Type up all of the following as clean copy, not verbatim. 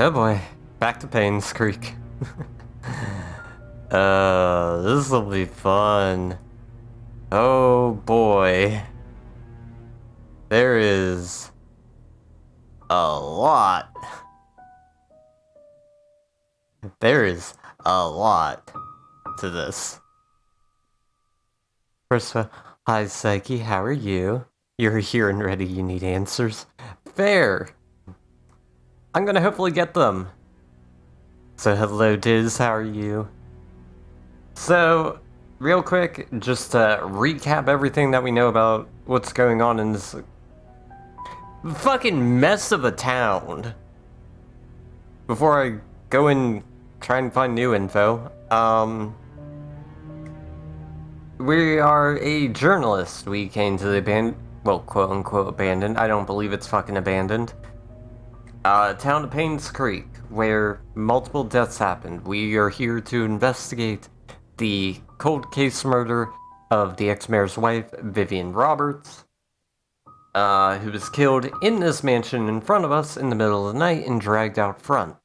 Oh boy, back to Painscreek. This'll be fun. Oh boy. There is a lot. There is a lot to this. First of all, hi Psyche, how are you? You're here and ready, you need answers. Fair! I'm gonna hopefully get them. So hello Diz, how are you? So, real quick, just to recap everything that we know about what's going on in this fucking mess of a town. Before I go and try and find new info, we are a journalist. We came to the quote-unquote abandoned, I don't believe it's fucking abandoned, town of Painscreek, where multiple deaths happened. We are here to investigate the cold case murder of the ex-mayor's wife, Vivian Roberts, who was killed in this mansion in front of us in the middle of the night and dragged out front.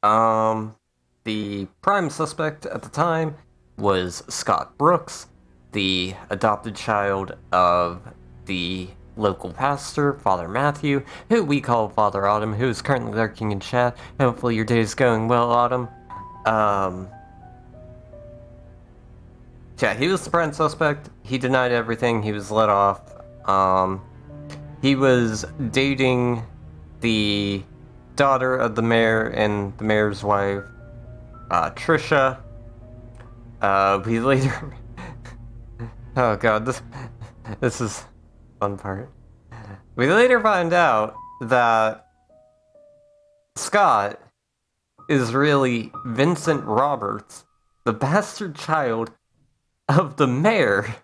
The prime suspect at the time was Scott Brooks, the adopted child of the local pastor, Father Matthew, who we call Father Autumn, who is currently lurking in chat. Hopefully your day is going well, Autumn. Yeah, he was the prime suspect. He denied everything. He was let off. He was dating the daughter of the mayor and the mayor's wife, Trisha. We later... Oh god, this is the fun part. We later find out that Scott is really Vincent Roberts, the bastard child of the mayor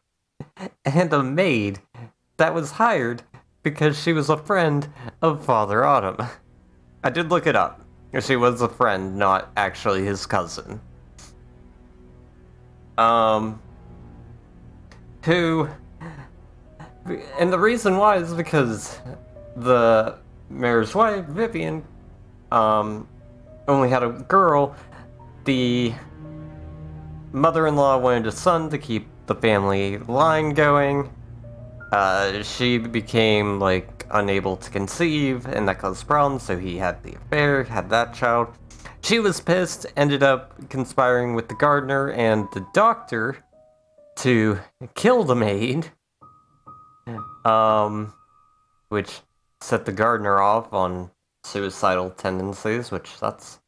and a maid that was hired because she was a friend of Father Autumn. I did look it up. She was a friend, not actually his cousin. And the reason why is because the mayor's wife, Vivian, only had a girl. The mother-in-law wanted a son to keep the family line going. She became, unable to conceive, and that caused problems, so he had the affair, had that child. She was pissed, ended up conspiring with the gardener and the doctor to kill the maid, which set the gardener off on suicidal tendencies, which that's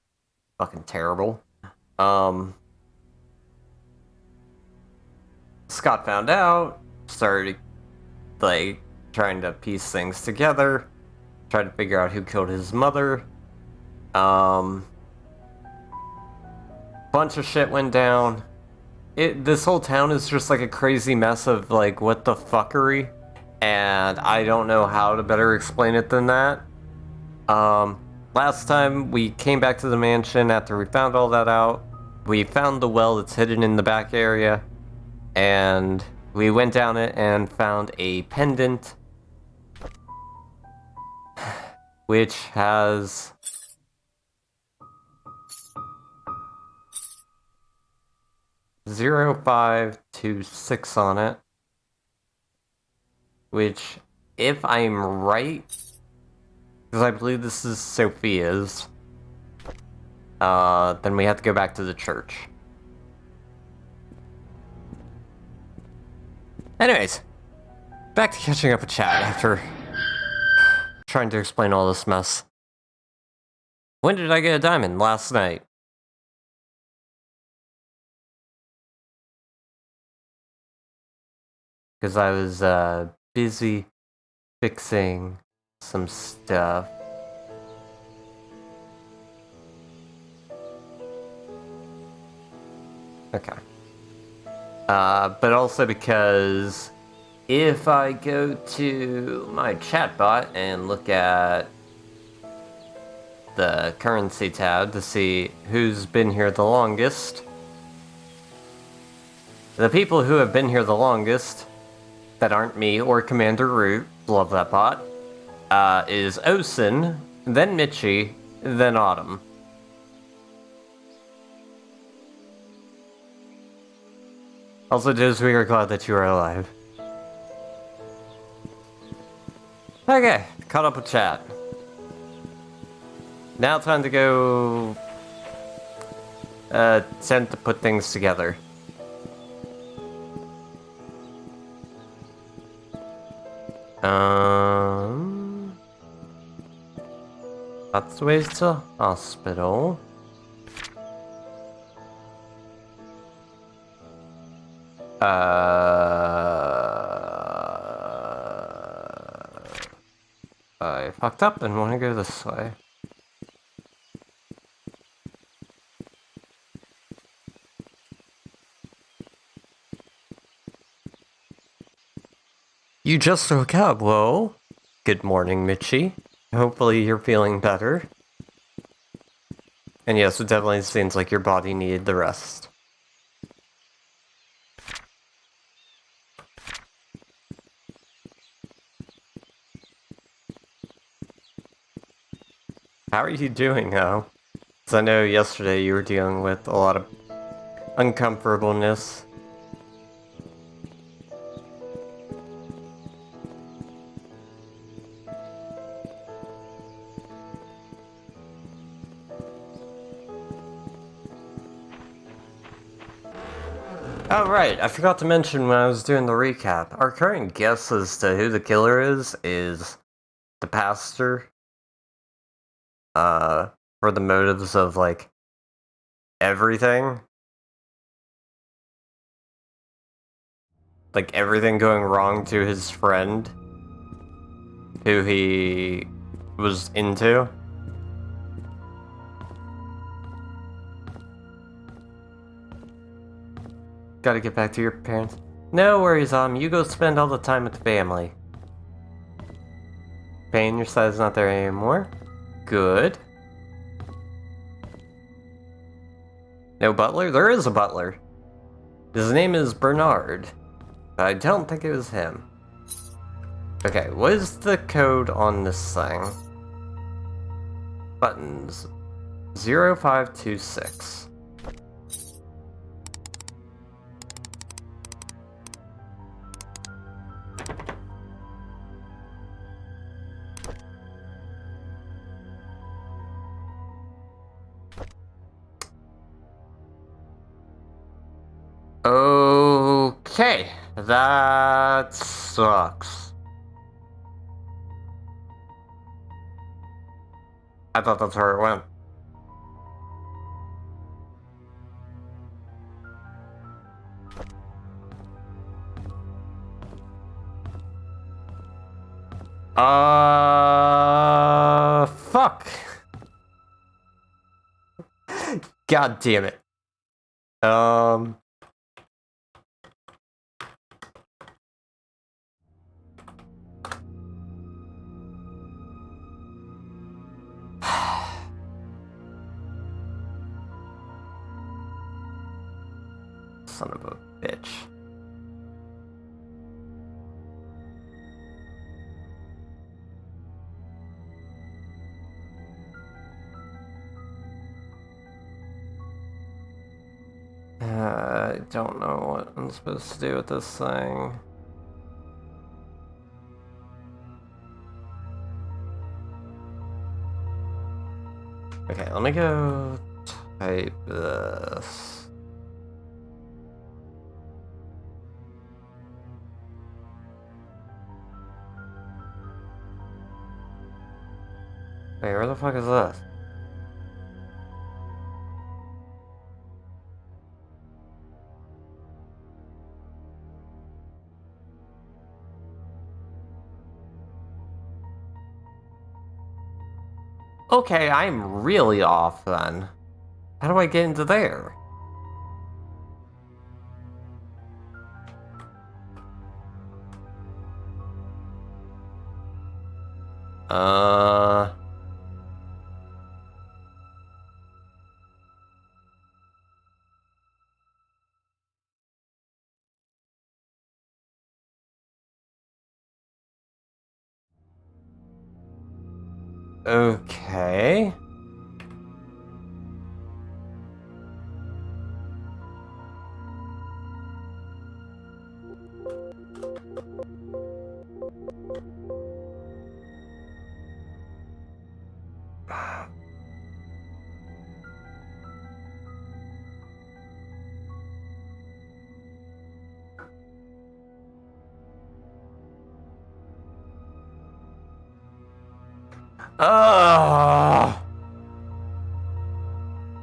fucking terrible. Scott found out, started, trying to piece things together, tried to figure out who killed his mother. Bunch of shit went down. This whole town is just a crazy mess of what the fuckery, and I don't know how to better explain it than that. Last time we came back to the mansion after we found all that out, we found the well that's hidden in the back area, and we went down it and found a pendant which has 0526 on it, which, if I'm right, because I believe this is Sophia's, then we have to go back to the church. Anyways, back to catching up with chat after trying to explain all this mess. When did I get a diamond? Last night. Because I was busy fixing some stuff. Okay. But also because if I go to my chatbot and look at the currency tab to see who's been here the longest, the people who have been here the longest that aren't me or Commander Root, love that bot, is Osin, then Mitchie, then Autumn. Also, Diz, we are glad that you are alive. Okay, caught up with chat. Now time to go... attempt to put things together. That's the way to hospital. I fucked up and want to go this way. You just woke up, well, good morning, Mitchie. Hopefully you're feeling better. And yes, it definitely seems like your body needed the rest. How are you doing, though? Because I know yesterday you were dealing with a lot of uncomfortableness. Oh right, I forgot to mention when I was doing the recap. Our current guess as to who the killer is the pastor. For the motives of, like, everything. Like, everything going wrong to his friend, who he was into. Gotta get back to your parents. No worries, you go spend all the time with the family. Pain, your side's not there anymore. Good. No butler? There is a butler. His name is Bernard. But I don't think it was him. Okay, what is the code on this thing? Buttons. 0526. Okay, that sucks. I thought that's where it went. Fuck. God damn it. Son of a bitch. I don't know what I'm supposed to do with this thing. Okay, let me go type this. Wait, where the fuck is this? Okay, I'm really off then. How do I get into there? Okay.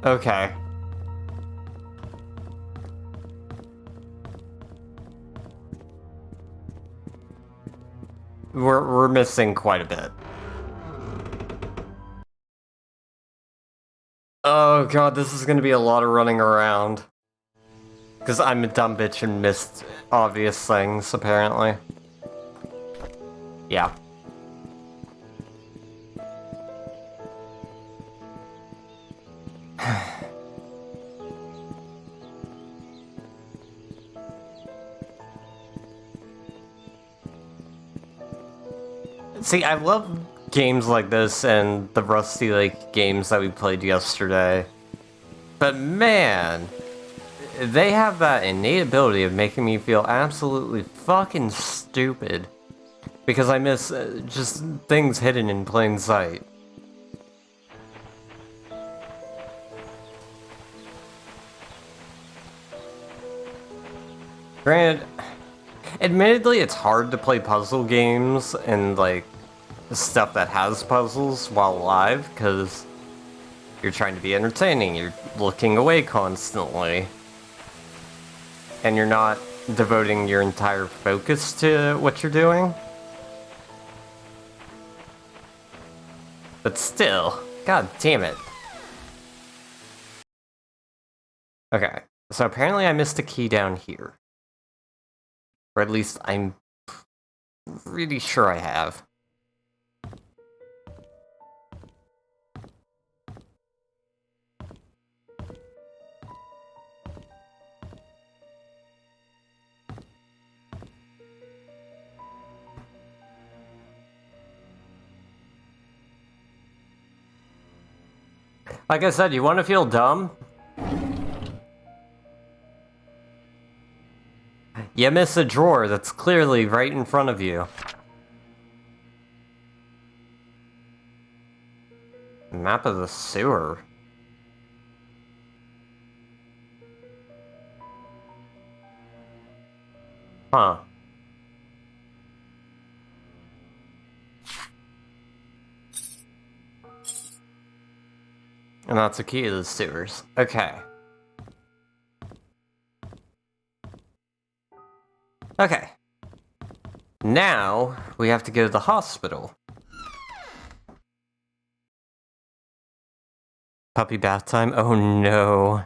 Okay. We're missing quite a bit. Oh god, this is gonna be a lot of running around. Because I'm a dumb bitch and missed obvious things, apparently. Yeah. See, I love games like this and the Rusty Lake games that we played yesterday. But man, they have that innate ability of making me feel absolutely fucking stupid. Because I miss just things hidden in plain sight. Granted, admittedly, it's hard to play puzzle games and, like, stuff that has puzzles while live, because you're trying to be entertaining, you're looking away constantly, and you're not devoting your entire focus to what you're doing. But still, god damn it. Okay, so apparently I missed a key down here. Or at least I'm really sure I have. Like I said, you want to feel dumb? You miss a drawer that's clearly right in front of you. Map of the sewer. Huh. And that's a key to the sewers. Okay. Okay. Now, we have to go to the hospital. Puppy bath time? Oh no.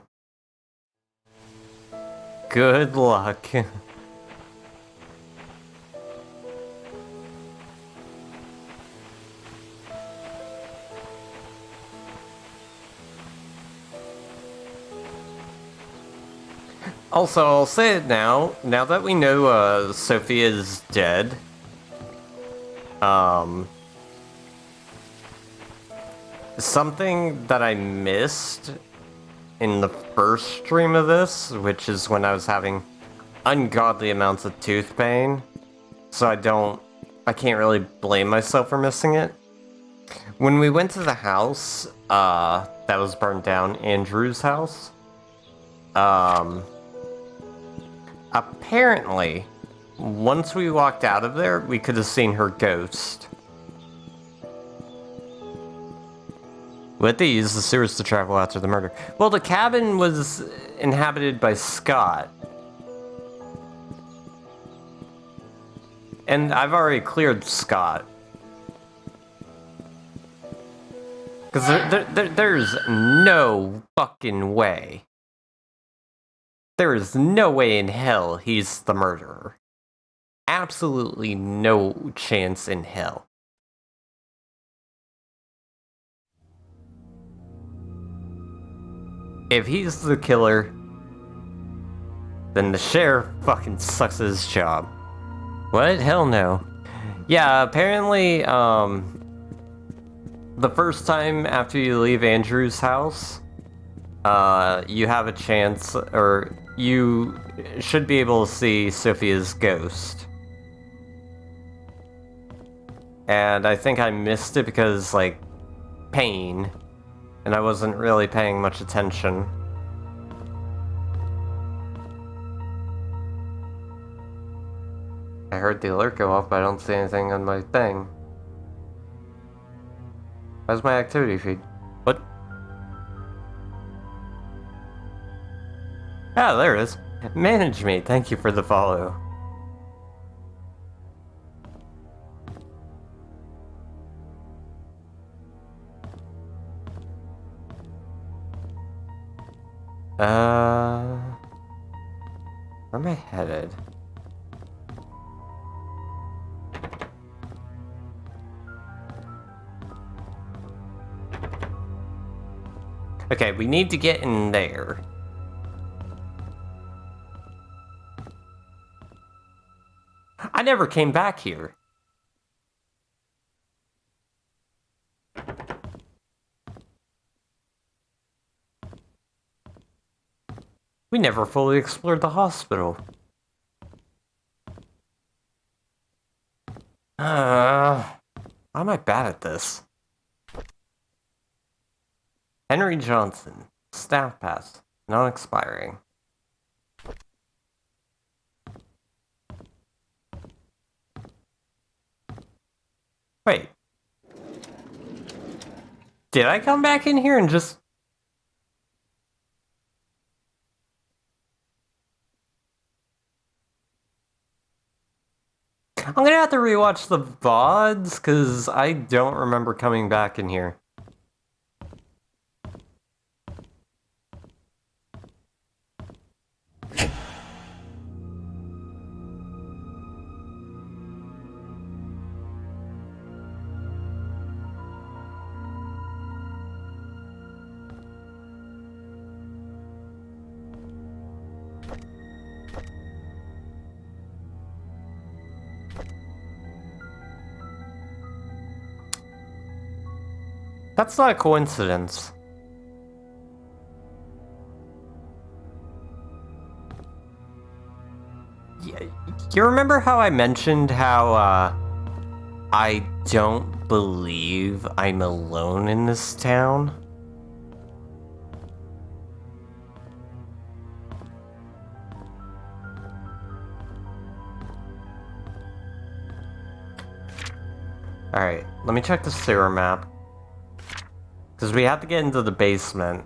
Good luck. Also, I'll say it now that we know, Sophia's dead, something that I missed in the first stream of this, which is when I was having ungodly amounts of tooth pain, so I can't really blame myself for missing it. When we went to the house, that was burned down, Andrew's house, apparently, once we walked out of there, we could have seen her ghost. Would they use the sewers to travel after the murder? Well, the cabin was inhabited by Scott. And I've already cleared Scott. Because there's no fucking way. There is no way in hell he's the murderer. Absolutely no chance in hell. If he's the killer, then the sheriff fucking sucks at his job. What? Hell no. Yeah, apparently, the first time after you leave Andrew's house, you have a chance, or you should be able to see Sophia's ghost. And I think I missed it because, like, pain, and I wasn't really paying much attention. I heard the alert go off, but I don't see anything on my thing. How's my activity feed? What? Ah, there it is. Manage me, thank you for the follow. Where am I headed? Okay, we need to get in there. I never came back here. We never fully explored the hospital. Why am I bad at this? Henry Johnson, staff pass, non-expiring. Wait. Did I come back in here and just... I'm gonna have to rewatch the Vods, because I don't remember coming back in here. That's not a coincidence. You remember how I mentioned how, I don't believe I'm alone in this town? Alright, let me check the sewer map. Because we have to get into the basement.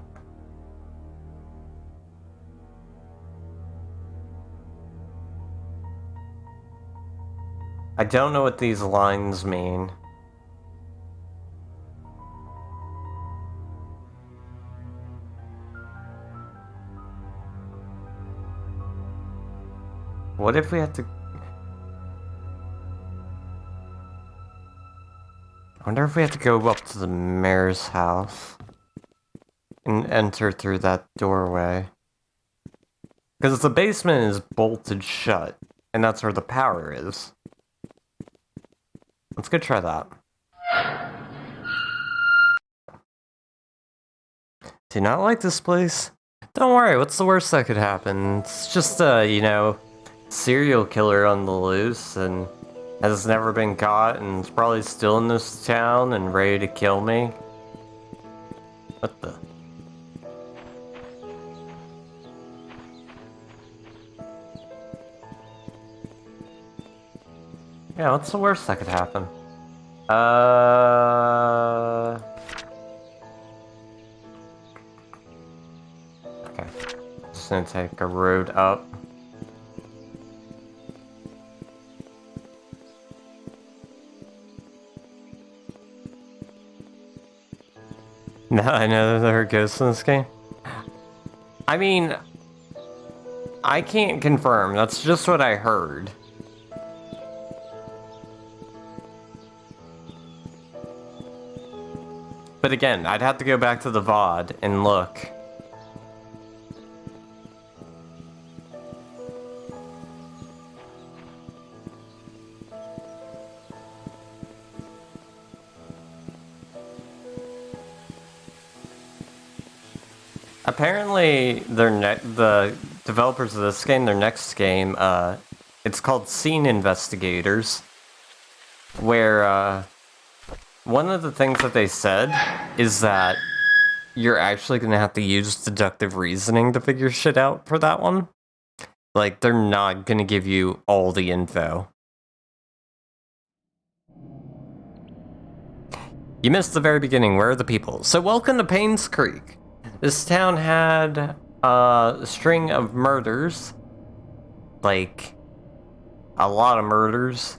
I don't know what these lines mean. What if we have to... I wonder if we have to go up to the mayor's house and enter through that doorway. Because the basement is bolted shut, and that's where the power is. Let's go try that. Do you not like this place? Don't worry, what's the worst that could happen? It's just a, you know, serial killer on the loose, and has never been caught, and is probably still in this town and ready to kill me. What the? Yeah, what's the worst that could happen? Okay. Just gonna take a road up. No, I know there are ghosts in this game. I mean, I can't confirm. That's just what I heard. But again, I'd have to go back to the VOD and look. Apparently, the developers of this game, their next game, it's called Scene Investigators, where, one of the things that they said is that you're actually gonna have to use deductive reasoning to figure shit out for that one. Like, they're not gonna give you all the info. You missed the very beginning. Where are the people? So welcome to Painscreek. This town had a string of murders. Like, a lot of murders.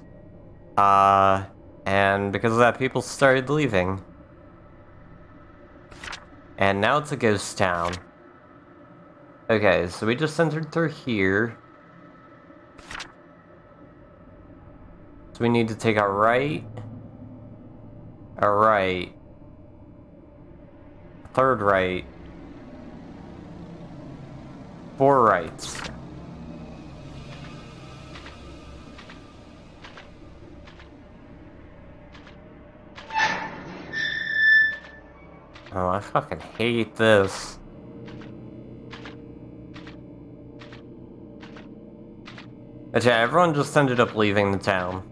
And because of that, people started leaving. And now it's a ghost town. Okay, so we just entered through here. So we need to take a right. A right. Third right. 4 rights. Oh, I fucking hate this. But yeah, everyone just ended up leaving the town.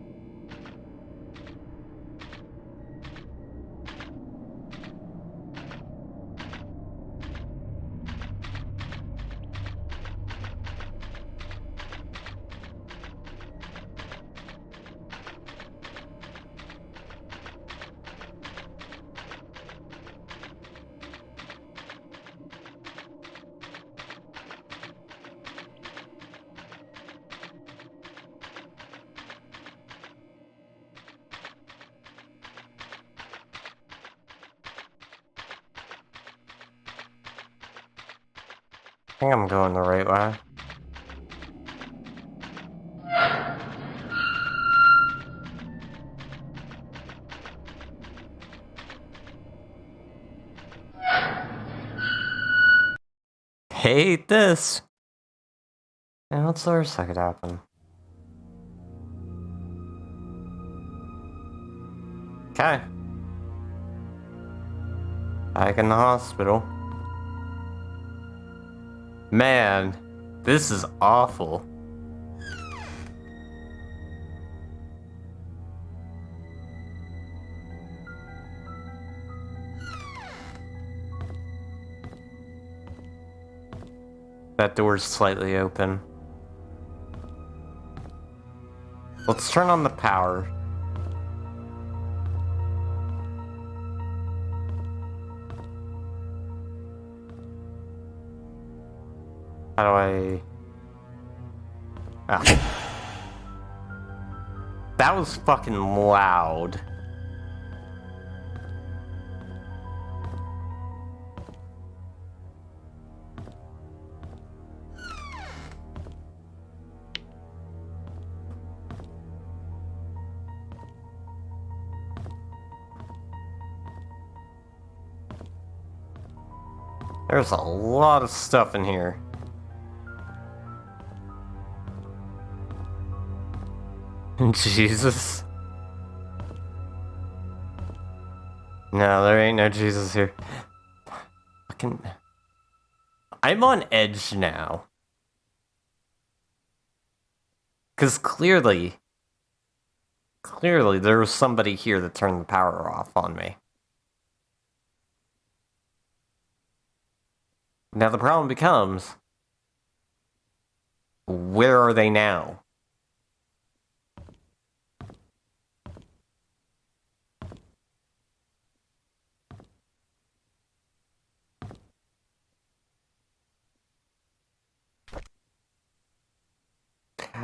I think I'm going the right way. Hate this. And what's the worst that could happen? Okay. Back in the hospital. Man, this is awful. That door's slightly open. Let's turn on the power. How do I... Ah. That was fucking loud. There's a lot of stuff in here. Jesus. No, there ain't no Jesus here. Fucking... I'm on edge now. 'Cause clearly there was somebody here that turned the power off on me. Now the problem becomes, where are they now?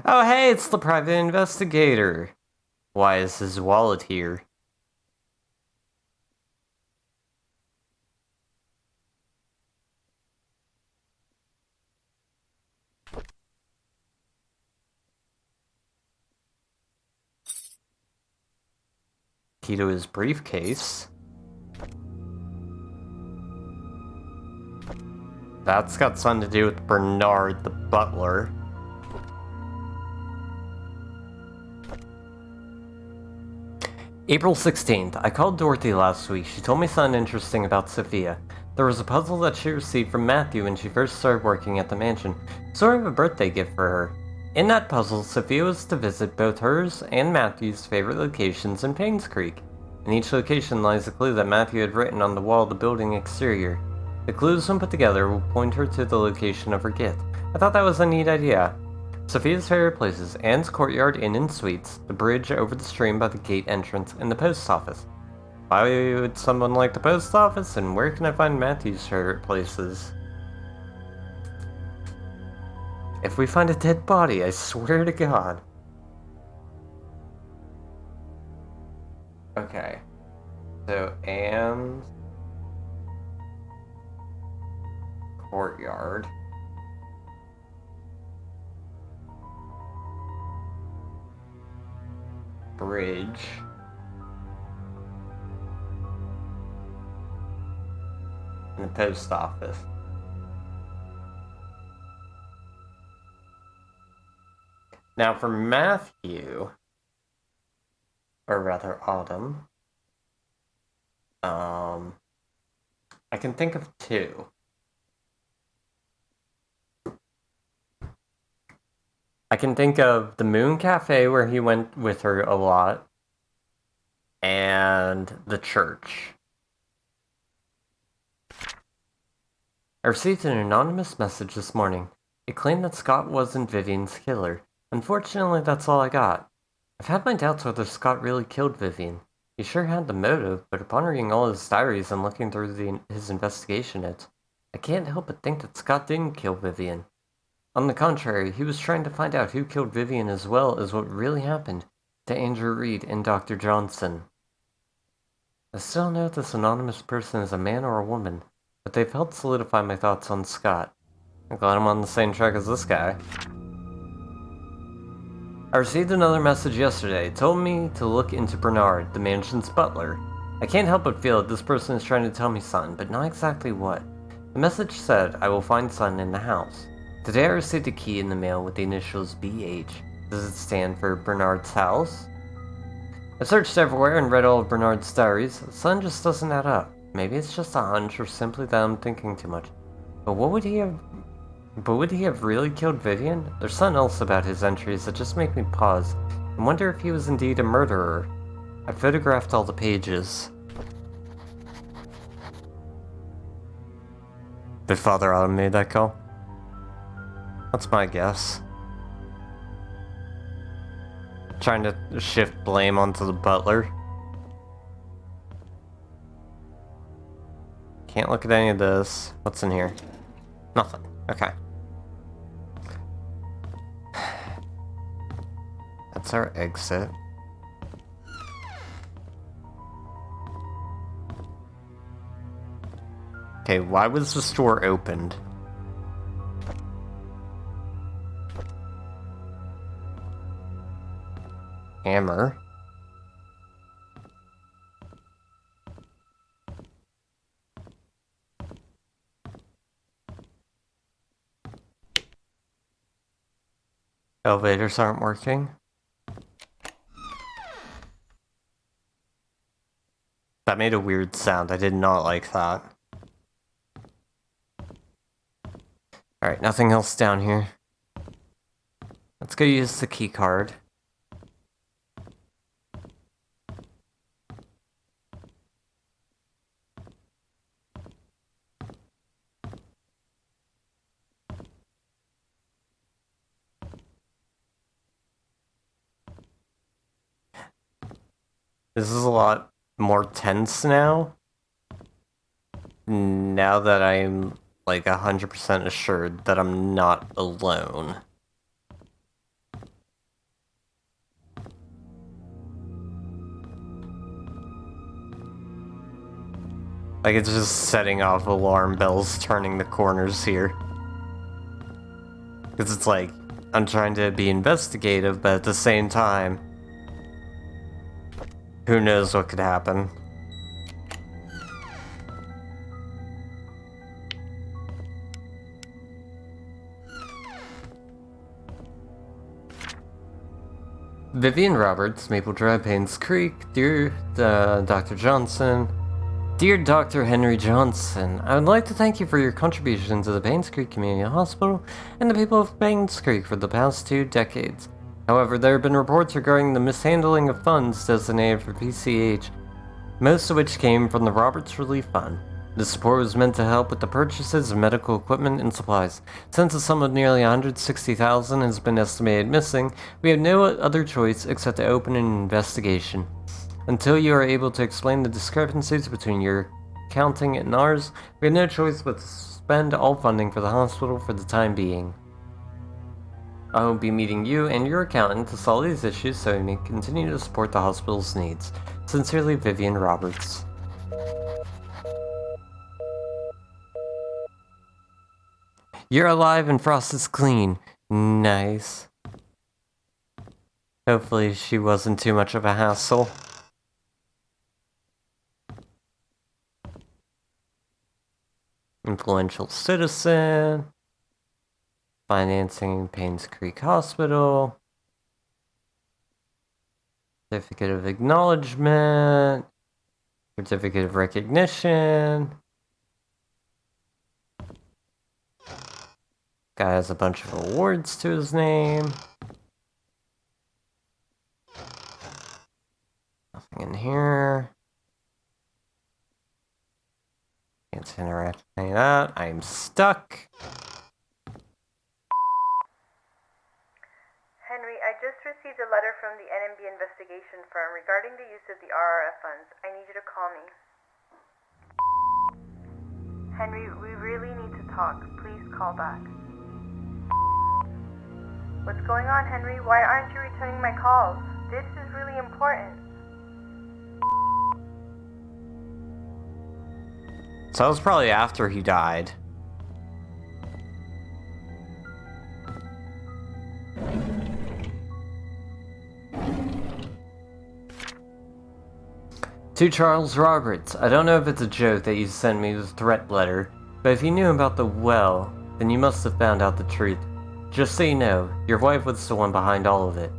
Oh hey, it's the private investigator. Why is his wallet here? Key to his briefcase. That's got something to do with Bernard the butler. April 16th. I called Dorothy last week. She told me something interesting about Sophia. There was a puzzle that she received from Matthew when she first started working at the mansion, sort of a birthday gift for her. In that puzzle, Sophia was to visit both hers and Matthew's favorite locations in Painscreek. In each location lies a clue that Matthew had written on the wall of the building exterior. The clues, when put together, will point her to the location of her gift. I thought that was a neat idea. Sophia's favorite places: Anne's Courtyard Inn and Suites, the bridge over the stream by the gate entrance, and the post office. Why would someone like the post office, and where can I find Matthew's favorite places? If we find a dead body, I swear to God. Okay. So, Anne's Courtyard. Bridge. And the post office. Now for Matthew, or rather Autumn, I can think of two. I can think of the Moon Cafe, where he went with her a lot, and the church. I received an anonymous message this morning. It claimed that Scott wasn't Vivian's killer. Unfortunately, that's all I got. I've had my doubts whether Scott really killed Vivian. He sure had the motive, but upon reading all his diaries and looking through his investigation notes, I can't help but think that Scott didn't kill Vivian. On the contrary, he was trying to find out who killed Vivian as well as what really happened to Andrew Reed and Dr. Johnson. I still know if this anonymous person is a man or a woman, but they've helped solidify my thoughts on Scott. I'm glad I'm on the same track as this guy. I received another message yesterday. It told me to look into Bernard, the mansion's butler. I can't help but feel that this person is trying to tell me something, but not exactly what. The message said I will find something in the house. Today I received a key in the mail with the initials BH. Does it stand for Bernard's house? I searched everywhere and read all of Bernard's diaries. Something just doesn't add up. Maybe it's just a hunch or simply that I'm thinking too much. But would he have really killed Vivian? There's something else about his entries that just make me pause and wonder if he was indeed a murderer. I photographed all the pages. Did Father Autumn made that call? That's my guess. Trying to shift blame onto the butler. Can't look at any of this. What's in here? Nothing. Okay. That's our exit. Okay, why was the store opened? Hammer. Elevators aren't working. That made a weird sound. I did not like that. Alright, nothing else down here. Let's go use the key card. This is a lot more tense now. Now that I'm like 100% assured that I'm not alone. Like, it's just setting off alarm bells, turning the corners here. Because it's like, I'm trying to be investigative, but at the same time, who knows what could happen. Vivian Roberts, Maple Drive, Painscreek, dear Dr. Johnson. Dear Dr. Henry Johnson, I would like to thank you for your contribution to the Painscreek Community Hospital and the people of Painscreek for the past 2 decades. However, there have been reports regarding the mishandling of funds designated for PCH, most of which came from the Roberts Relief Fund. This support was meant to help with the purchases of medical equipment and supplies. Since a sum of nearly $160,000 has been estimated missing, we have no other choice except to open an investigation. Until you are able to explain the discrepancies between your accounting and ours, we have no choice but to suspend all funding for the hospital for the time being. I will be meeting you and your accountant to solve these issues so we may continue to support the hospital's needs. Sincerely, Vivian Roberts. You're alive and Frost is clean. Nice. Hopefully she wasn't too much of a hassle. Influential citizen. Financing Painscreek Hospital. Certificate of acknowledgement. Certificate of recognition. Guy has a bunch of awards to his name. Nothing in here. Can't interact with any of that. I'm stuck. Henry, I just received a letter from the NMB investigation firm regarding the use of the RRF funds. I need you to call me. Henry, we really need to talk. Please call back. What's going on, Henry? Why aren't you returning my calls? This is really important. So that was probably after he died. To Charles Roberts, I don't know if it's a joke that you sent me the threat letter, but if you knew about the well, then you must have found out the truth. Just so you know, your wife was the one behind all of it.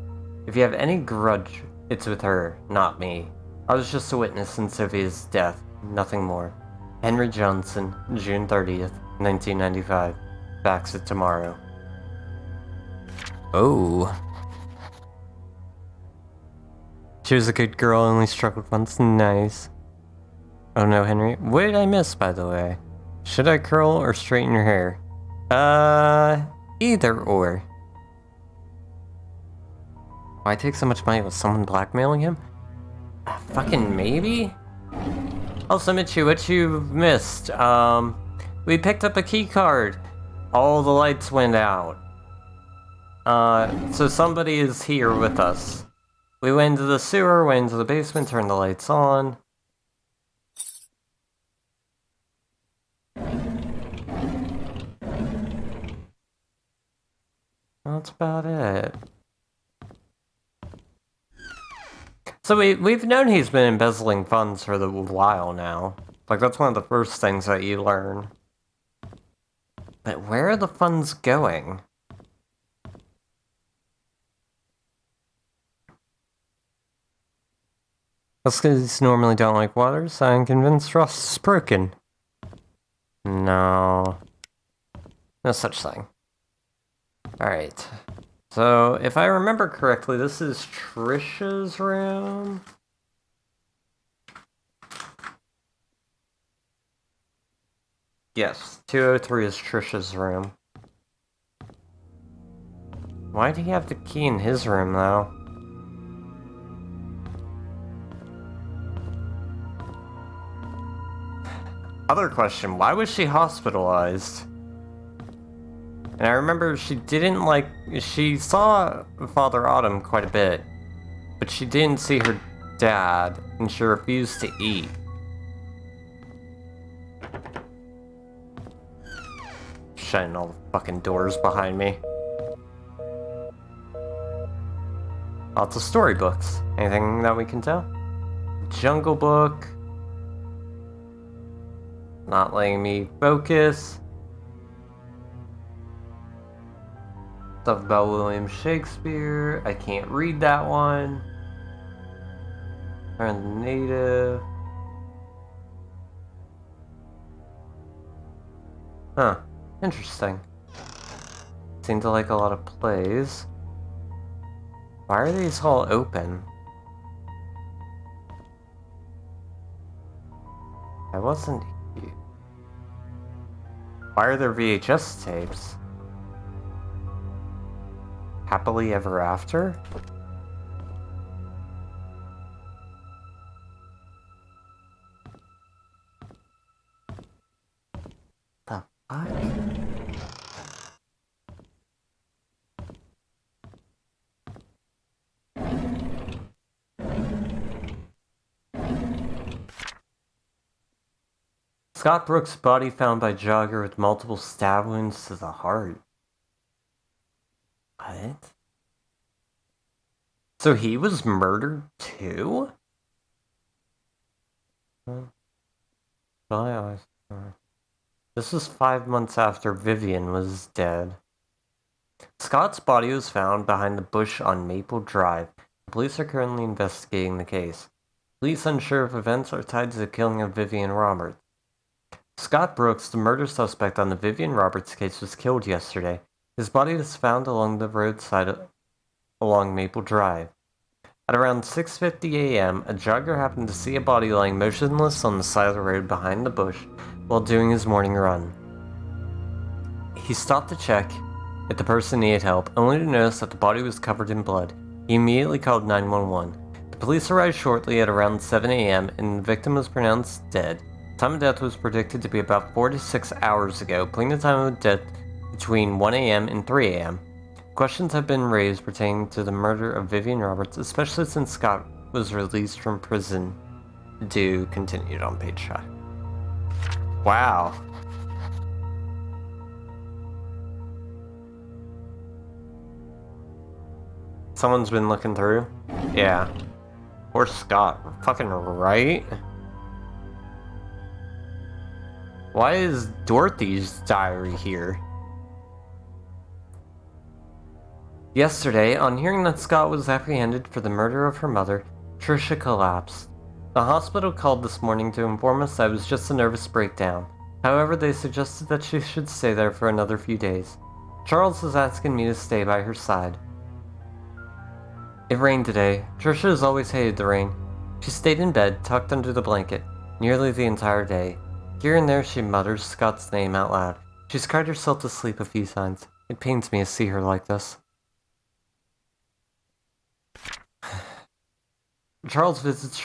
If you have any grudge, it's with her, not me. I was just a witness in Sophia's death, nothing more. Henry Johnson, June 30th, 1995. Fax it tomorrow. Oh. She was a good girl, only struggled once. Nice. Oh no, Henry. What did I miss, by the way? Should I curl or straighten your hair? Either or. Why take so much money? Was someone blackmailing him? Fucking maybe? Also, Michi, what you missed? We picked up a key card. All the lights went out. So somebody is here with us. We went into the sewer, went into the basement, turned the lights on. That's about it. So we've known he's been embezzling funds for a while now. Like, that's one of the first things that you learn. But where are the funds going? That's because normally don't like water, so I'm convinced Ross is broken. No. No such thing. Alright. So, if I remember correctly, this is Trisha's room. Yes, 203 is Trisha's room. Why did he have the key in his room, though? Other question, why was she hospitalized? And I remember she didn't she saw Father Autumn quite a bit, but she didn't see her dad, and she refused to eat. Shutting all the fucking doors behind me. Lots of storybooks. Anything that we can tell? Jungle Book. Not letting me focus. Stuff about William Shakespeare. I can't read that one. Learn the native. Huh. Interesting. Seem to like a lot of plays. Why are these all open? I wasn't here. Why are there VHS tapes? Happily Ever After? The fuck? Scott Brooks' body found by jogger with multiple stab wounds to the heart. What? So he was murdered too? This was 5 months after Vivian was dead. Scott's body was found behind the bush on Maple Drive. The police are currently investigating the case. Police unsure if events are tied to the killing of Vivian Roberts. Scott Brooks, the murder suspect on the Vivian Roberts case, was killed yesterday. His body was found along the roadside along Maple Drive. At around 6:50 a.m., a jogger happened to see a body lying motionless on the side of the road behind the bush while doing his morning run. He stopped to check if the person needed help, only to notice that the body was covered in blood. He immediately called 911. The police arrived shortly at around 7 a.m., and the victim was pronounced dead. The time of death was predicted to be about 4 to 6 hours ago, putting the time of death between 1 a.m. and 3 a.m. Questions have been raised pertaining to the murder of Vivian Roberts, especially since Scott was released from prison. Do continued on page 5. Wow. Someone's been looking through? Yeah. Poor Scott. Fucking right? Why is Dorothy's diary here? Yesterday, on hearing that Scott was apprehended for the murder of her mother, Tricia collapsed. The hospital called this morning to inform us that it was just a nervous breakdown. However, they suggested that she should stay there for another few days. Charles is asking me to stay by her side. It rained today. Tricia has always hated the rain. She stayed in bed, tucked under the blanket, nearly the entire day. Here and there she mutters Scott's name out loud. She's cried herself to sleep a few times. It pains me to see her like this. Charles visits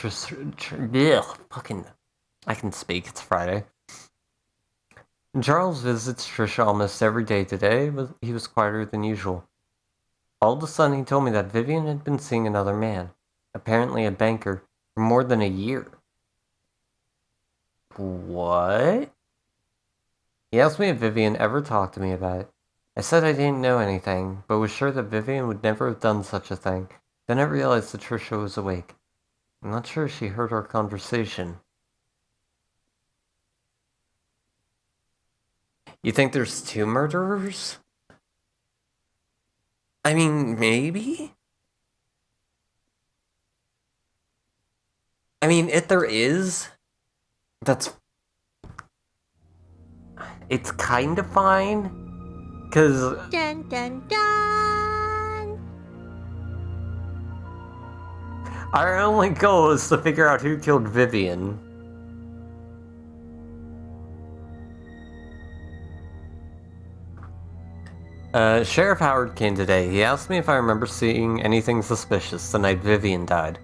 I can speak, it's Friday. Charles visits Tricia almost every day. Today, he was quieter than usual. All of a sudden, he told me that Vivian had been seeing another man, apparently a banker, for more than a year. What? He asked me if Vivian ever talked to me about it. I said I didn't know anything, but was sure that Vivian would never have done such a thing. Then I realized that Tricia was awake. I'm not sure she heard our conversation. You think there's 2 murderers? I mean, maybe? I mean, if there is, it's kind of fine, cause... Dun dun dun! Our only goal is to figure out who killed Vivian. Sheriff Howard came today. He asked me if I remember seeing anything suspicious the night Vivian died.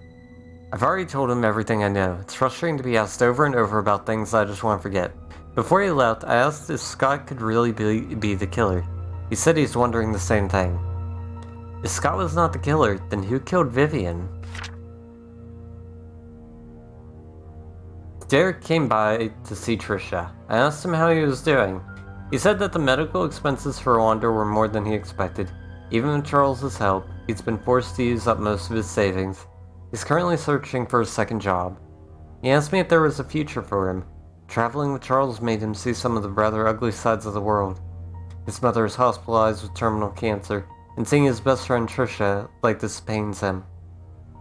I've already told him everything I know. It's frustrating to be asked over and over about things I just want to forget. Before he left, I asked if Scott could really be the killer. He said he's wondering the same thing. If Scott was not the killer, then who killed Vivian? Derek came by to see Tricia. I asked him how he was doing. He said that the medical expenses for Wanda were more than he expected. Even with Charles's help, he's been forced to use up most of his savings. He's currently searching for a second job. He asked me if there was a future for him. Traveling with Charles made him see some of the rather ugly sides of the world. His mother is hospitalized with terminal cancer, and seeing his best friend Tricia like this pains him.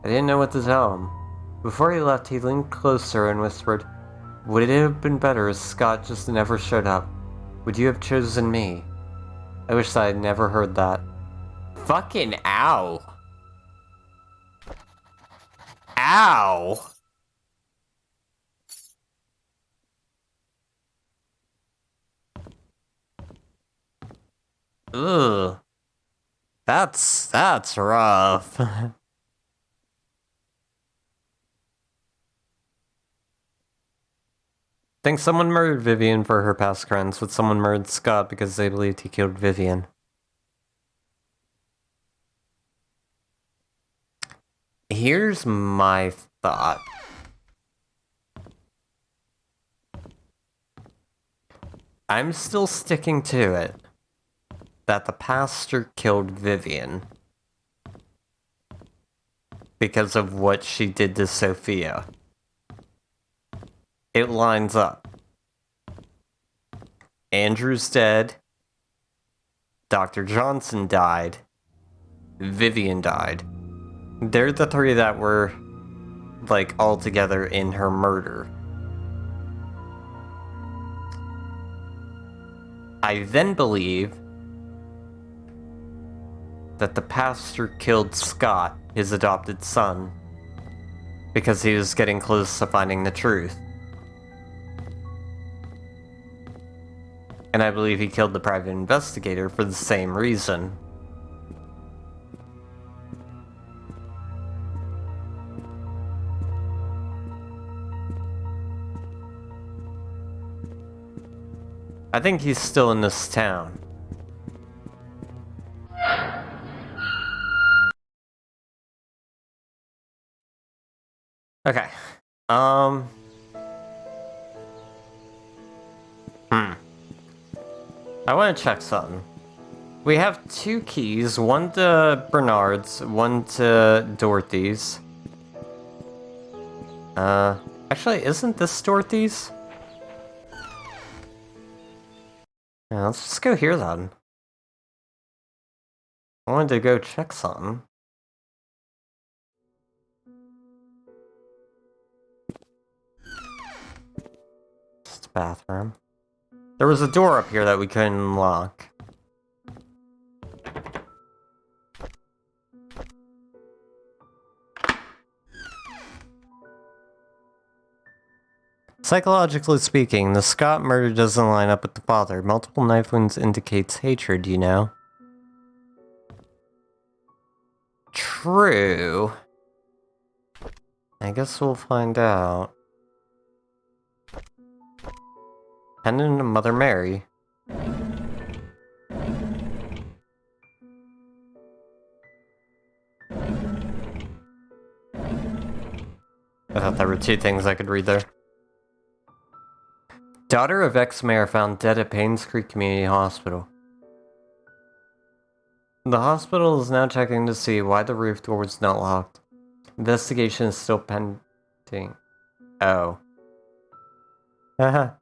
I didn't know what to tell him. Before he left, he leaned closer and whispered, "Would it have been better if Scott just never showed up?" Would you have chosen me? I wish I had never heard that. Fucking ow! Ow! Ugh. That's rough. Think someone murdered Vivian for her past crimes, but someone murdered Scott because they believed he killed Vivian. Here's my thought. I'm still sticking to it that the pastor killed Vivian because of what she did to Sophia. It lines up. Andrew's dead. Dr. Johnson died. Vivian died. They're the three that were, like, all together in her murder. I then believe that the pastor killed Scott, his adopted son, because he was getting close to finding the truth. And I believe he killed the private investigator for the same reason. I think he's still in this town. Okay. I want to check something. We have 2 keys, one to Bernard's, one to Dorothy's. Actually, isn't this Dorothy's? Yeah, let's just go here then. I wanted to go check something. Just a bathroom. There was a door up here that we couldn't unlock. Psychologically speaking, the Scott murder doesn't line up with the father. Multiple knife wounds indicates hatred, you know? True. I guess we'll find out. Pendant to Mother Mary. I thought there were 2 things I could read there. Daughter of ex-mayor found dead at Painscreek Community Hospital. The hospital is now checking to see why the roof door was not locked. Investigation is still pending. Oh. I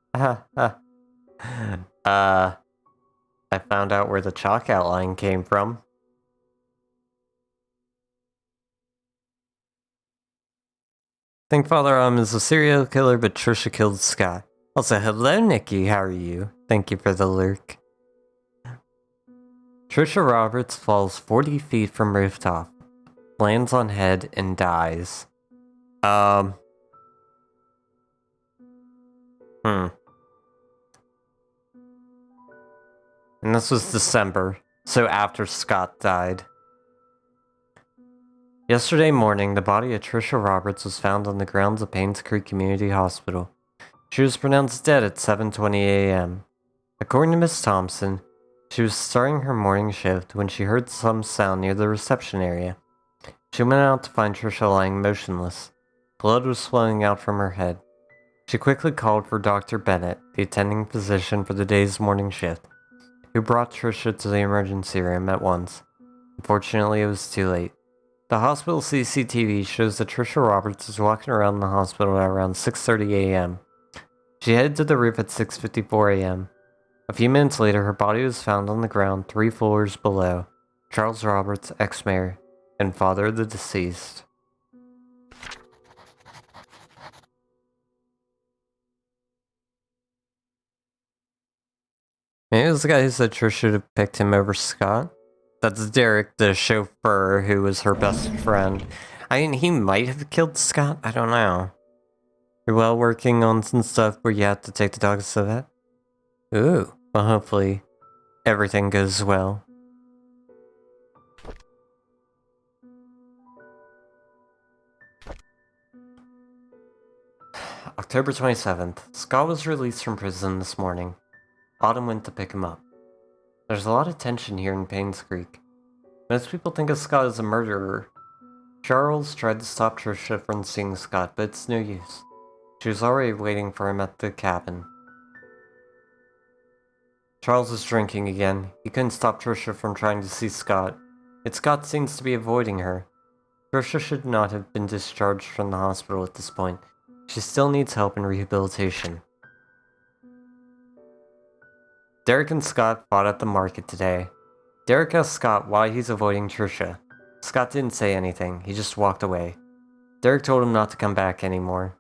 found out where the chalk outline came from. Think Father is a serial killer, but Trisha killed Scott. Also, hello Nikki, how are you? Thank you for the lurk. Trisha Roberts falls 40 feet from rooftop, lands on head, and dies. And this was December, so after Scott died. Yesterday morning, the body of Trisha Roberts was found on the grounds of Painscreek Community Hospital. She was pronounced dead at 7:20 a.m. According to Miss Thompson, she was starting her morning shift when she heard some sound near the reception area. She went out to find Trisha lying motionless. Blood was flowing out from her head. She quickly called for Dr. Bennett, the attending physician for the day's morning shift, who brought Trisha to the emergency room at once. Unfortunately, it was too late. The hospital CCTV shows that Trisha Roberts was walking around the hospital at around 6:30 a.m. She headed to the roof at 6:54 a.m. A few minutes later, her body was found on the ground 3 floors below. Charles Roberts, ex-mayor, and father of the deceased. Maybe it was the guy who said Trish should have picked him over Scott. That's Derek, the chauffeur, who was her best friend. I mean, he might have killed Scott. I don't know. You're well working on some stuff where you have to take the dogs to the vet? Ooh. Well, hopefully everything goes well. October 27th. Scott was released from prison this morning. Autumn went to pick him up. There's a lot of tension here in Painscreek. Most people think of Scott as a murderer. Charles tried to stop Trisha from seeing Scott, but it's no use. She was already waiting for him at the cabin. Charles is drinking again. He couldn't stop Trisha from trying to see Scott. Yet Scott seems to be avoiding her. Trisha should not have been discharged from the hospital at this point. She still needs help and rehabilitation. Derek and Scott fought at the market today. Derek asked Scott why he's avoiding Trisha. Scott didn't say anything, he just walked away. Derek told him not to come back anymore.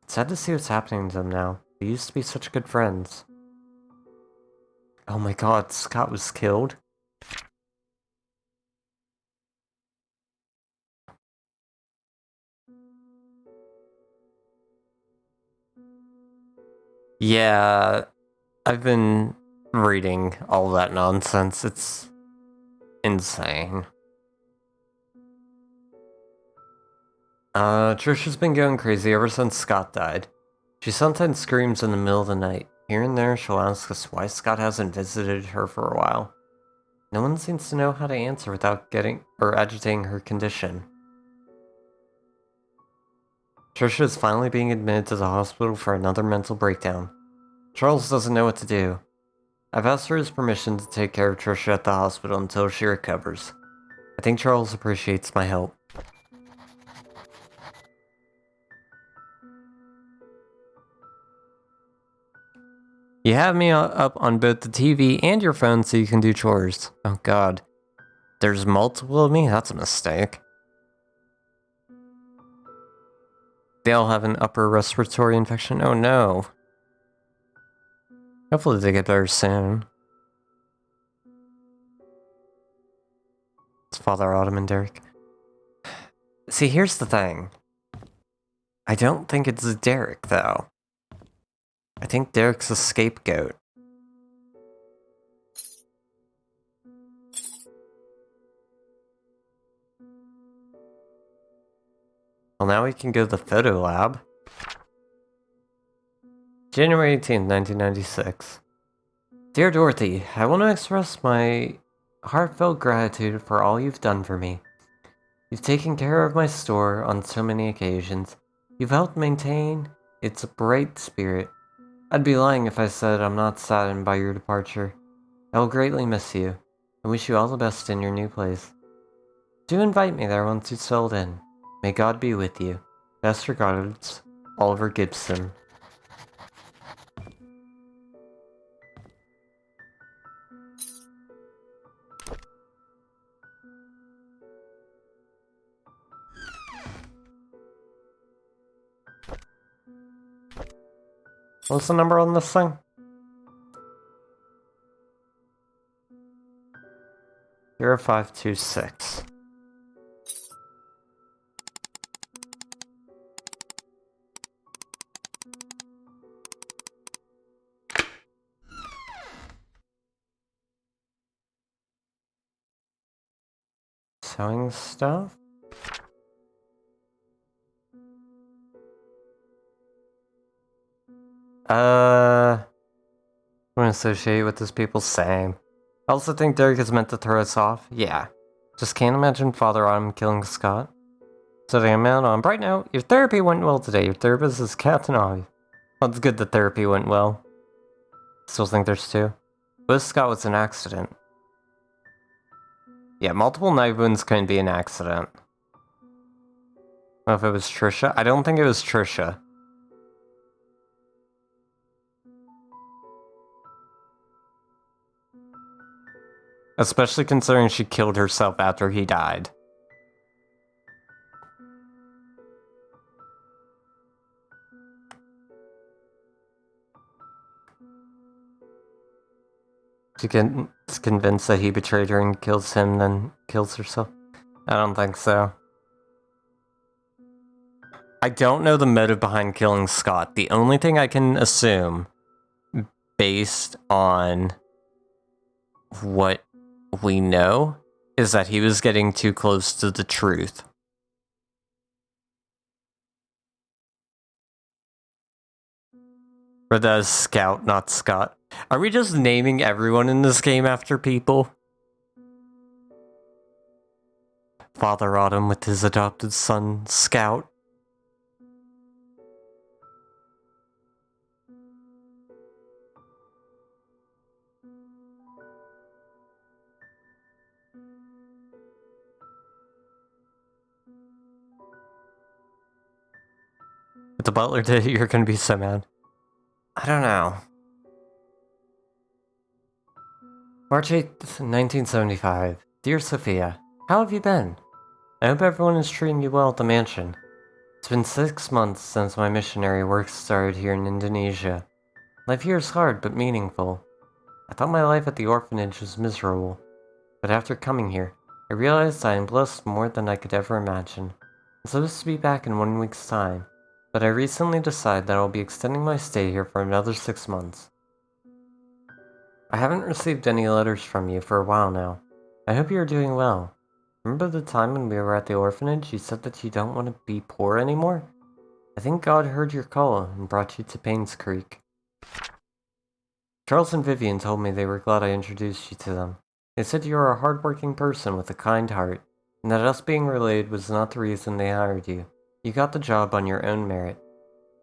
It's sad to see what's happening to them now. They used to be such good friends. Oh my god, Scott was killed? Yeah, I've been reading all that nonsense. It's insane. Trisha's been going crazy ever since Scott died. She sometimes screams in the middle of the night. Here and there, she'll ask us why Scott hasn't visited her for a while. No one seems to know how to answer without getting or agitating her condition. Trisha is finally being admitted to the hospital for another mental breakdown. Charles doesn't know what to do. I've asked for his permission to take care of Trisha at the hospital until she recovers. I think Charles appreciates my help. You have me up on both the TV and your phone so you can do chores. Oh god. There's multiple of me? That's a mistake. They all have an upper respiratory infection? Oh no. Hopefully they get better soon. It's Father Autumn and Derek. See, here's the thing. I don't think it's Derek, though. I think Derek's a scapegoat. Well, now we can go to the photo lab. January 18th, 1996. Dear Dorothy, I want to express my heartfelt gratitude for all you've done for me. You've taken care of my store on so many occasions. You've helped maintain its bright spirit. I'd be lying if I said I'm not saddened by your departure. I will greatly miss you, and wish you all the best in your new place. Do invite me there once you've settled in. May God be with you. Best regards, Oliver Gibson. What's the number on this thing? 0526. Sewing stuff? I'm gonna associate with this people's saying. I also think Derek is meant to throw us off. Yeah. Just can't imagine Father Autumn killing Scott. Setting him out on bright note, your therapy went well today. Your therapist is Captain Ivy. Well, it's good that therapy went well. Still think there's two. But Scott was an accident. Yeah, multiple knife wounds couldn't be an accident. I don't know if it was Trisha. I don't think it was Trisha. Especially considering she killed herself after he died. She gets convinced that he betrayed her and kills him, then kills herself. I don't think so. I don't know the motive behind killing Scott. The only thing I can assume, based on what we know, is that he was getting too close to the truth. Or that is Scout, not Scott. Are we just naming everyone in this game after people? Father Autumn with his adopted son, Scout. If the butler did it, you're gonna be so mad. I don't know. March 8th, 1975. Dear Sophia, how have you been? I hope everyone is treating you well at the mansion. It's been 6 months since my missionary work started here in Indonesia. Life here is hard but meaningful. I thought my life at the orphanage was miserable, but after coming here, I realized I am blessed more than I could ever imagine. I'm supposed to be back in 1 week's time, but I recently decided that I'll be extending my stay here for another 6 months. I haven't received any letters from you for a while now. I hope you are doing well. Remember the time when we were at the orphanage, you said that you don't want to be poor anymore? I think God heard your call and brought you to Painscreek. Charles and Vivian told me they were glad I introduced you to them. They said you are a hard-working person with a kind heart, and that us being related was not the reason they hired you. You got the job on your own merit.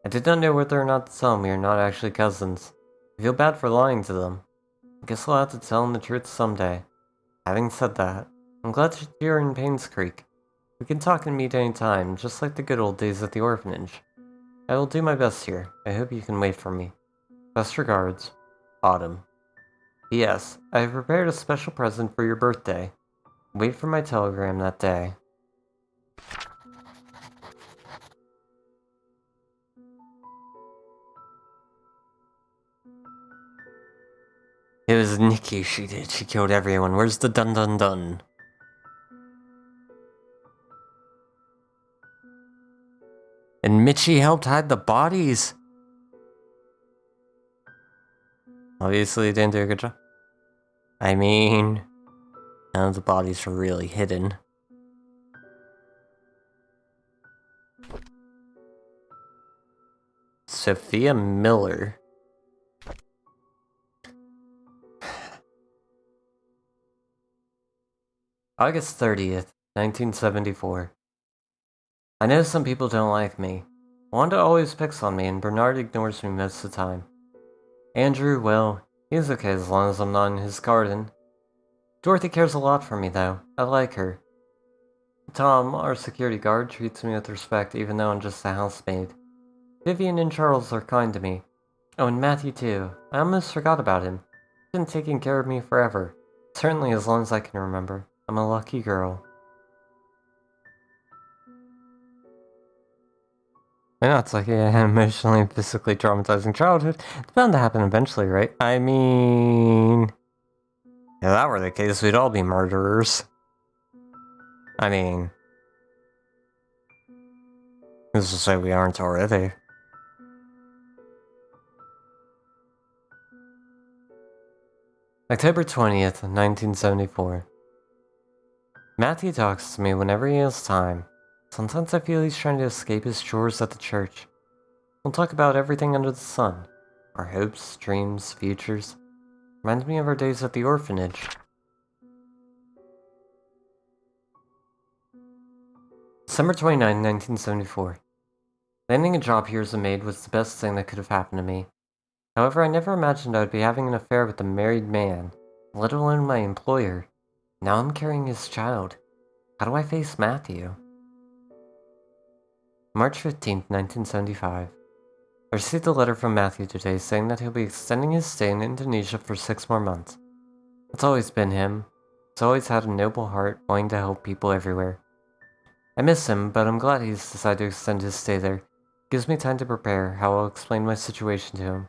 I did not know whether or not to tell them we are not actually cousins. I feel bad for lying to them. I guess I'll have to tell them the truth someday. Having said that, I'm glad that you're in Painscreek. We can talk and meet any time, just like the good old days at the orphanage. I will do my best here. I hope you can wait for me. Best regards, Autumn. P.S. I have prepared a special present for your birthday. Wait for my telegram that day. It was Nikki she did. She killed everyone. Where's the dun dun dun? And Mitchie helped hide the bodies. Obviously, didn't do a good job. I mean, none of the bodies were really hidden. Sophia Miller. August 30th, 1974. I know some people don't like me. Wanda always picks on me and Bernard ignores me most of the time. Andrew, well, he's okay as long as I'm not in his garden. Dorothy cares a lot for me though. I like her. Tom, our security guard, treats me with respect even though I'm just a housemaid. Vivian and Charles are kind to me. Oh, and Matthew too. I almost forgot about him. He's been taking care of me forever. Certainly as long as I can remember. I'm a lucky girl. I know it's like an emotionally and physically traumatizing childhood. It's bound to happen eventually, right? I mean... if that were the case, we'd all be murderers. I mean... who's to say we aren't already? October 20th, 1974. Matthew talks to me whenever he has time. Sometimes I feel he's trying to escape his chores at the church. We'll talk about everything under the sun. Our hopes, dreams, futures. Reminds me of our days at the orphanage. December 29, 1974. Landing a job here as a maid was the best thing that could have happened to me. However, I never imagined I would be having an affair with a married man, let alone my employer. Now I'm carrying his child. How do I face Matthew? March 15, 1975. I received a letter from Matthew today saying that he'll be extending his stay in Indonesia for 6 more months. It's always been him. He's always had a noble heart, wanting to help people everywhere. I miss him, but I'm glad he's decided to extend his stay there. It gives me time to prepare how I'll explain my situation to him.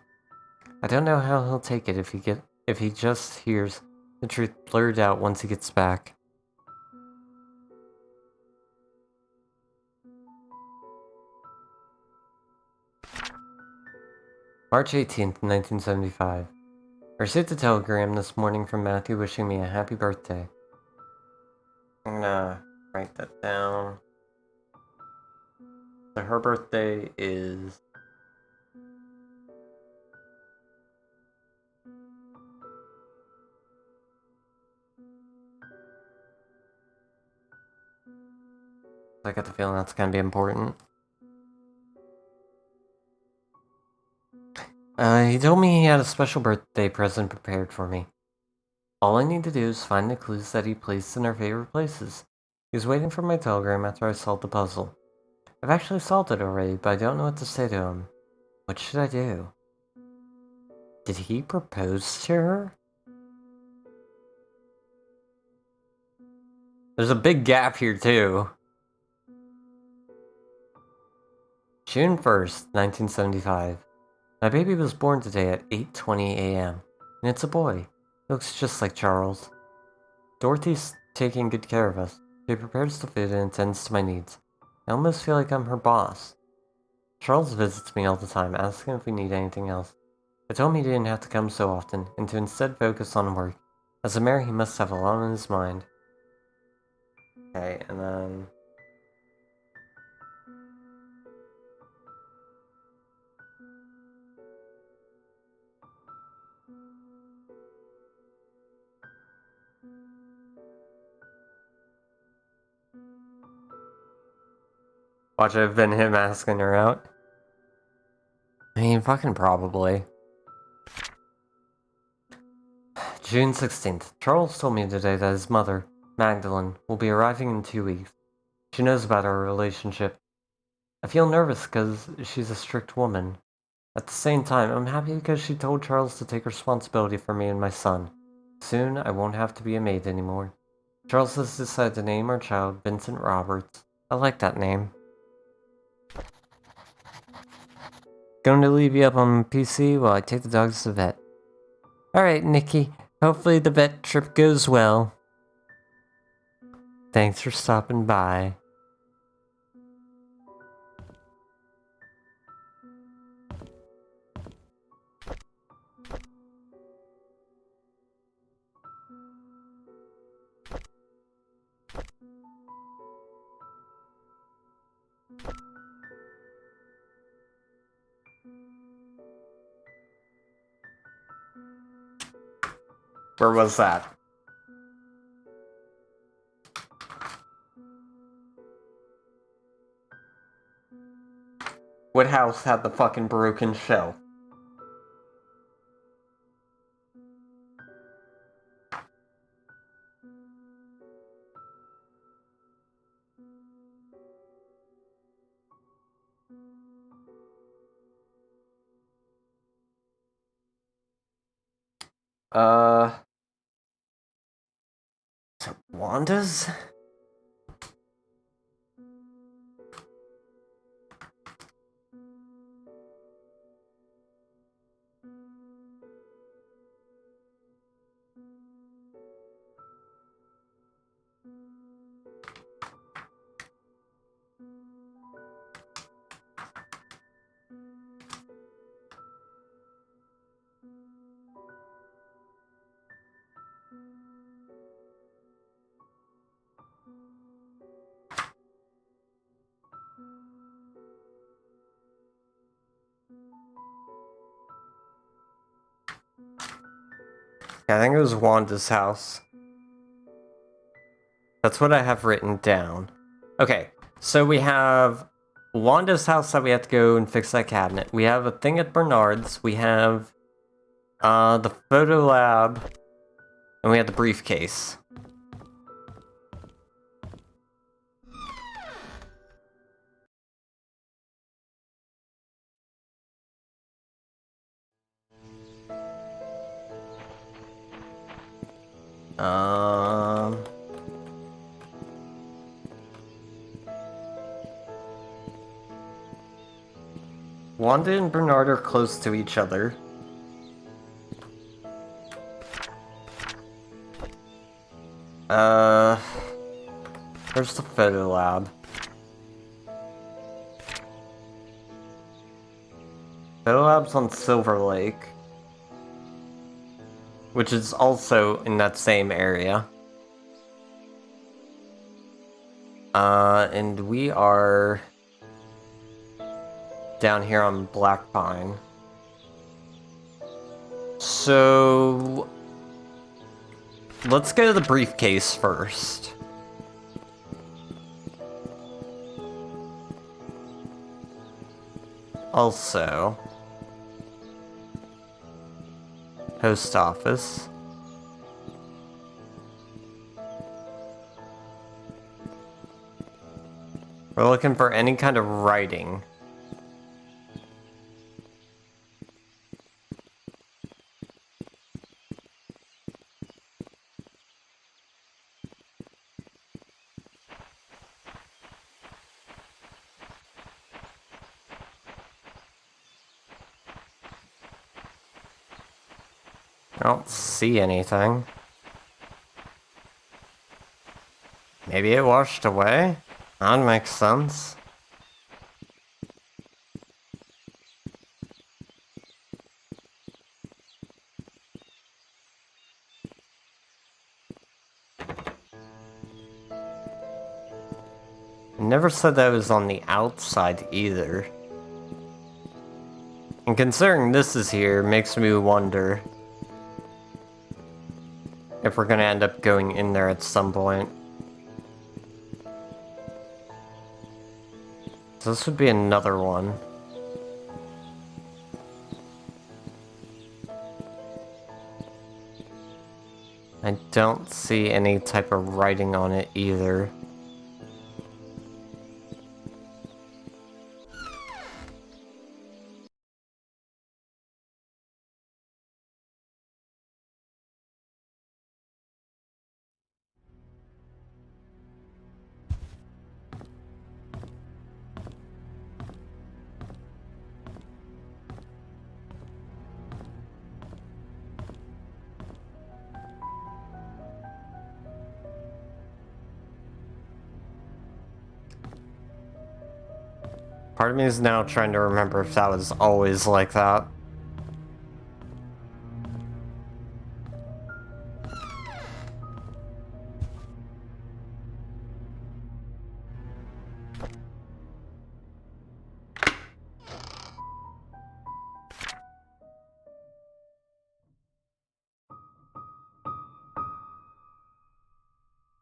I don't know how he'll take it if he if he just hears the truth blurred out once he gets back. March 18th, 1975. I received a telegram this morning from Matthew wishing me a happy birthday. I'm gonna write that down. So her birthday is... I got the feeling that's gonna be important. He told me he had a special birthday present prepared for me. All I need to do is find the clues that he placed in our favorite places. He was waiting for my telegram after I solved the puzzle. I've actually solved it already, but I don't know what to say to him. What should I do? Did he propose to her? There's a big gap here, too. June 1st, 1975. My baby was born today at 8:20 a.m., and it's a boy. He looks just like Charles. Dorothy's taking good care of us. She prepares the food and attends to my needs. I almost feel like I'm her boss. Charles visits me all the time, asking if we need anything else. I told him he didn't have to come so often, and to instead focus on work. As a mayor, he must have a lot on his mind. Okay, and then... Watch it have been him asking her out. I mean, fucking probably. June 16th. Charles told me today that his mother, Magdalene, will be arriving in 2 weeks. She knows about our relationship. I feel nervous because she's a strict woman. At the same time, I'm happy because she told Charles to take responsibility for me and my son. Soon, I won't have to be a maid anymore. Charles has decided to name our child Vincent Roberts. I like that name. Going to leave you up on PC while I take the dogs to the vet. Alright, Nikki. Hopefully the vet trip goes well. Thanks for stopping by. Where was that? What house had the fucking broken shelf? Is it Wanda's? Yeah, I think it was Wanda's house. That's what I have written down. Okay, so we have Wanda's house that we have to go and fix that cabinet. We have a thing at Bernard's. We have the photo lab. And we have the briefcase. Wanda and Bernard are close to each other. Where's the photo lab? Photo lab's on Silver Lake, which is also in that same area. And we are down here on Black Pine. So let's go to the briefcase first. Also, post office. We're looking for any kind of writing. I don't see anything. Maybe it washed away? That makes sense. I never said that was on the outside either. And considering this is here, makes me wonder if we're gonna end up going in there at some point. So this would be another one. I don't see any type of writing on it either. Part of me is now trying to remember if that was always like that.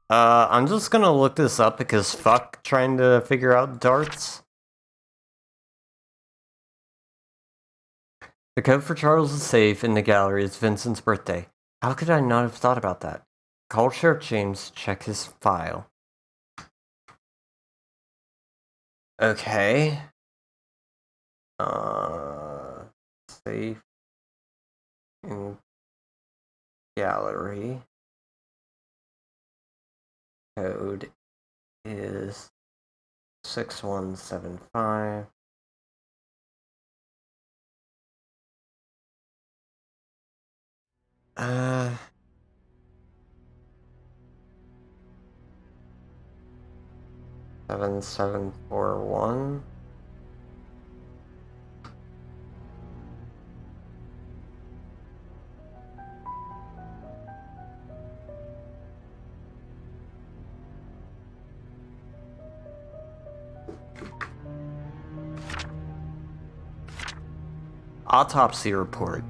I'm just gonna look this up because fuck trying to figure out darts. The code for Charles' safe in the gallery is Vincent's birthday. How could I not have thought about that? Call Sheriff James to check his file. Okay. Safe in gallery. Code is 6175. Uh... 7741. Autopsy report.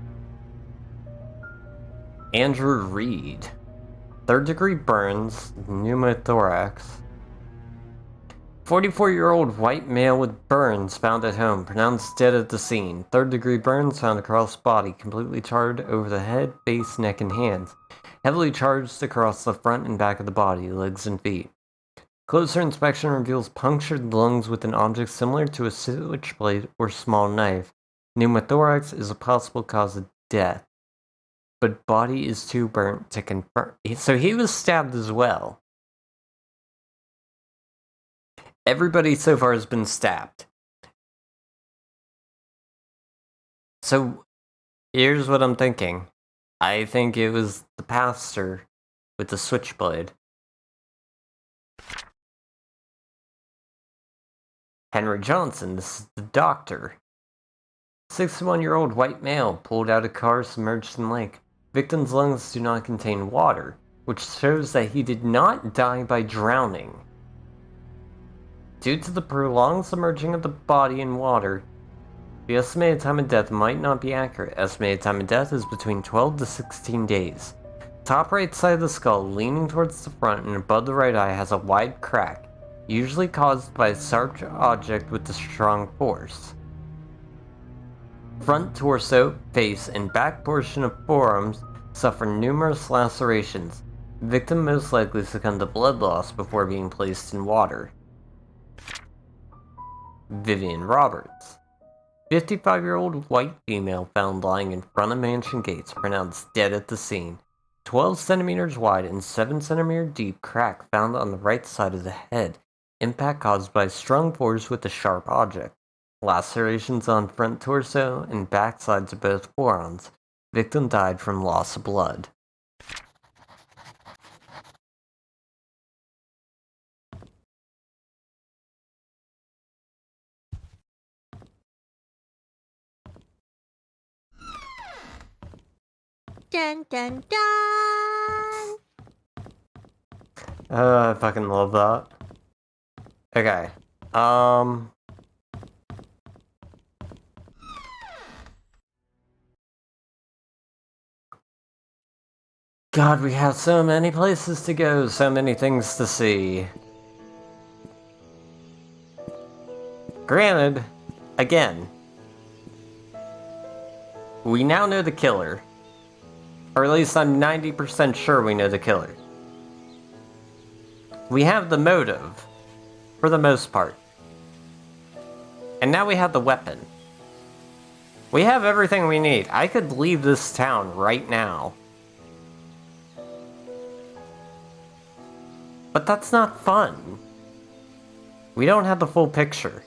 Andrew Reed. 3rd-degree burns, pneumothorax. 44-year-old white male with burns found at home, pronounced dead at the scene. 3rd-degree burns found across body, completely charred over the head, face, neck, and hands. Heavily charged across the front and back of the body, legs, and feet. Closer inspection reveals punctured lungs with an object similar to a switchblade or small knife. Pneumothorax is a possible cause of death, but body is too burnt to confirm. So he was stabbed as well. Everybody so far has been stabbed. So here's what I'm thinking. I think it was the pastor with the switchblade. Henry Johnson, this is the doctor. 61-year-old white male pulled out of car submerged in lake. Victim's lungs do not contain water, which shows that he did not die by drowning. Due to the prolonged submerging of the body in water, the estimated time of death might not be accurate. Estimated time of death is between 12 to 16 days. Top right side of the skull, leaning towards the front and above the right eye, has a wide crack, usually caused by a sharp object with a strong force. Front torso, face, and back portion of forearms suffer numerous lacerations. Victim most likely succumbed to blood loss before being placed in water. Vivian Roberts. 55-year-old white female found lying in front of mansion gates, pronounced dead at the scene. 12 centimeters wide and 7 centimeter deep crack found on the right side of the head. Impact caused by strong force with a sharp object. Lacerations on front torso and back sides of both forearms. Victim died from loss of blood. Dun dun dun! I fucking love that. Okay. God, we have so many places to go, so many things to see. Granted, again, we now know the killer. Or at least I'm 90% sure we know the killer. We have the motive, for the most part. And now we have the weapon. We have everything we need. I could leave this town right now. But that's not fun. We don't have the full picture.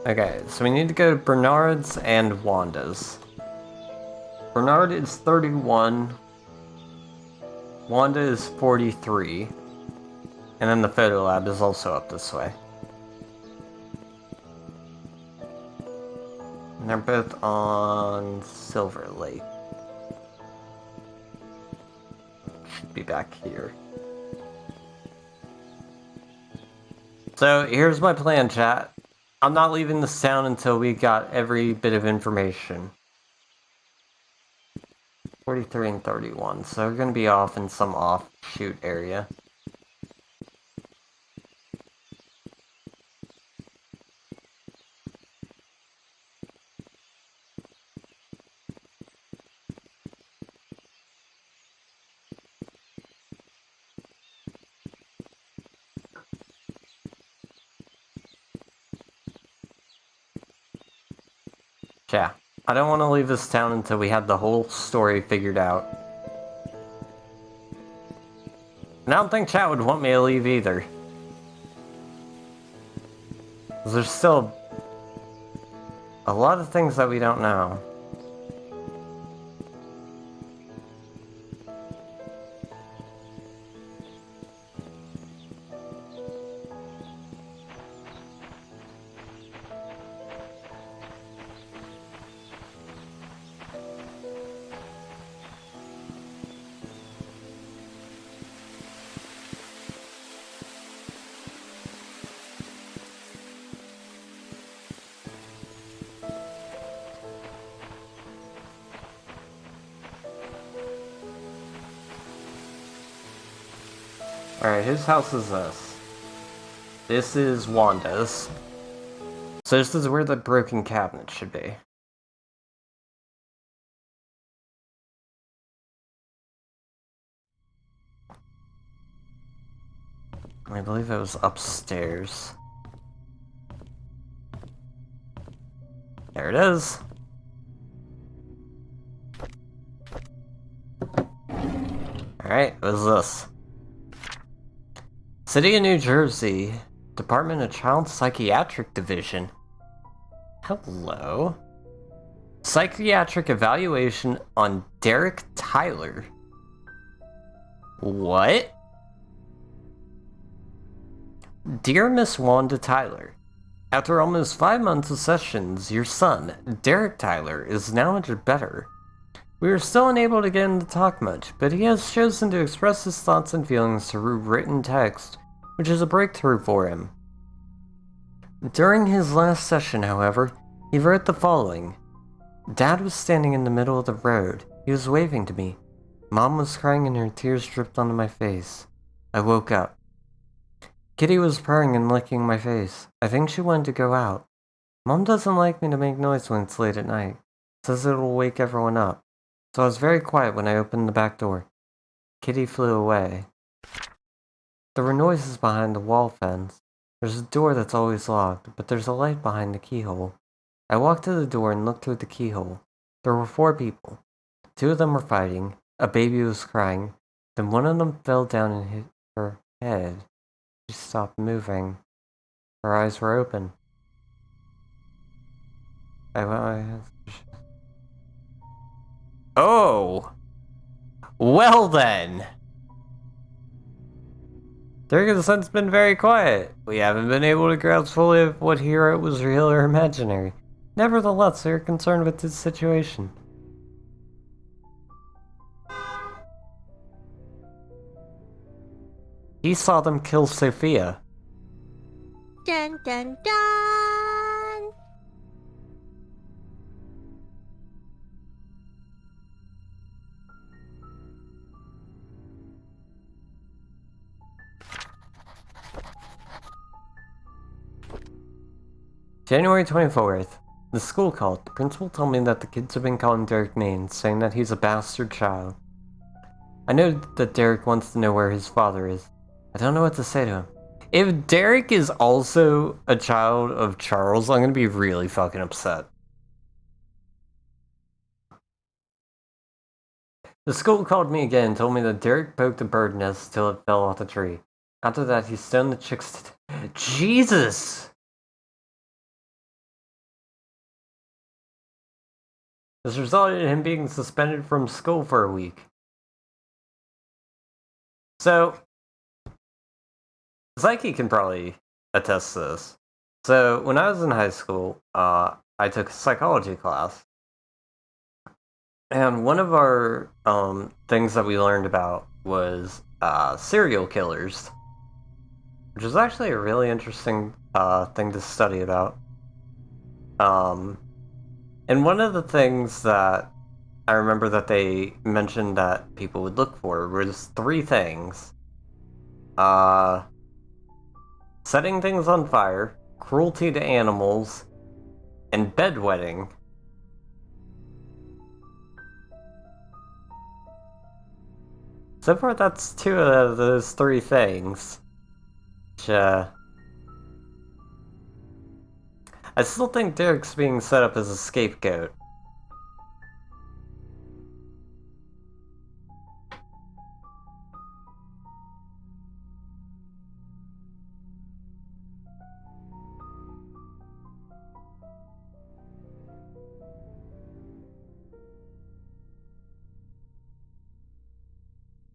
Okay, so we need to go to Bernard's and Wanda's. Bernard is 31. Wanda is 43. And then the photo lab is also up this way. And they're both on Silver Lake. Should be back here. So here's my plan, chat. I'm not leaving this town until we got every bit of information. 43 and 31, so we're gonna be off in some offshoot area. Yeah, I don't want to leave this town until we have the whole story figured out. And I don't think chat would want me to leave either. 'Cause there's still a lot of things that we don't know. Alright, whose house is this? This is Wanda's. So this is where the broken cabinet should be. I believe it was upstairs. There it is. Alright, what is this? City of New Jersey, Department of Child Psychiatric Division. Hello. Psychiatric evaluation on Derek Tyler. What? Dear Miss Wanda Tyler, after almost 5 months of sessions, your son, Derek Tyler, is now much better. We are still unable to get him to talk much, but he has chosen to express his thoughts and feelings through written text, which is a breakthrough for him. During his last session, however, he wrote the following. Dad was standing in the middle of the road. He was waving to me. Mom was crying and her tears dripped onto my face. I woke up. Kitty was purring and licking my face. I think she wanted to go out. Mom doesn't like me to make noise when it's late at night. Says it'll wake everyone up. So I was very quiet when I opened the back door. Kitty flew away. There were noises behind the wall fence. There's a door that's always locked, but there's a light behind the keyhole. I walked to the door and looked through the keyhole. There were 4 people. 2 of them were fighting. A baby was crying. Then one of them fell down and hit her head. She stopped moving. Her eyes were open. Oh! Well then! Derek has since been very quiet. We haven't been able to grasp fully of what he wrote was real or imaginary. Nevertheless, we are concerned with his situation. He saw them kill Sophia. Dun dun dun! January 24th. The school called. The principal told me that the kids have been calling Derek names, saying that he's a bastard child. I know that Derek wants to know where his father is. I don't know what to say to him. If Derek is also a child of Charles, I'm gonna be really fucking upset. The school called me again and told me that Derek poked a bird nest till it fell off the tree. After that, he stoned the chicks to Jesus! This resulted in him being suspended from school for a week. So, Psyche can probably attest to this. So, when I was in high school, I took a psychology class. And one of our things that we learned about was serial killers, which is actually a really interesting thing to study about. And one of the things that I remember that they mentioned that people would look for was 3 things. Setting things on fire, cruelty to animals, and bedwetting. So far, that's 2 of those 3 things. Which, I still think Derek's being set up as a scapegoat.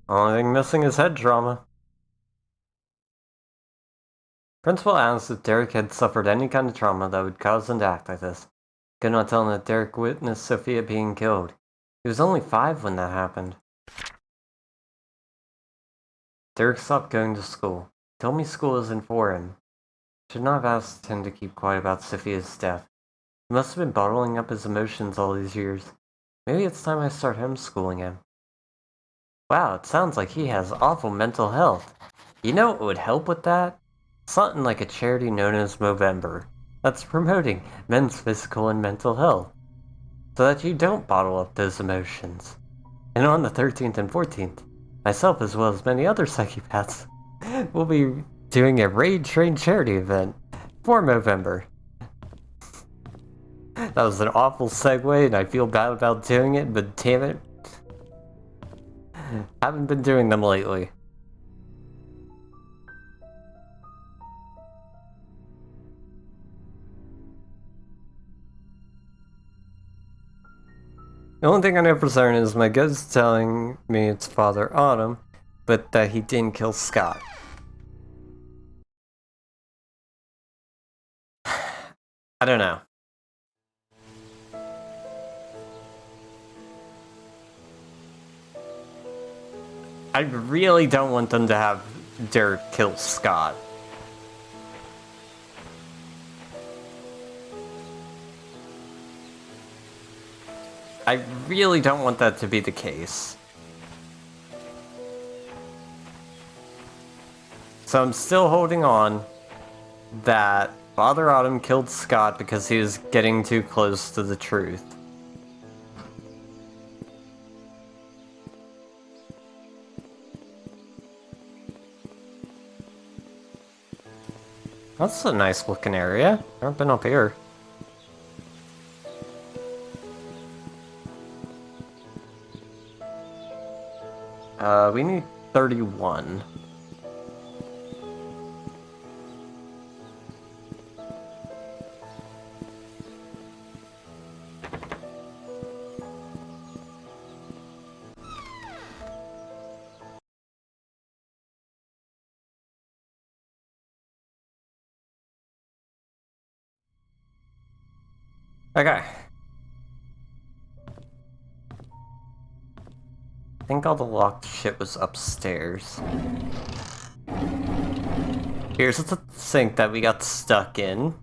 Only thing missing is head trauma. Principal asked if Derek had suffered any kind of trauma that would cause him to act like this. Could not tell him that Derek witnessed Sophia being killed. He was only 5 when that happened. Derek stopped going to school. He told me school isn't for him. Should not have asked him to keep quiet about Sophia's death. He must have been bottling up his emotions all these years. Maybe it's time I start homeschooling him. Wow, it sounds like he has awful mental health. You know what would help with that? Something like a charity known as Movember, that's promoting men's physical and mental health, so that you don't bottle up those emotions. And on the 13th and 14th, myself as well as many other psychopaths will be doing a raid train charity event for Movember. That was an awful segue and I feel bad about doing it, but damn it. Haven't been doing them lately. The only thing I know for certain is my gut's telling me it's Father Autumn, but that he didn't kill Scott. I don't know. I really don't want them to have Derek kill Scott. I really don't want that to be the case. So I'm still holding on that Father Autumn killed Scott because he was getting too close to the truth. That's a nice looking area. I've been up here. We need 31. Okay. I think all the locked shit was upstairs. Here's the sink that we got stuck in.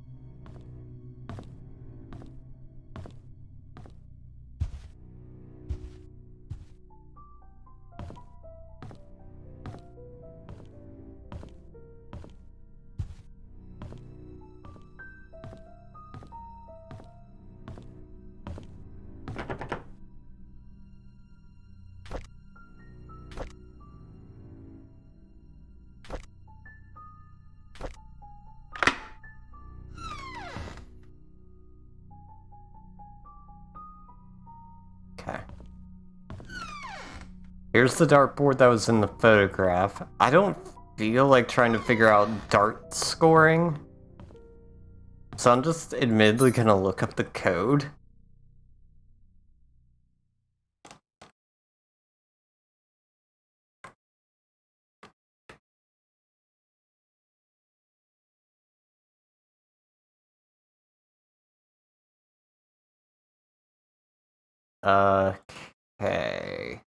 Okay. Here's the dartboard that was in the photograph. I don't feel like trying to figure out dart scoring, so I'm just admittedly gonna look up the code. Okay.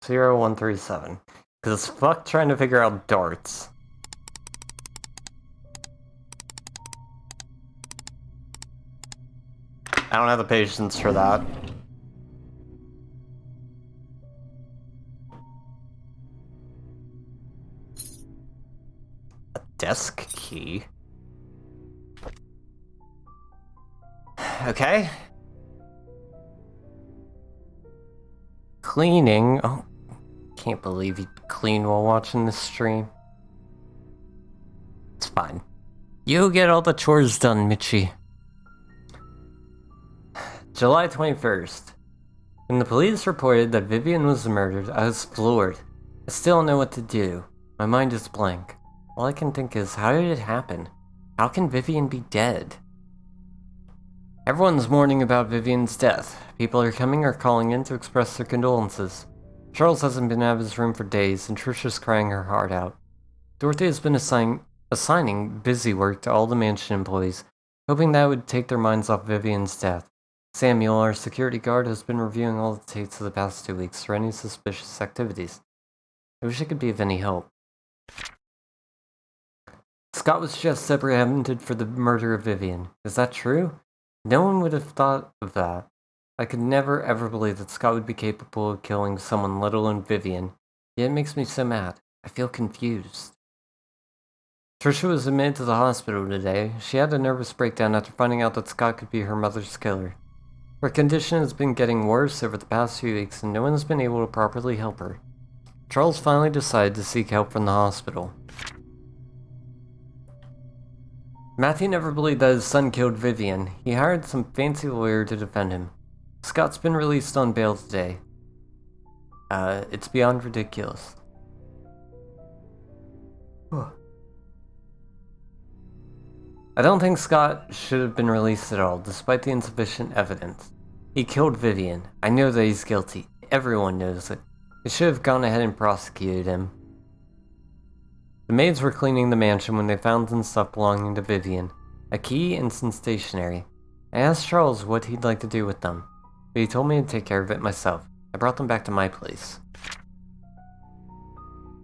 Zero 137. Cause fuck trying to figure out darts. I don't have the patience for that. A desk key? Okay. Cleaning. Oh, can't believe you clean while watching this stream. It's fine. You get all the chores done, Mitchie. July 21st. When the police reported that Vivian was murdered, I was floored. I still don't know what to do. My mind is blank. All I can think is, how did it happen? How can Vivian be dead? Everyone's mourning about Vivian's death. People are coming or calling in to express their condolences. Charles hasn't been out of his room for days, and Trisha's crying her heart out. Dorothy has been assigning busy work to all the mansion employees, hoping that would take their minds off Vivian's death. Samuel, our security guard, has been reviewing all the tapes of the past 2 weeks for any suspicious activities. I wish I could be of any help. Scott was just apprehended for the murder of Vivian. Is that true? No one would have thought of that. I could never ever believe that Scott would be capable of killing someone, let alone Vivian. Yet it makes me so mad. I feel confused. Trisha was admitted to the hospital today. She had a nervous breakdown after finding out that Scott could be her mother's killer. Her condition has been getting worse over the past few weeks, and no one has been able to properly help her. Charles finally decided to seek help from the hospital. Matthew never believed that his son killed Vivian. He hired some fancy lawyer to defend him. Scott's been released on bail today. It's beyond ridiculous. I don't think Scott should have been released at all, despite the insufficient evidence. He killed Vivian. I know that he's guilty. Everyone knows it. They should have gone ahead and prosecuted him. The maids were cleaning the mansion when they found some stuff belonging to Vivian. A key and some stationery. I asked Charles what he'd like to do with them, but he told me to take care of it myself. I brought them back to my place.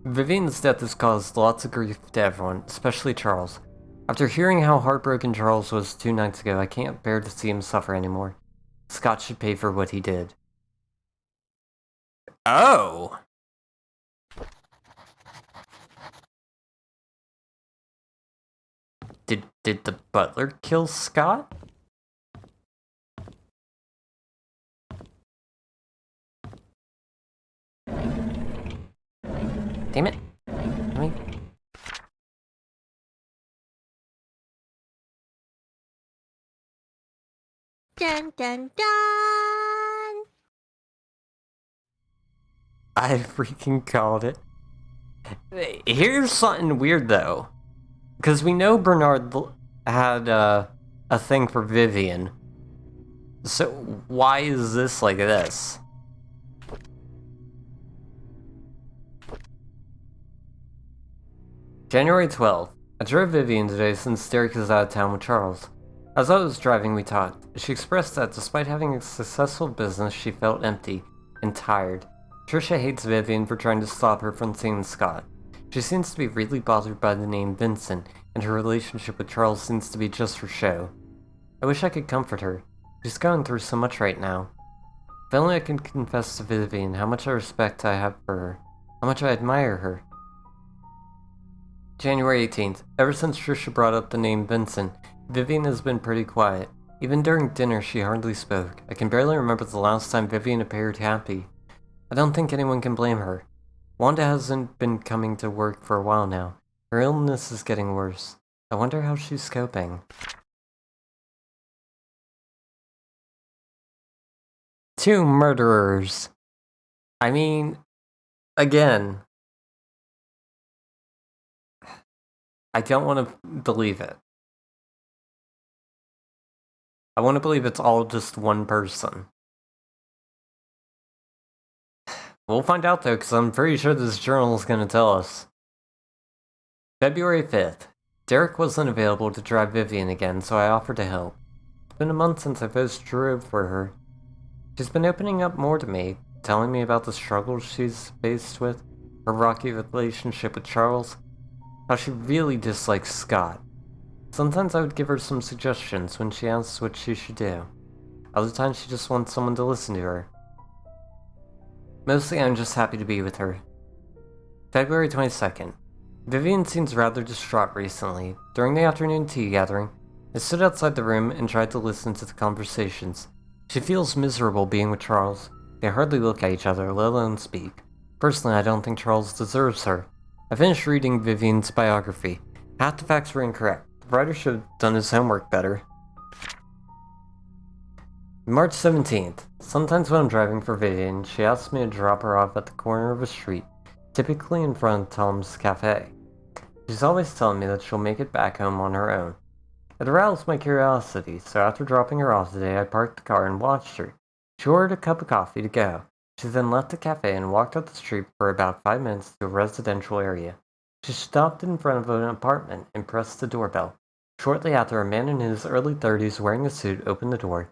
Vivian's death has caused lots of grief to everyone, especially Charles. After hearing how heartbroken Charles was 2 nights ago, I can't bear to see him suffer anymore. Scott should pay for what he did. Oh! Did the butler kill Scott? Damn it. I mean... Dun dun dun! I freaking called it. Here's something weird though. Because we know Bernard had a thing for Vivian. So why is this like this? January 12th. I drove Vivian today since Derek is out of town with Charles. As I was driving, we talked. She expressed that despite having a successful business, she felt empty and tired. Trisha hates Vivian for trying to stop her from seeing Scott. She seems to be really bothered by the name Vincent, and her relationship with Charles seems to be just for show. I wish I could comfort her. She's going through so much right now. If only I could confess to Vivian how much respect I have for her, how much I admire her. January 18th. Ever since Trisha brought up the name Vincent, Vivian has been pretty quiet. Even during dinner, she hardly spoke. I can barely remember the last time Vivian appeared happy. I don't think anyone can blame her. Wanda hasn't been coming to work for a while now. Her illness is getting worse. I wonder how she's coping. 2 murderers. I mean, again, I don't want to believe it. I want to believe it's all just one person. We'll find out though, because I'm pretty sure this journal is going to tell us. February 5th. Derek wasn't available to drive Vivian again, so I offered to help. It's been a month since I first drove for her. She's been opening up more to me, telling me about the struggles she's faced with, her rocky relationship with Charles, how she really dislikes Scott. Sometimes I would give her some suggestions when she asks what she should do. Other times she just wants someone to listen to her. Mostly I'm just happy to be with her. February 22nd. Vivian seems rather distraught recently. During the afternoon tea gathering, I stood outside the room and tried to listen to the conversations. She feels miserable being with Charles. They hardly look at each other, let alone speak. Personally, I don't think Charles deserves her. I finished reading Vivian's biography. Half the facts were incorrect. The writer should have done his homework better. March 17th. Sometimes when I'm driving for Vivian, she asks me to drop her off at the corner of a street, typically in front of Tom's Cafe. She's always telling me that she'll make it back home on her own. It aroused my curiosity, so after dropping her off today, I parked the car and watched her. She ordered a cup of coffee to go. She then left the cafe and walked up the street for about 5 minutes to a residential area. She stopped in front of an apartment and pressed the doorbell. Shortly after, a man in his early 30s wearing a suit opened the door.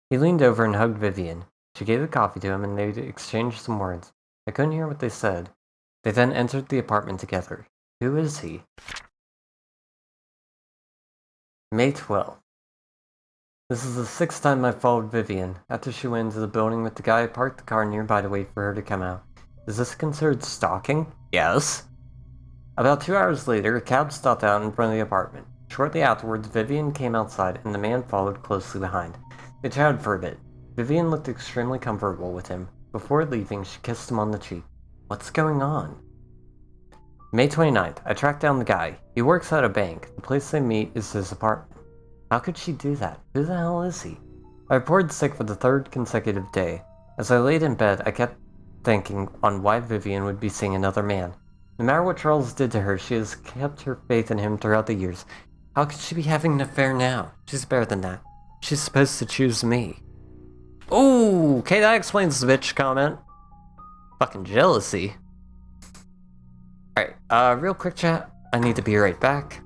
He leaned over and hugged Vivian. She gave the coffee to him and they exchanged some words. I couldn't hear what they said. They then entered the apartment together. Who is he? May 12th. This is the 6th time I've followed Vivian. After she went into the building with the guy, I parked the car nearby to wait for her to come out. Is this considered stalking? Yes. About 2 hours later, a cab stopped out in front of the apartment. Shortly afterwards, Vivian came outside and the man followed closely behind. They chatted for a bit. Vivian looked extremely comfortable with him. Before leaving, she kissed him on the cheek. What's going on? May 29th. I tracked down the guy. He works at a bank. The place they meet is his apartment. How could she do that? Who the hell is he? I reported sick for the 3rd consecutive day. As I laid in bed, I kept thinking on why Vivian would be seeing another man. No matter what Charles did to her, she has kept her faith in him throughout the years. How could she be having an affair now? She's better than that. She's supposed to choose me. Ooh, okay, that explains the bitch comment. Fucking jealousy. Alright, real quick chat. I need to be right back.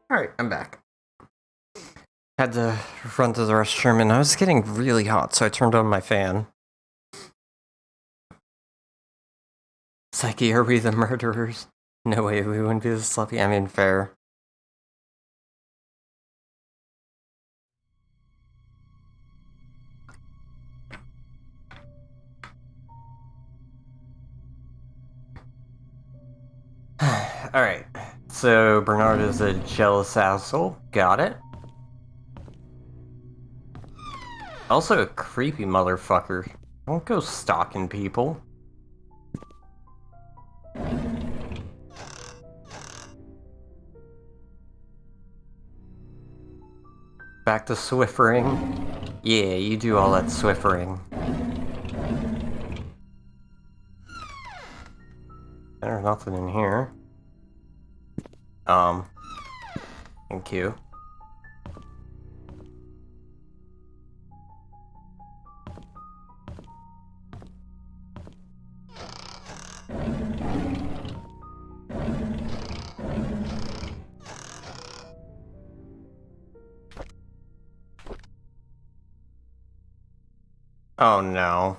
Alright, I'm back. Had to run to the restroom and I was getting really hot, so I turned on my fan. Psyche, are we the murderers? No way, we wouldn't be this sloppy. I mean, fair. Alright, so Bernard is a jealous asshole. Got it. Also a creepy motherfucker. Don't go stalking people. Back to Swiffering. Yeah, you do all that Swiffering. There's nothing in here. Thank you. Oh no.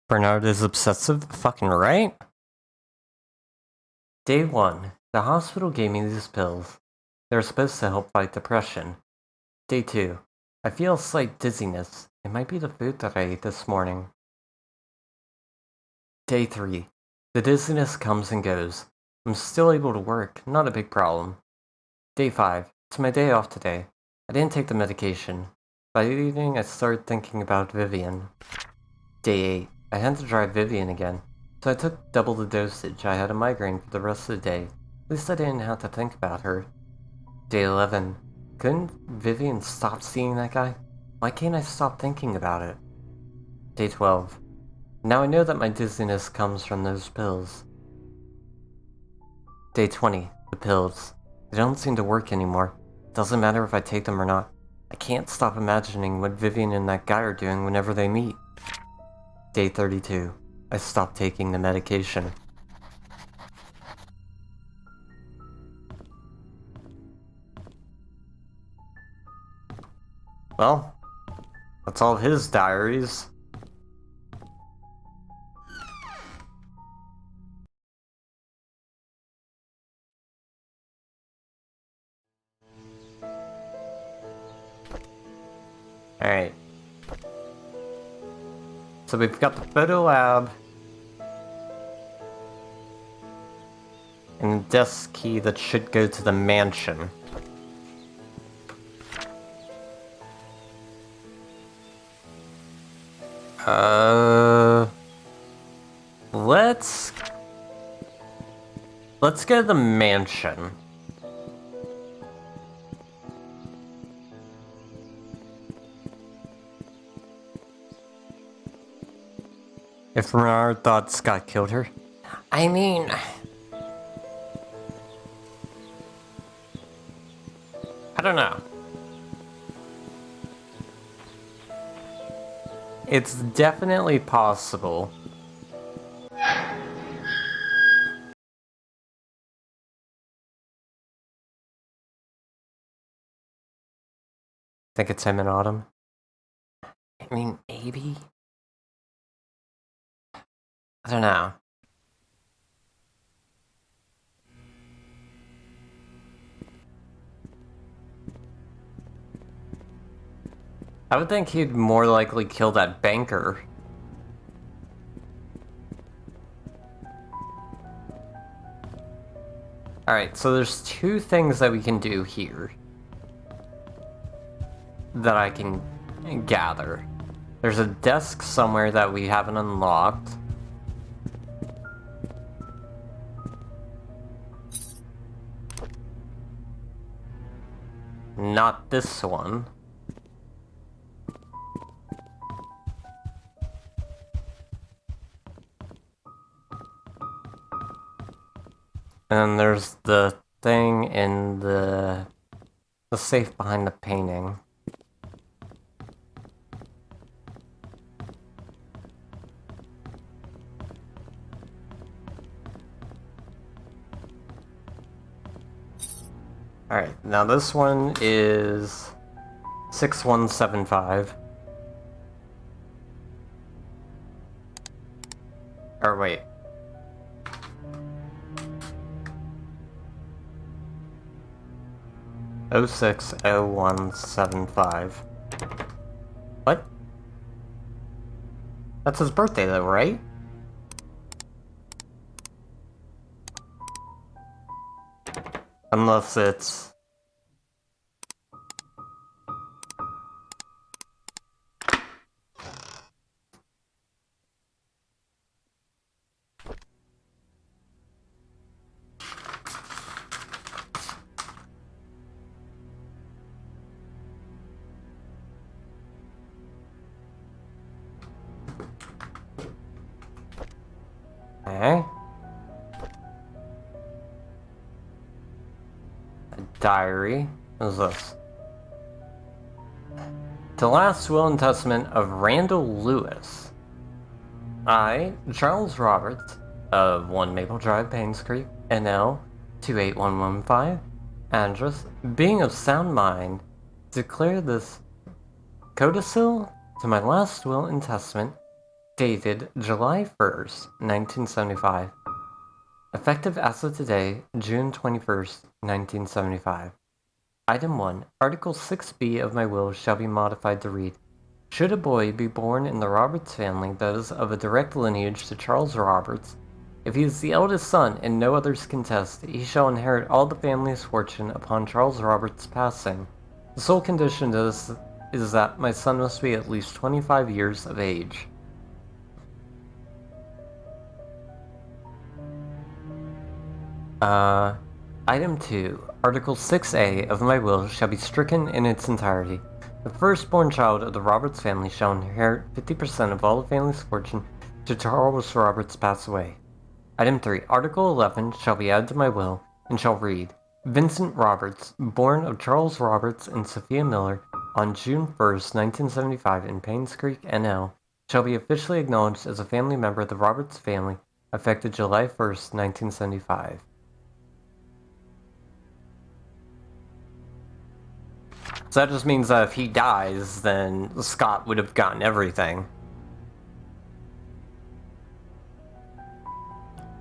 Bernard is obsessive? Fucking right? Day 1. The hospital gave me these pills. They were supposed to help fight depression. Day 2. I feel a slight dizziness. It might be the food that I ate this morning. Day 3. The dizziness comes and goes. I'm still able to work, not a big problem. Day 5. It's my day off today. I didn't take the medication. By the evening, I started thinking about Vivian. Day 8. I had to drive Vivian again, so I took double the dosage. I had a migraine for the rest of the day. At least I didn't have to think about her. Day 11. Couldn't Vivian stop seeing that guy? Why can't I stop thinking about it? Day 12. Now I know that my dizziness comes from those pills. Day 20. The pills. They don't seem to work anymore. Doesn't matter if I take them or not. I can't stop imagining what Vivian and that guy are doing whenever they meet. Day 32. I stopped taking the medication. Well, That's all his diaries. Alright. So we've got the photo lab. And a desk key that should go to the mansion. Let's go to the mansion. If Renard thought Scott killed her. I mean... I don't know. It's definitely possible. Think it's him and Autumn? I mean, maybe? I don't know. I would think he'd more likely kill that banker. Alright, so there's two things that we can do here that I can gather. There's a desk somewhere that we haven't unlocked. Not this one. And then there's the thing in the safe behind the painting. Alright, now this one is 6175. Or wait. Oh 060175. What? That's his birthday though, right? Unless it's... Okay. A diary. What is this? The last will and testament of Randall Lewis. I, Charles Roberts, of 1 Maple Drive, Painscreek, NL 28115, address, being of sound mind, declare this codicil to my last will and testament, dated July 1st, 1975. Effective as of today, June 21st, 1975. Item 1. Article 6b of my will shall be modified to read, should a boy be born in the Roberts family that is of a direct lineage to Charles Roberts, if he is the eldest son and no others contest, he shall inherit all the family's fortune upon Charles Roberts' passing. The sole condition to this is that my son must be at least 25 years of age. Item 2. Article 6A of my will shall be stricken in its entirety. The firstborn child of the Roberts family shall inherit 50% of all the family's fortune should Charles Roberts pass away. Item 3. Article 11 shall be added to my will and shall read, Vincent Roberts, born of Charles Roberts and Sophia Miller on June 1st, 1975 in Painscreek, NL, shall be officially acknowledged as a family member of the Roberts family effective July 1st, 1975. So that just means that if he dies, then Scott would have gotten everything.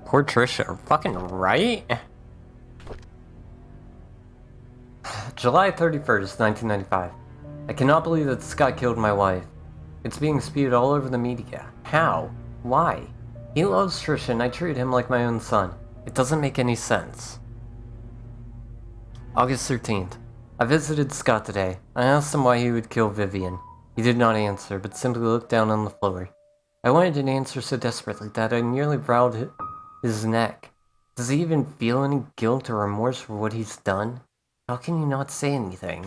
Poor Trisha, fucking right? July 31st, 1995. I cannot believe that Scott killed my wife. It's being spewed all over the media. How? Why? He loves Trisha and I treat him like my own son. It doesn't make any sense. August 13th. I visited Scott today. I asked him why he would kill Vivian. He did not answer, but simply looked down on the floor. I wanted an answer so desperately that I nearly browed his neck. Does he even feel any guilt or remorse for what he's done? How can you not say anything?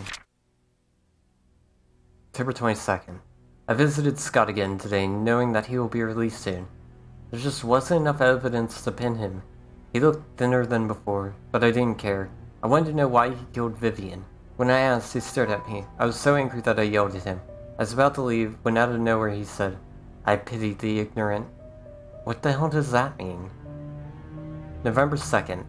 October 22nd. I visited Scott again today, knowing that he will be released soon. There just wasn't enough evidence to pin him. He looked thinner than before, but I didn't care. I wanted to know why he killed Vivian. When I asked, he stared at me. I was so angry that I yelled at him. I was about to leave when out of nowhere he said, "I pity the ignorant." What the hell does that mean? November 2nd.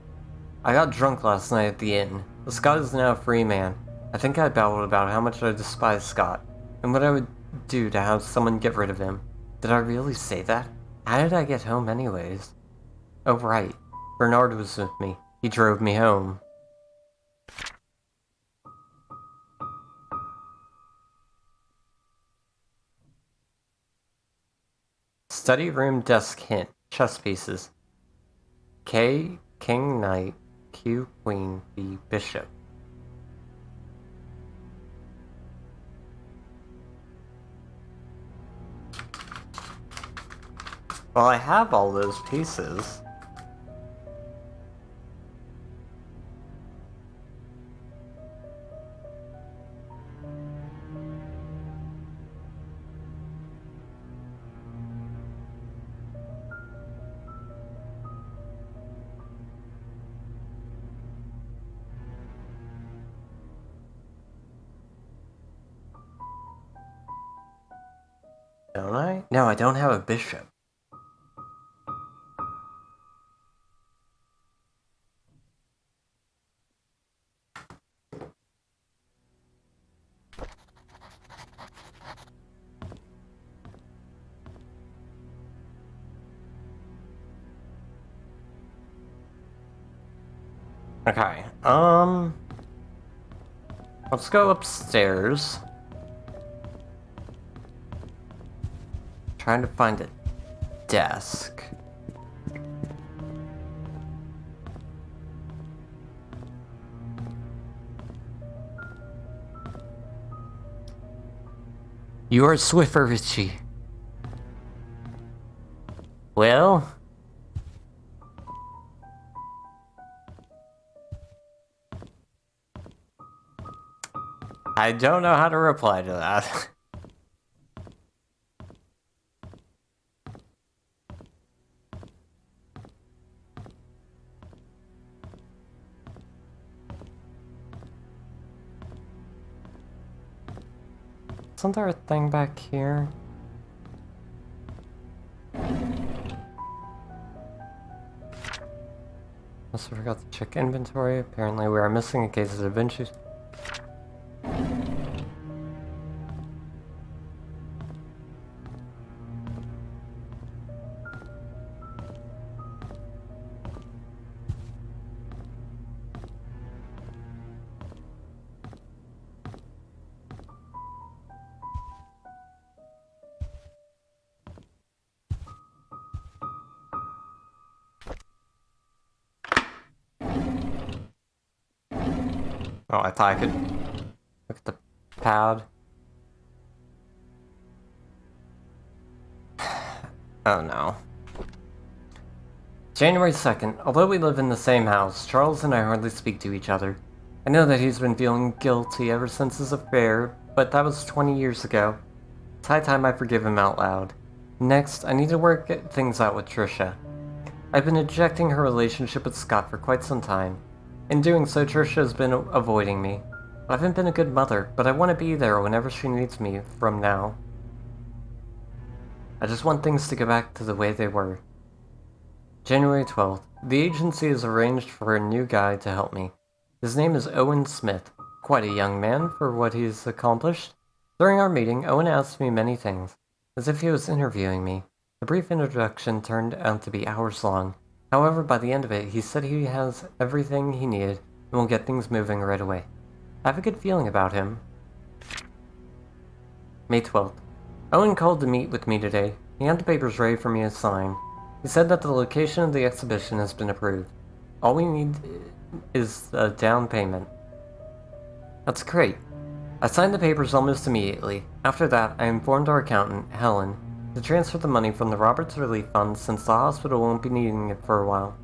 I got drunk last night at the inn. Scott is now a free man. I think I babbled about how much I despise Scott, and what I would do to have someone get rid of him. Did I really say that? How did I get home anyways? Oh right, Bernard was with me. He drove me home. Study room desk hint. Chess pieces. K, King, Knight. Q, Queen. B, Bishop. Well, I have all those pieces. Don't I? No, I don't have a bishop. Okay, let's go upstairs. Trying to find a desk. You are Swiffer, Richie. Well? I don't know how to reply to that. Isn't there a thing back here? Must have forgot to check inventory. Apparently we are missing a case of Da Vinci's. Oh, I thought I could look at the pad. Oh no. January 2nd. Although we live in the same house, Charles and I hardly speak to each other. I know that he's been feeling guilty ever since his affair, but that was 20 years ago. It's high time I forgive him out loud. Next, I need to work things out with Trisha. I've been ejecting her relationship with Scott for quite some time. In doing so, Trisha has been avoiding me. I haven't been a good mother, but I want to be there whenever she needs me from now. I just want things to go back to the way they were. January 12th. The agency has arranged for a new guy to help me. His name is Owen Smith. quite a young man for what he's accomplished. During our meeting, Owen asked me many things, as if he was interviewing me. The brief introduction turned out to be hours long. However, by the end of it, he said he has everything he needed and will get things moving right away. I have a good feeling about him. May 12th. Owen called to meet with me today. He had the papers ready for me to sign. He said that the location of the exhibition has been approved. All we need is a down payment. That's great. I signed the papers almost immediately. After that, I informed our accountant, Helen, to transfer the money from the Roberts Relief Fund since the hospital won't be needing it for a while.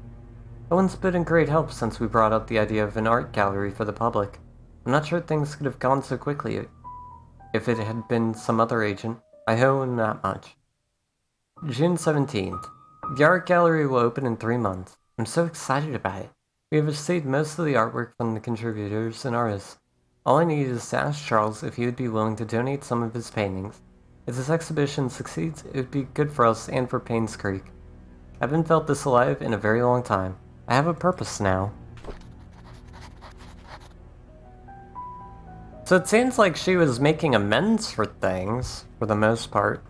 Owen's been a great help since we brought up the idea of an art gallery for the public. I'm not sure things could have gone so quickly if it had been some other agent. I owe him that much. June 17th. The art gallery will open in 3 months. I'm so excited about it. We have received most of the artwork from the contributors and artists. All I need is to ask Charles if he would be willing to donate some of his paintings. If this exhibition succeeds, it would be good for us and for Painscreek. I haven't felt this alive in a very long time. I have a purpose now. So it seems like she was making amends for things, for the most part.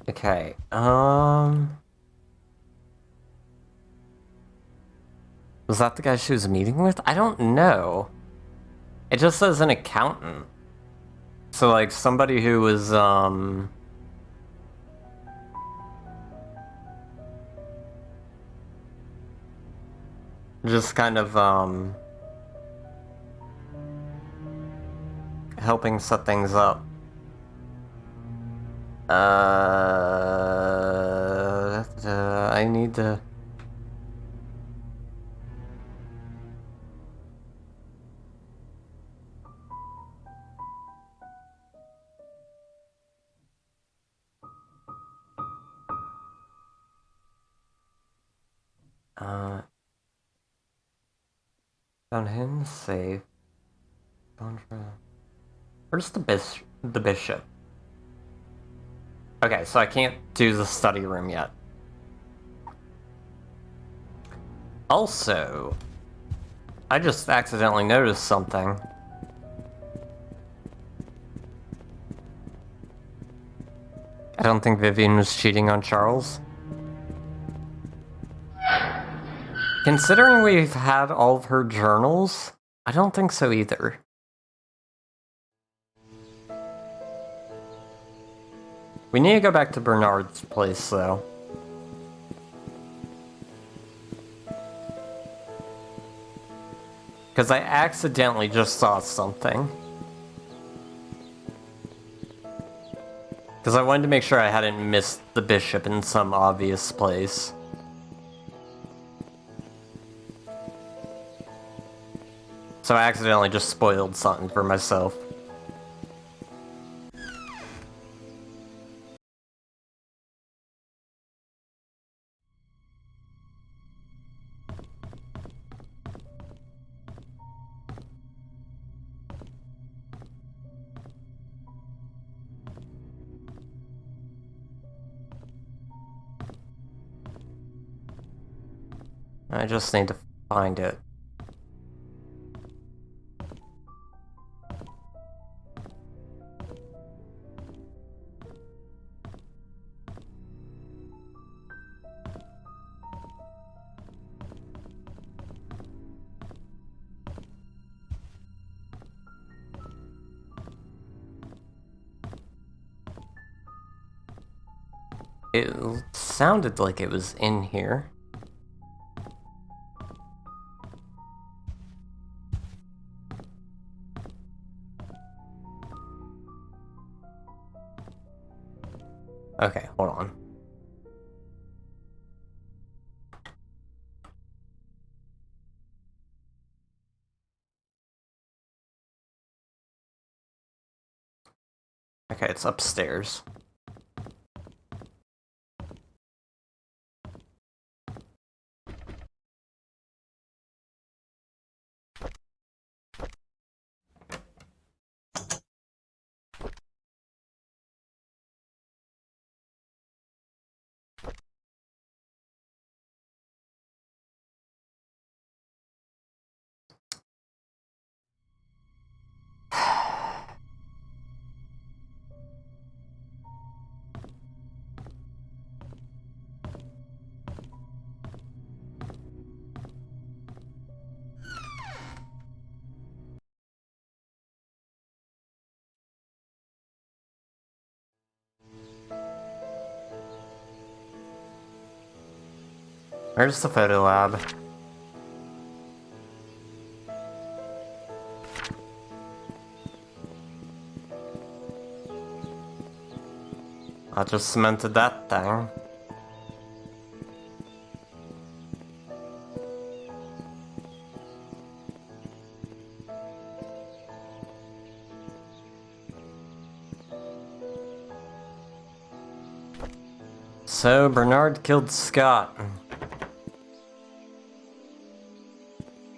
Okay, was that the guy she was meeting with? I don't know. It just says an accountant. So, like, somebody who was, just kind of, helping set things up. I need to... Found him safe. Where's the bishop? Okay, so I can't do the study room yet. Also, I just accidentally noticed something. I don't think Vivian was cheating on Charles. Considering we've had all of her journals, I don't think so either. We need to go back to Bernard's place, though. Because I accidentally just saw something. Because I wanted to make sure I hadn't missed the bishop in some obvious place. So I accidentally just spoiled something for myself. I just need to find it. It sounded like it was in here. Okay, hold on. Okay, it's upstairs. Where's the photo lab? I just cemented that thing. So, Bernard killed Scott.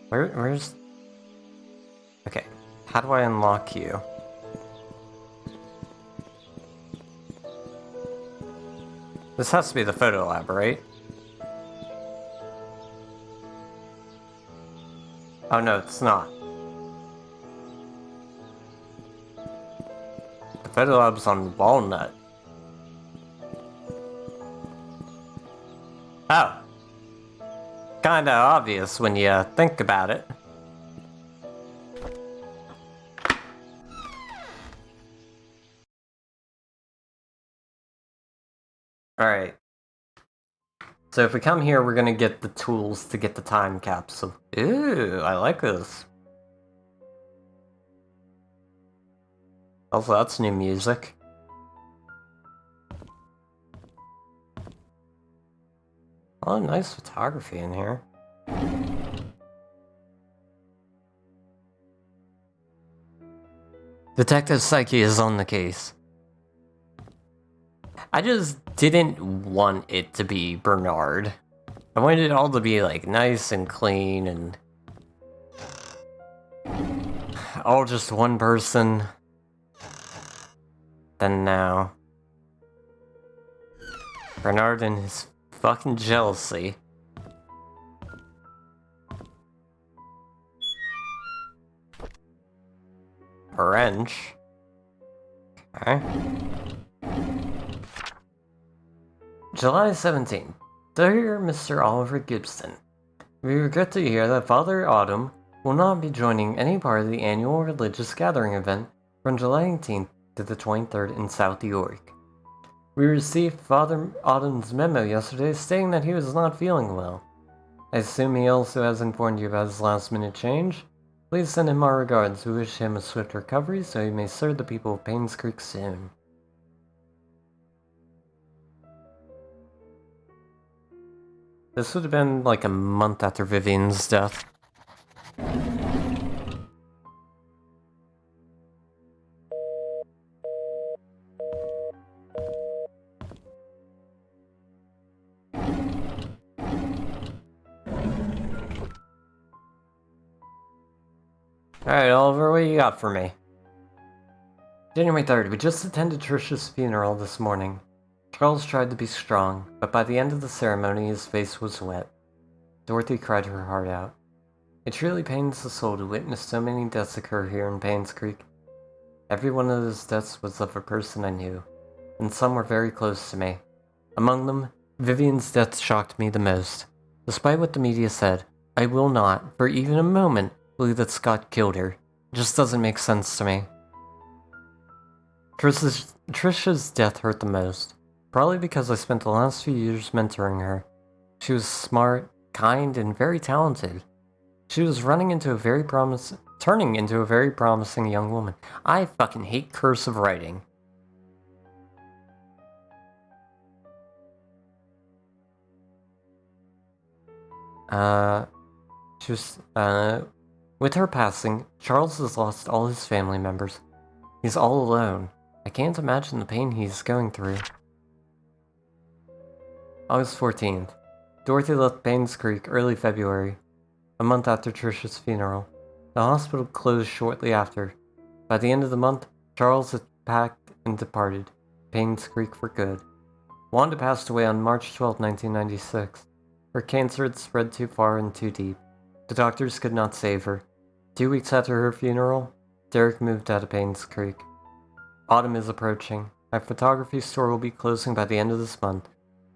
Where's... Okay, how do I unlock you? This has to be the photo lab, right? Oh no, it's not. The photo lab's on Walnut. Oh. Kinda obvious when you think about it. Alright. So if we come here, we're gonna get the tools to get the time capsule. Ooh, I like this. Also, that's new music. Oh, nice photography in here. Detective Psyche is on the case. I just didn't want it to be Bernard. I wanted it all to be like nice and clean and all just one person. Then now, Bernard and his fucking jealousy. A wrench. Okay. July 17th. Dear Mr. Oliver Gibson, we regret to hear that Father Autumn will not be joining any part of the annual religious gathering event from July 18th to the 23rd in South York. We received Father Autumn's memo yesterday stating that he was not feeling well. I assume he also has informed you about his last-minute change. Please send him our regards. We wish him a swift recovery so he may serve the people of Painscreek soon. This would have been like a month after Vivian's death. Alright, Oliver, what you got for me? January 3rd, we just attended Trish's funeral this morning. Charles tried to be strong, but by the end of the ceremony his face was wet. Dorothy cried her heart out. It truly pains the soul to witness so many deaths occur here in Painscreek. Every one of those deaths was of a person I knew, and some were very close to me. Among them, Vivian's death shocked me the most. Despite what the media said, I will not, for even a moment, believe that Scott killed her. It just doesn't make sense to me. Trish's death hurt the most, probably because I spent the last few years mentoring her. She was smart, kind, and very talented. She was turning into a very promising young woman. I fucking hate cursive writing. With her passing, Charles has lost all his family members. He's all alone. I can't imagine the pain he's going through. August 14th. Dorothy left Painscreek early February, a month after Trisha's funeral. The hospital closed shortly after. By the end of the month, Charles had packed and departed Painscreek for good. Wanda passed away on March 12, 1996. Her cancer had spread too far and too deep. The doctors could not save her. 2 weeks after her funeral, Derek moved out of Painscreek. Autumn is approaching. My photography store will be closing by the end of this month.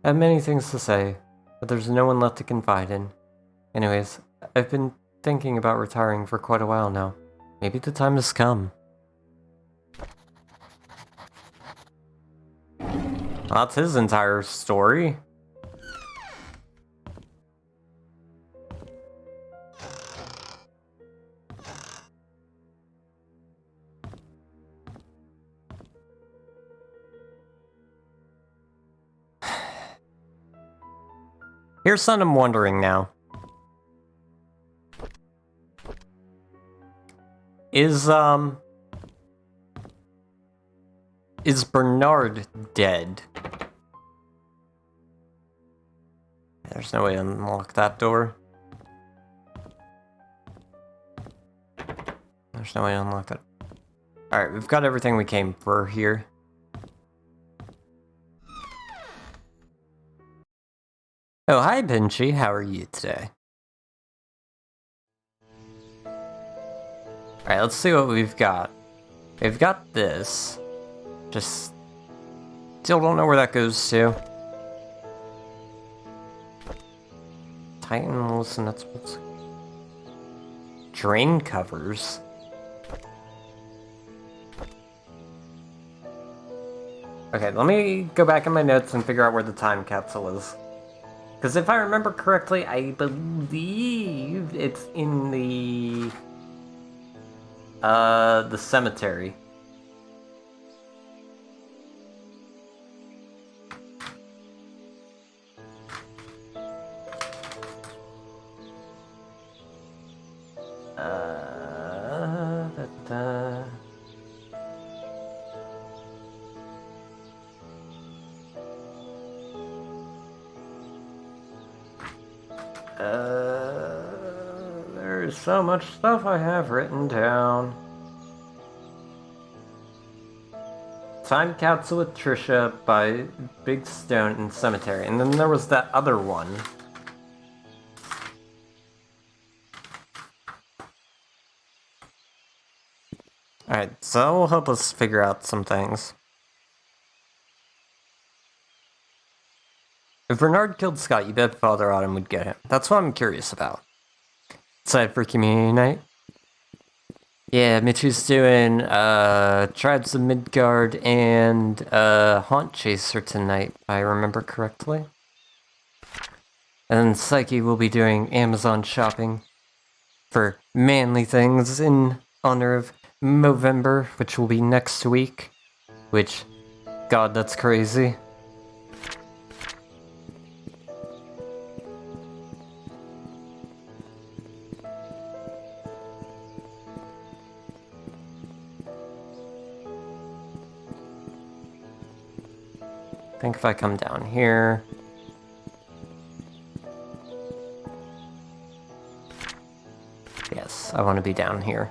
I have many things to say, but there's no one left to confide in. Anyways, I've been thinking about retiring for quite a while now. Maybe the time has come. That's his entire story. Here's something I'm wondering now. Is Bernard dead? There's no way to unlock that door. There's no way to unlock that. Alright, we've got everything we came for here. Oh, hi, Pinchy. How are you today? Alright, let's see what we've got. We've got this. Just still don't know where that goes to. Titan, listen, that's what's... Drain covers. Okay, let me go back in my notes and figure out where the time capsule is. Because if I remember correctly, I believe it's in the cemetery. There's so much stuff I have written down. Time Capsule with Trisha by Big Stone and Cemetery. And then there was that other one. Alright, so that will help us figure out some things. If Bernard killed Scott, you bet Father Autumn would get him. That's what I'm curious about. Excited for community night? Yeah, Mitchie's doing Tribes of Midgard and Haunt Chaser tonight, if I remember correctly. And then Psyche will be doing Amazon shopping for manly things in honor of Movember, which will be next week. Which, God, that's crazy. I think if I come down here... Yes, I want to be down here.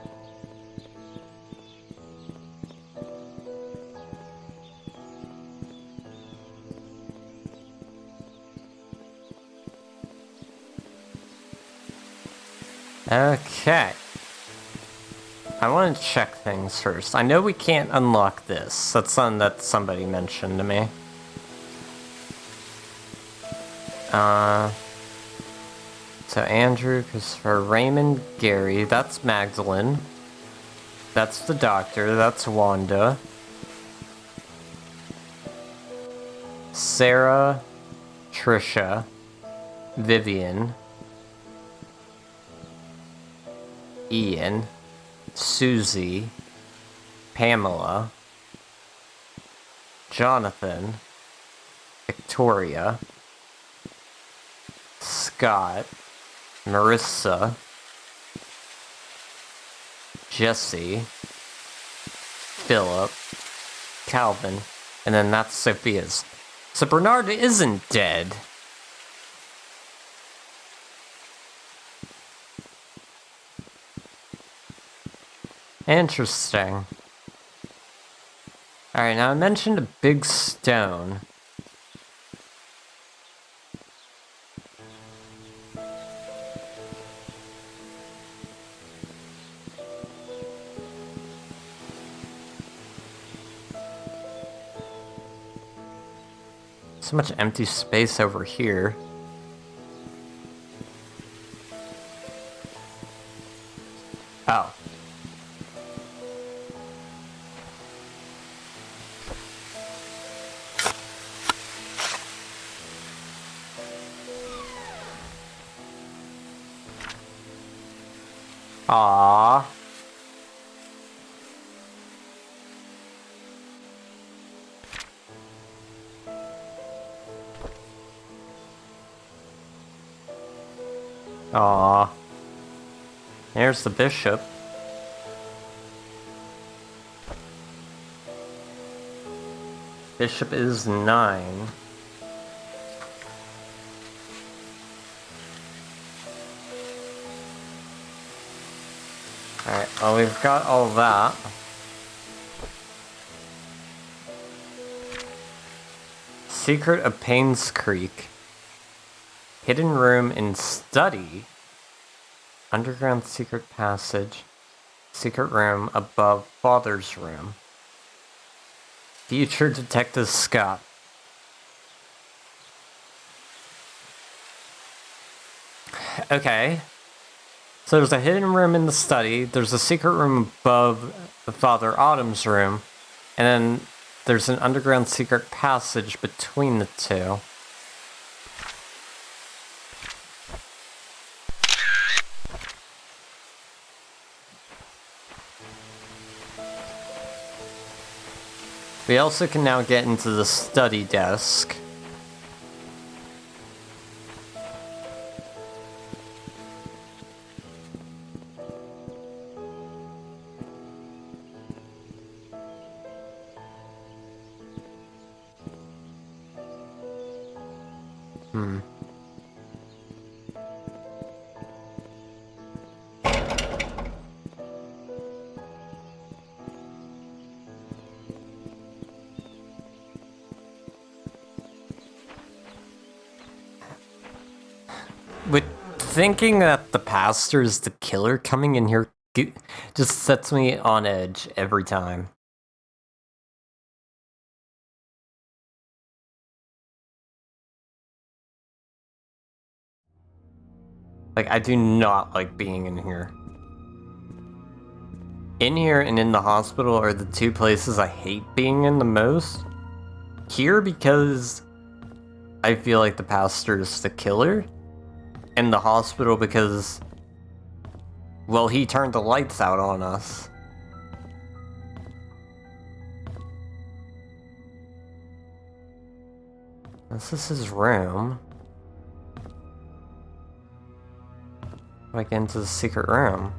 Okay. I want to check things first. I know we can't unlock this. That's something that somebody mentioned to me. So Andrew, Christopher, Raymond, Gary, that's Magdalene. That's the doctor, that's Wanda. Sarah, Trisha, Vivian, Ian, Susie, Pamela, Jonathan, Victoria, Scott, Marissa, Jesse, Philip, Calvin, and then that's Sophia's. So Bernard isn't dead. Interesting. Alright, now I mentioned a big stone. So much empty space over here. Oh. Aww. Aww. There's the bishop. Bishop is 9. Alright, well, we've got all that. Secret of Painscreek. Hidden room in study. Underground secret passage. Secret room above father's room. Future Detective Scott. Okay. So there's a hidden room in the study, there's a secret room above the Father Autumn's room, and then there's an underground secret passage between the two. We also can now get into the study desk. With thinking that the pastor is the killer coming in here just sets me on edge every time. Like, I do not like being in here. In here and in the hospital are the two places I hate being in the most. Here because I feel like the pastor is the killer. In the hospital because, well, he turned the lights out on us. This is his room. How do I get into the secret room?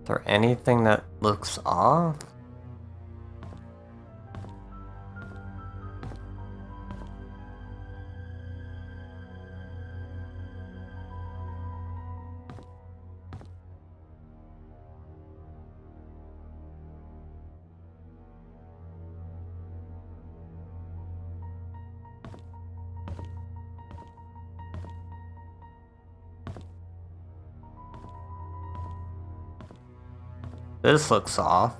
Is there anything that looks off? This looks off.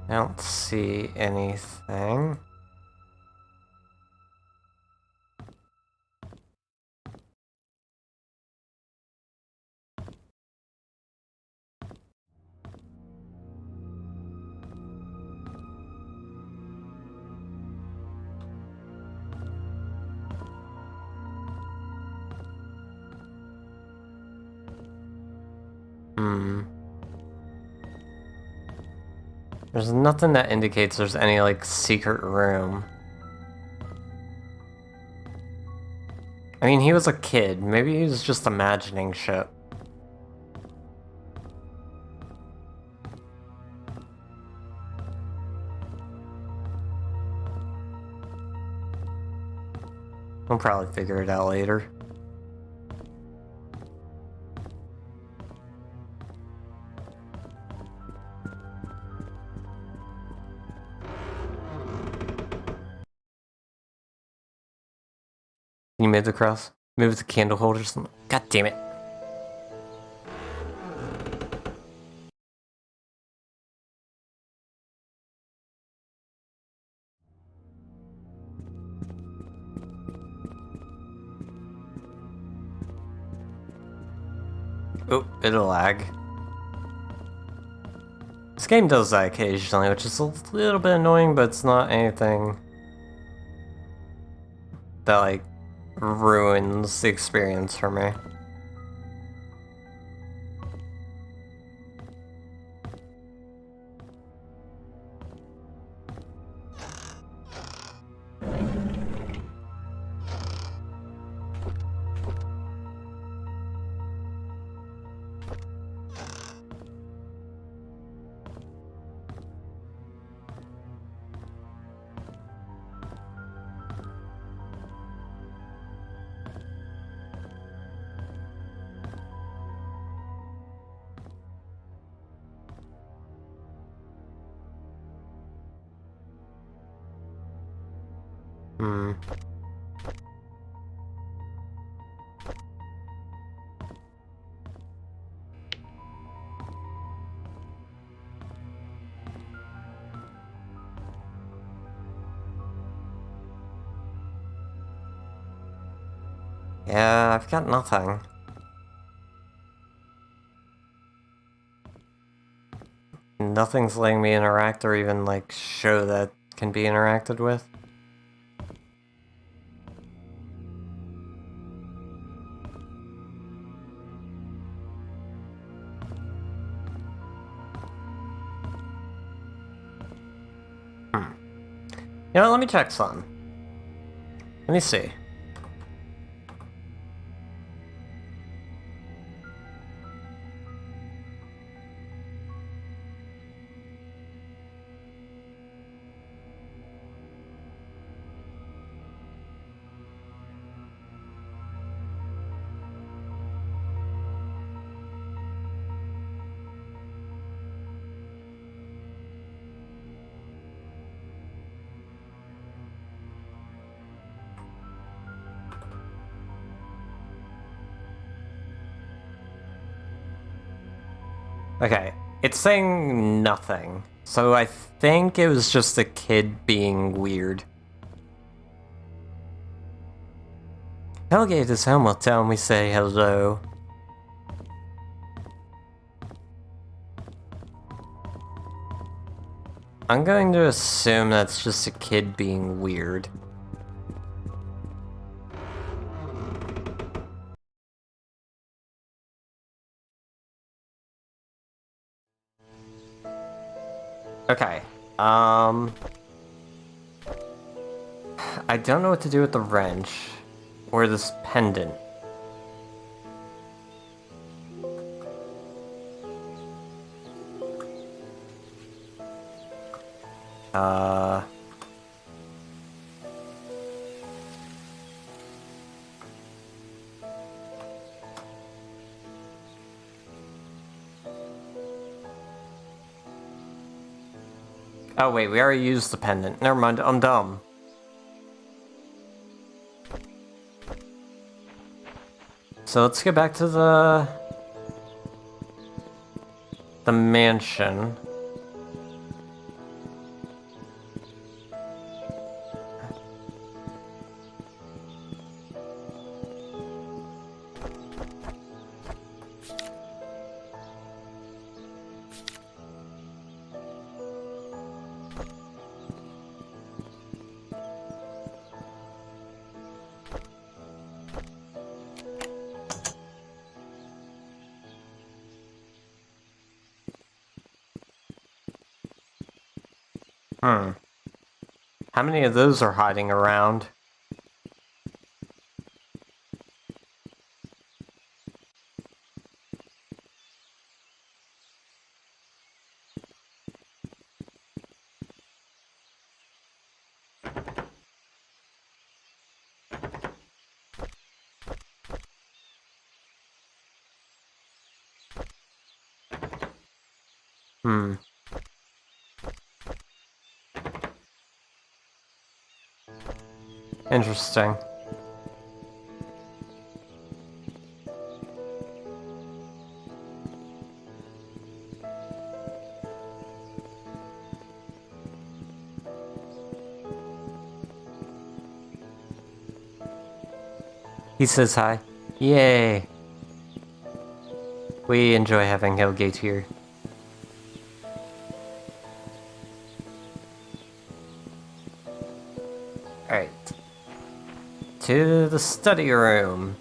I don't see anything. There's nothing that indicates there's any, like, secret room. I mean, he was a kid. Maybe he was just imagining shit. We'll probably figure it out later. You made the cross? Move the candle holders? God damn it. Oh, it'll lag. This game does that occasionally, which is a little bit annoying, but it's not anything that, like, ruins the experience for me. Hmm. Yeah, I've got nothing. Nothing's letting me interact or even, like, show that can be interacted with. You know what, let me check something. Let me see. Okay, it's saying nothing. So I think it was just a kid being weird. Hellgate is Helmut Town, we say hello. I'm going to assume that's just a kid being weird. Okay, I don't know what to do with the wrench or this pendant. Oh wait, we already used the pendant. Never mind, I'm dumb. So let's get back to the mansion. How many of those are hiding around? Interesting. He says hi. Yay! We enjoy having Hellgate here. Alright. To the study room.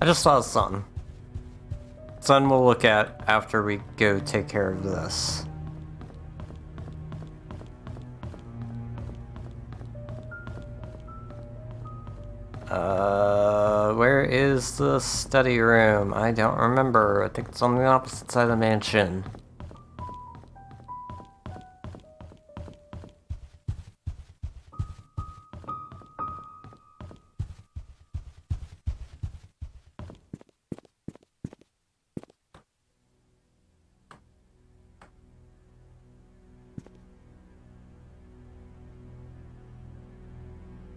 I just saw something. Something we'll look at after we go take care of this. Where is the study room? I don't remember. I think it's on the opposite side of the mansion.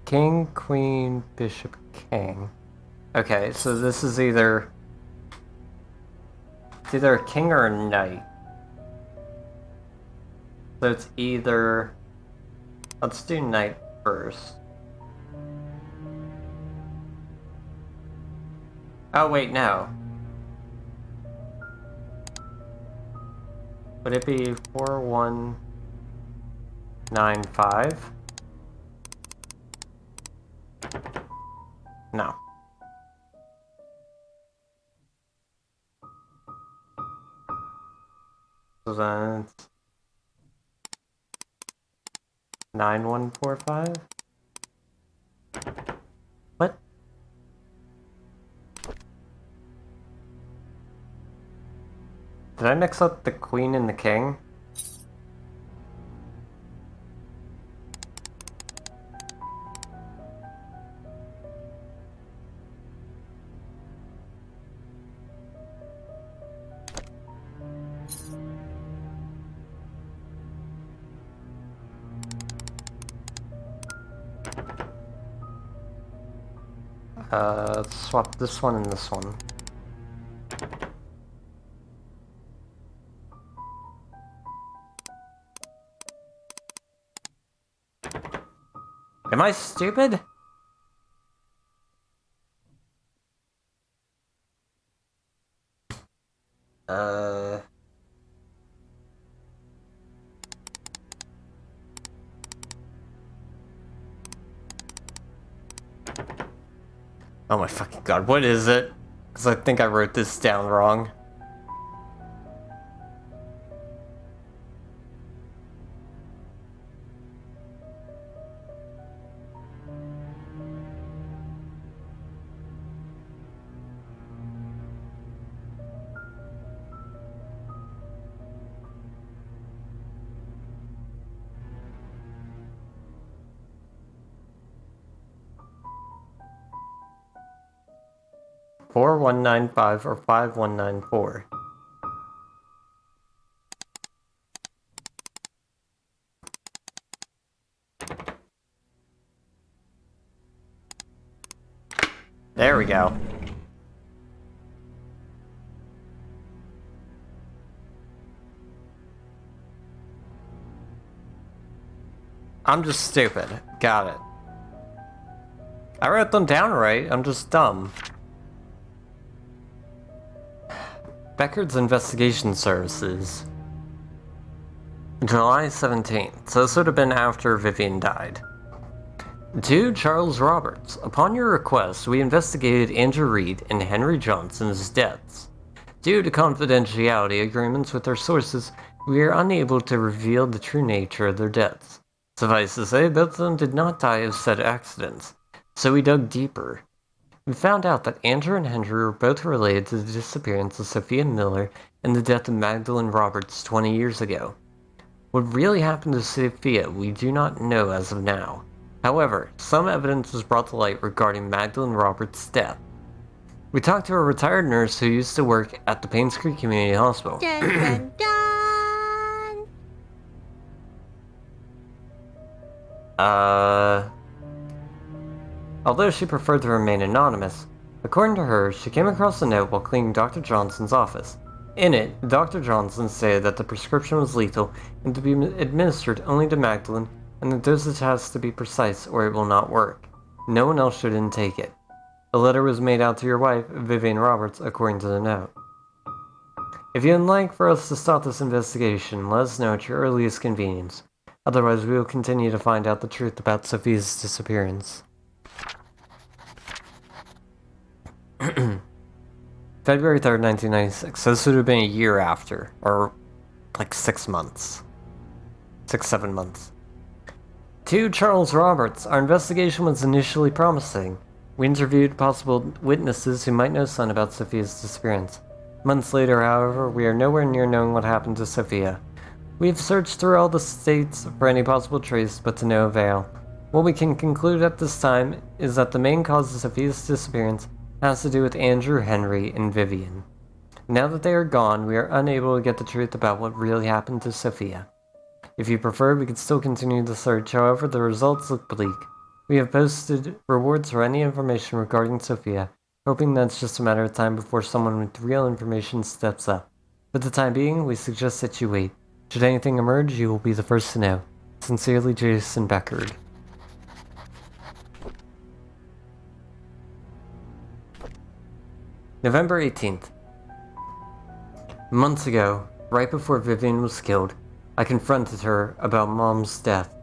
King, Queen, Bishop, King. Okay, so this is either... It's either a king or a knight. So it's either... Let's do knight first. Oh wait, no. Would it be 4195? No. So then it's 9145? What? Did I mix up the queen and the king? Let's swap this one and this one. Am I stupid? Oh my fucking god, what is it? Because I think I wrote this down wrong. Four 195 or 5194. There we go. I'm just stupid. Got it. I wrote them down right, I'm just dumb. Beckard's Investigation Services. July 17th, so this would have been after Vivian died. To Charles Roberts, upon your request, we investigated Andrew Reed and Henry Johnson's deaths. Due to confidentiality agreements with our sources, we are unable to reveal the true nature of their deaths. Suffice to say, both of them did not die of said accidents, so we dug deeper. We found out that Andrew and Henry were both related to the disappearance of Sophia Miller and the death of Magdalene Roberts 20 years ago. What really happened to Sophia we do not know as of now. However, some evidence was brought to light regarding Magdalene Roberts' death. We talked to a retired nurse who used to work at the Painscreek Community Hospital. Dun dun dun! Although she preferred to remain anonymous, according to her, she came across a note while cleaning Dr. Johnson's office. In it, Dr. Johnson stated that the prescription was lethal and to be administered only to Magdalene, and the dosage has to be precise or it will not work. No one else should intake it. A letter was made out to your wife, Vivian Roberts, according to the note. If you'd like for us to stop this investigation, let us know at your earliest convenience. Otherwise, we will continue to find out the truth about Sophia's disappearance. February 3rd, 1996. So this would have been a year after. Or, like 6 months. 6-7 months. To Charles Roberts, our investigation was initially promising. We interviewed possible witnesses who might know something about Sophia's disappearance. Months later, however, we are nowhere near knowing what happened to Sophia. We have searched through all the states for any possible trace, but to no avail. What we can conclude at this time is that the main cause of Sophia's disappearance has to do with Andrew, Henry, and Vivian. Now that they are gone, we are unable to get the truth about what really happened to Sophia. If you prefer, we could still continue the search, however, the results look bleak. We have posted rewards for any information regarding Sophia, hoping that it's just a matter of time before someone with real information steps up. For the time being, we suggest that you wait. Should anything emerge, you will be the first to know. Sincerely, Jason Beckard. November 18th. Months ago, right before Vivian was killed, I confronted her about Mom's death.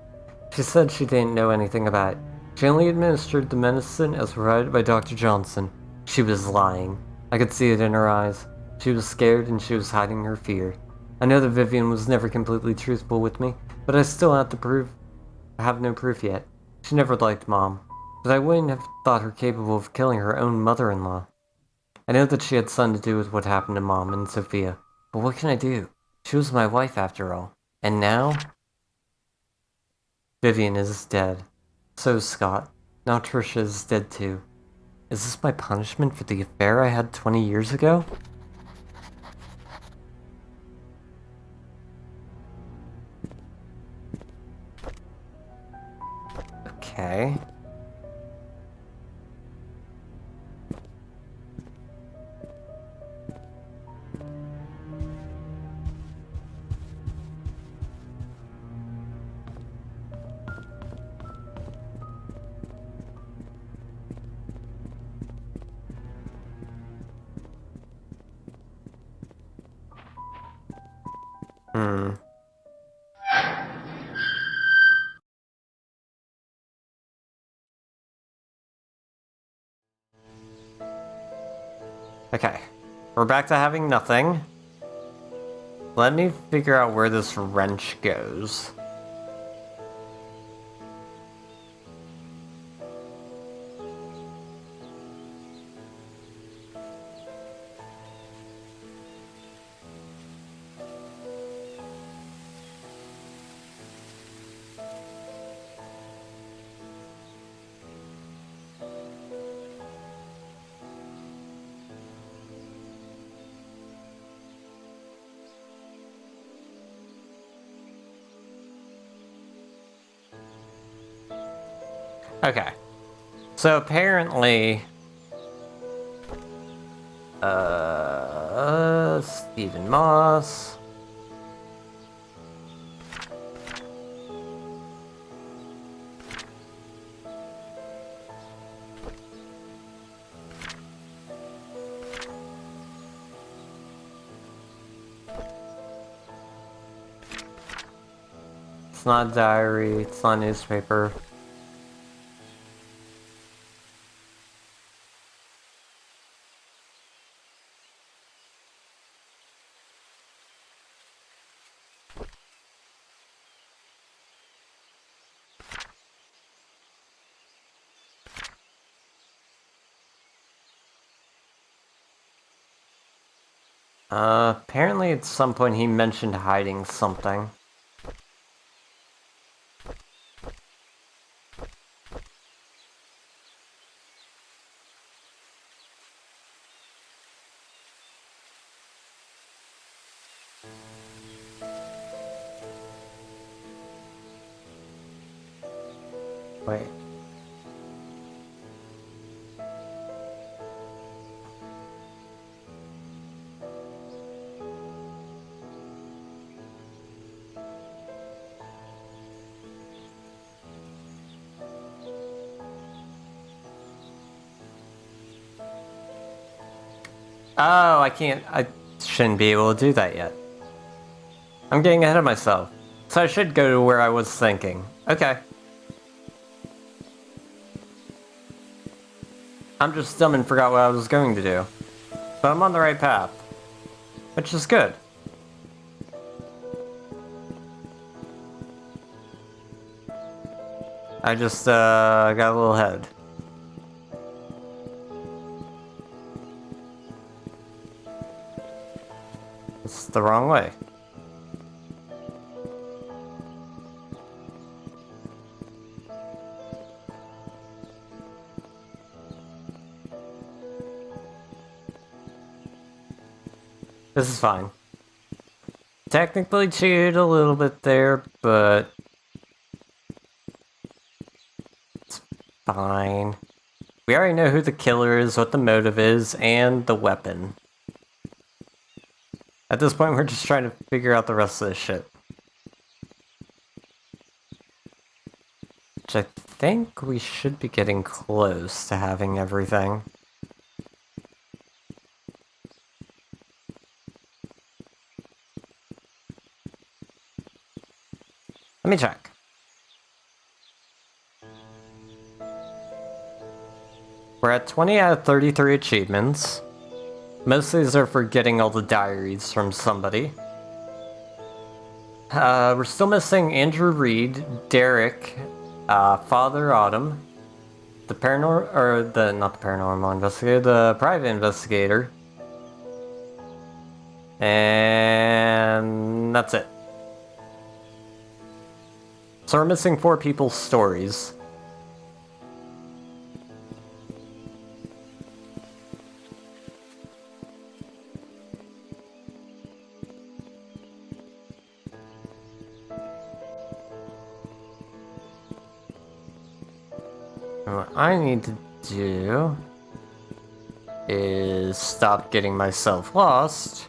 She said she didn't know anything about it. She only administered the medicine as provided by Dr. Johnson. She was lying. I could see it in her eyes. She was scared and she was hiding her fear. I know that Vivian was never completely truthful with me, but I still have no proof yet. She never liked Mom, but I wouldn't have thought her capable of killing her own mother-in-law. I know that she had something to do with what happened to Mom and Sophia, but what can I do? She was my wife after all. And now? Vivian is dead. So is Scott. Now Trisha is dead too. Is this my punishment for the affair I had 20 years ago? Okay. Okay. We're back to having nothing. Let me figure out where this wrench goes. Okay. So apparently... Stephen Moss... It's not a diary, it's not a newspaper. Apparently at some point he mentioned hiding something. Wait. Oh, I shouldn't be able to do that yet. I'm getting ahead of myself. So I should go to where I was thinking. Okay. I'm just dumb and forgot what I was going to do. But I'm on the right path. Which is good. I just, got a little head. It's the wrong way. This is fine. Technically cheated a little bit there, but it's fine. We already know who the killer is, what the motive is, and the weapon. At this point, we're just trying to figure out the rest of this shit. Which I think we should be getting close to having everything. Let me check. We're at 20 out of 33 achievements. Most of these are for getting all the diaries from somebody. We're still missing Andrew Reed, Derek, Father Autumn, not the paranormal investigator, the private investigator, and that's it. So we're missing 4 people's stories. And what I need to do is stop getting myself lost.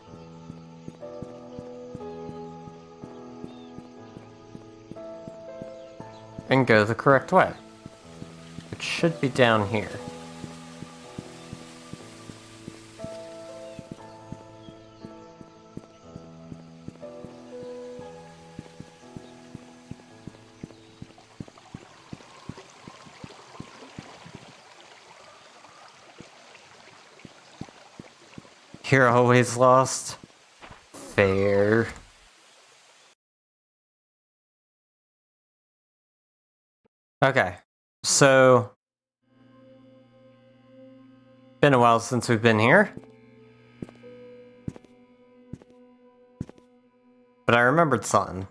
And go the correct way. It should be down here. You're always lost? Fair. Okay, so been a while since we've been here. But I remembered something.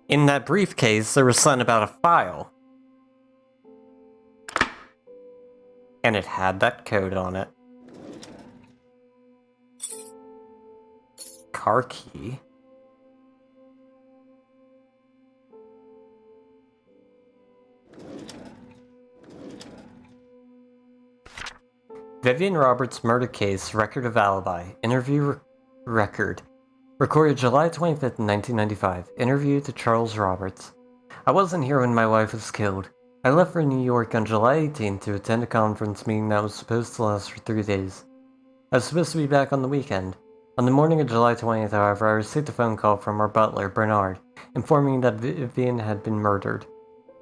In that briefcase, there was something about a file. And it had that code on it. Car key. Vivian Roberts murder case, record of alibi. Interview record. Recorded July 25th, 1995. Interview to Charles Roberts. I wasn't here when my wife was killed. I left for New York on July 18th to attend a conference meeting that was supposed to last for 3 days. I was supposed to be back on the weekend. On the morning of July 20th, however, I received a phone call from our butler, Bernard, informing me that Vivian had been murdered.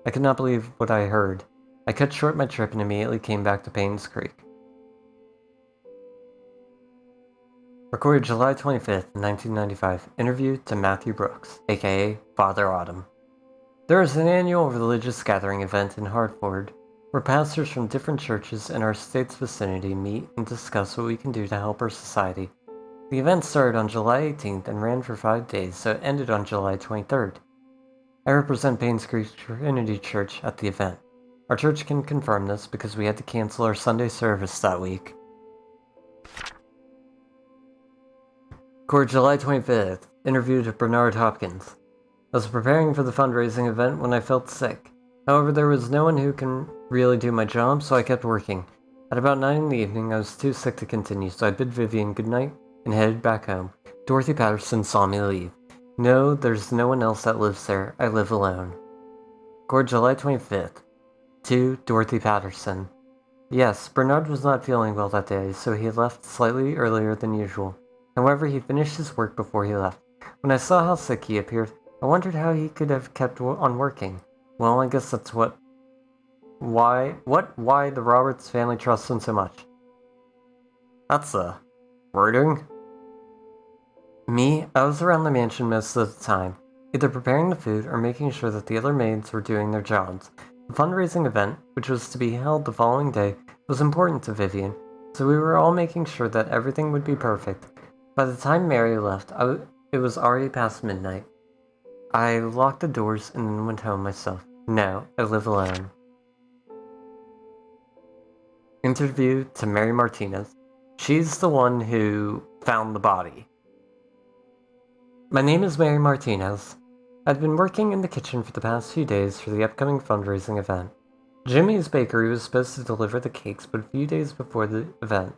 I could not believe what I heard. I cut short my trip and immediately came back to Painscreek. Recorded July 25th, 1995. Interview to Matthew Brooks, aka Father Autumn. There is an annual religious gathering event in Hartford where pastors from different churches in our state's vicinity meet and discuss what we can do to help our society. The event started on July 18th and ran for 5 days, so it ended on July 23rd. I represent Painscreek Trinity Church at the event. Our church can confirm this because we had to cancel our Sunday service that week. Recorded July 25th. Interview to Bernard Hopkins. I was preparing for the fundraising event when I felt sick. However, there was no one who can really do my job, so I kept working. At about 9 in the evening, I was too sick to continue, so I bid Vivian goodnight and headed back home. Dorothy Patterson saw me leave. No, there's no one else that lives there. I live alone. Recorded July 25th. To Dorothy Patterson. Yes, Bernard was not feeling well that day, so he left slightly earlier than usual. However, he finished his work before he left. When I saw how sick he appeared, I wondered how he could have kept on working. Well, I guess that's why the Roberts family trusts him so much. That's wording. Me, I was around the mansion most of the time, either preparing the food or making sure that the other maids were doing their jobs. The fundraising event, which was to be held the following day, was important to Vivian, so we were all making sure that everything would be perfect. By the time Mary left, it was already past midnight. I locked the doors and then went home myself. No, I live alone. Interview to Mary Martinez. She's the one who found the body. My name is Mary Martinez. I've been working in the kitchen for the past few days for the upcoming fundraising event. Jimmy's Bakery was supposed to deliver the cakes, but a few days before the event,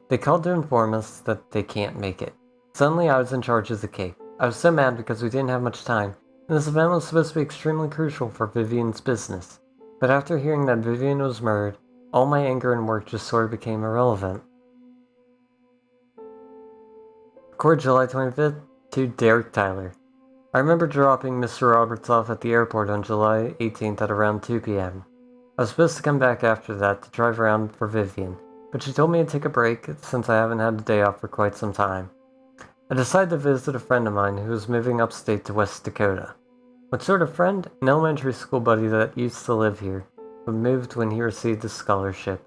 they called to inform us that they can't make it. Suddenly, I was in charge of the cake. I was so mad because we didn't have much time, and this event was supposed to be extremely crucial for Vivian's business. But after hearing that Vivian was murdered, all my anger and work just sort of became irrelevant. Recorded July 25th to Derek Tyler. I remember dropping Mr. Roberts off at the airport on July 18th at around 2 p.m. I was supposed to come back after that to drive around for Vivian, but she told me to take a break since I haven't had a day off for quite some time. I decided to visit a friend of mine who was moving upstate to West Dakota. What sort of friend? An elementary school buddy that used to live here, but moved when he received a scholarship.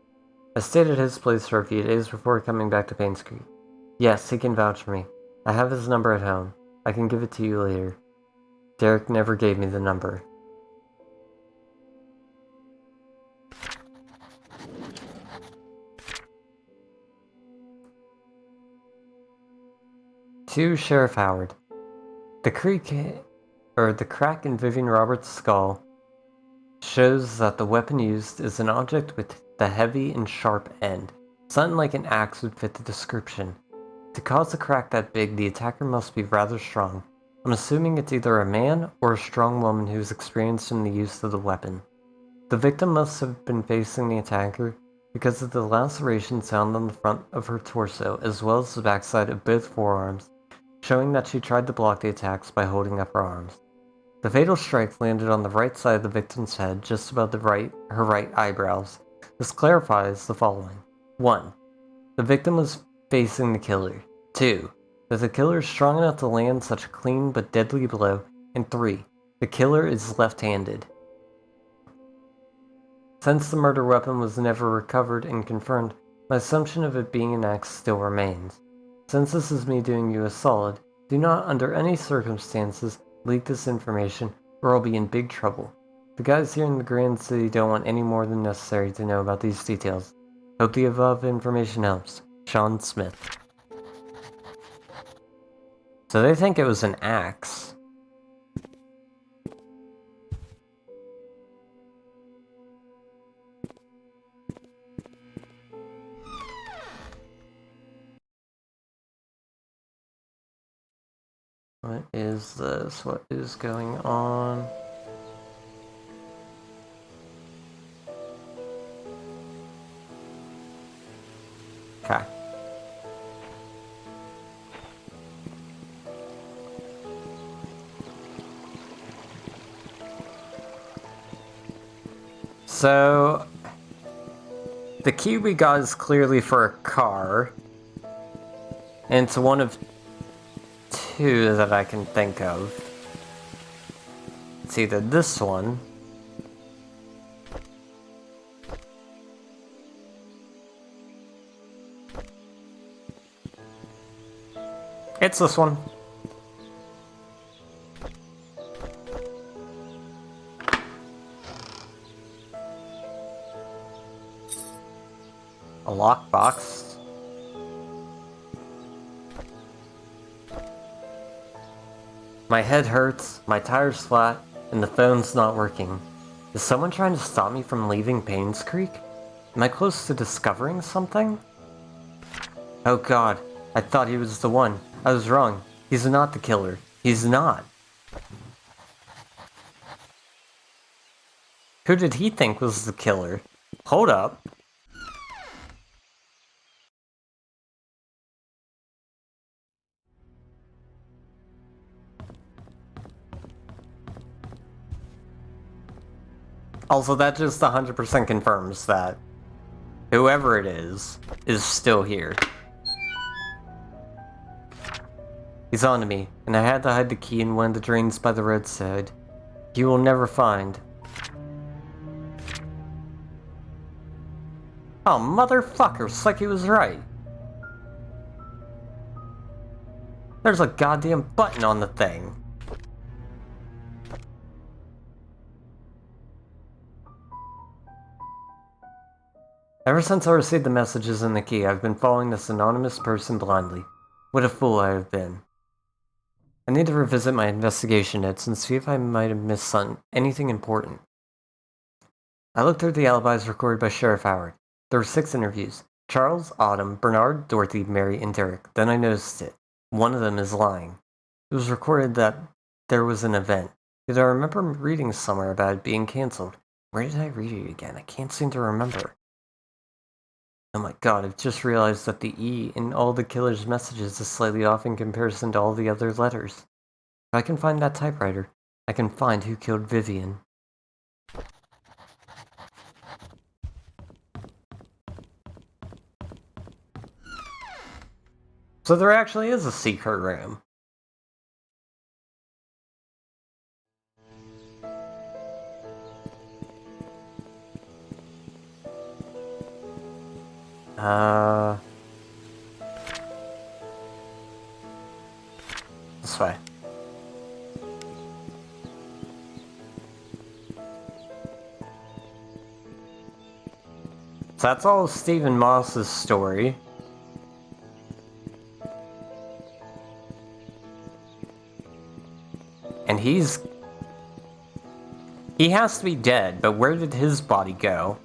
I stayed at his place for a few days before coming back to Painscreek. Yes, he can vouch for me. I have his number at home. I can give it to you later. Derek never gave me the number. To Sheriff Howard. The crack in Vivian Roberts' skull shows that the weapon used is an object with the heavy and sharp end. Something like an axe would fit the description. To cause a crack that big, the attacker must be rather strong. I'm assuming it's either a man or a strong woman who's experienced in the use of the weapon. The victim must have been facing the attacker because of the lacerations found on the front of her torso as well as the backside of both forearms, showing that she tried to block the attacks by holding up her arms. The fatal strike landed on the right side of the victim's head, just above her right eyebrows. This clarifies the following. 1. The victim was facing the killer. 2. That the killer is strong enough to land such a clean but deadly blow. And 3. The killer is left-handed. Since the murder weapon was never recovered and confirmed, my assumption of it being an axe still remains. Since this is me doing you a solid, do not under any circumstances leak this information or I'll be in big trouble. The guys here in the Grand City don't want any more than necessary to know about these details. Hope the above information helps. Sean Smith. So they think it was an axe. What is this? What is going on? Okay. So, the key we got is clearly for a car. And it's one of two that I can think of. It's either this one. It's this one. A lockbox. My head hurts, my tire's flat, and the phone's not working. Is someone trying to stop me from leaving Painscreek? Am I close to discovering something? Oh god, I thought he was the one. I was wrong. He's not the killer. He's not. Who did he think was the killer? Hold up. Also, that just 100% confirms that whoever it is still here. He's on to me, and I had to hide the key in one of the drains by the roadside. You will never find. Oh, motherfucker, Sucky was right. There's a goddamn button on the thing. Ever since I received the messages and the key, I've been following this anonymous person blindly. What a fool I have been. I need to revisit my investigation notes and see if I might have missed anything important. I looked through the alibis recorded by Sheriff Howard. There were 6 interviews. Charles, Autumn, Bernard, Dorothy, Mary, and Derek. Then I noticed it. One of them is lying. It was recorded that there was an event. Yet I remember reading somewhere about it being cancelled. Where did I read it again? I can't seem to remember. Oh my god, I've just realized that the E in all the killer's messages is slightly off in comparison to all the other letters. If I can find that typewriter, I can find who killed Vivian. So there actually is a secret room. This way. So that's all of Stephen Moss's story. And he has to be dead, but where did his body go?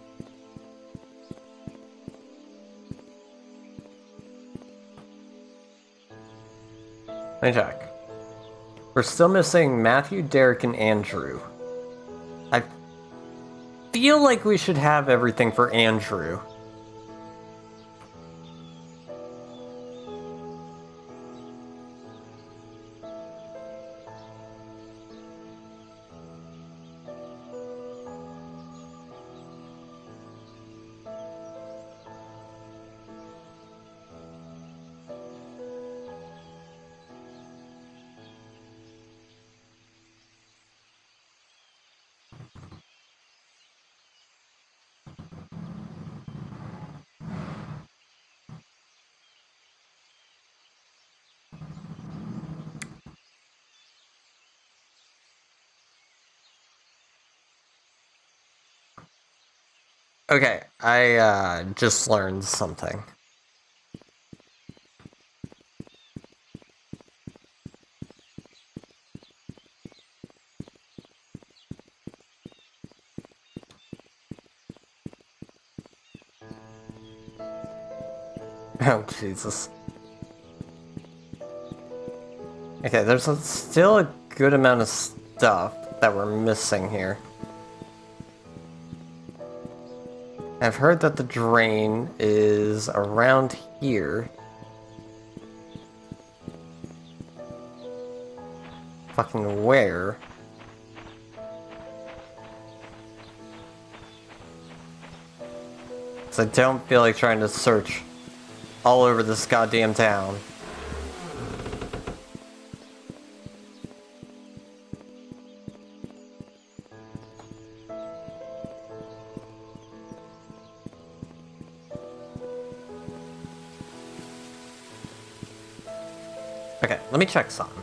Let me check. We're still missing Matthew, Derek, and Andrew. I feel like we should have everything for Andrew. Okay, I just learned something. Oh, Jesus. Okay, there's still a good amount of stuff that we're missing here. I've heard that the drain is around here. Fucking where? Because I don't feel like trying to search all over this goddamn town. Okay, let me check something.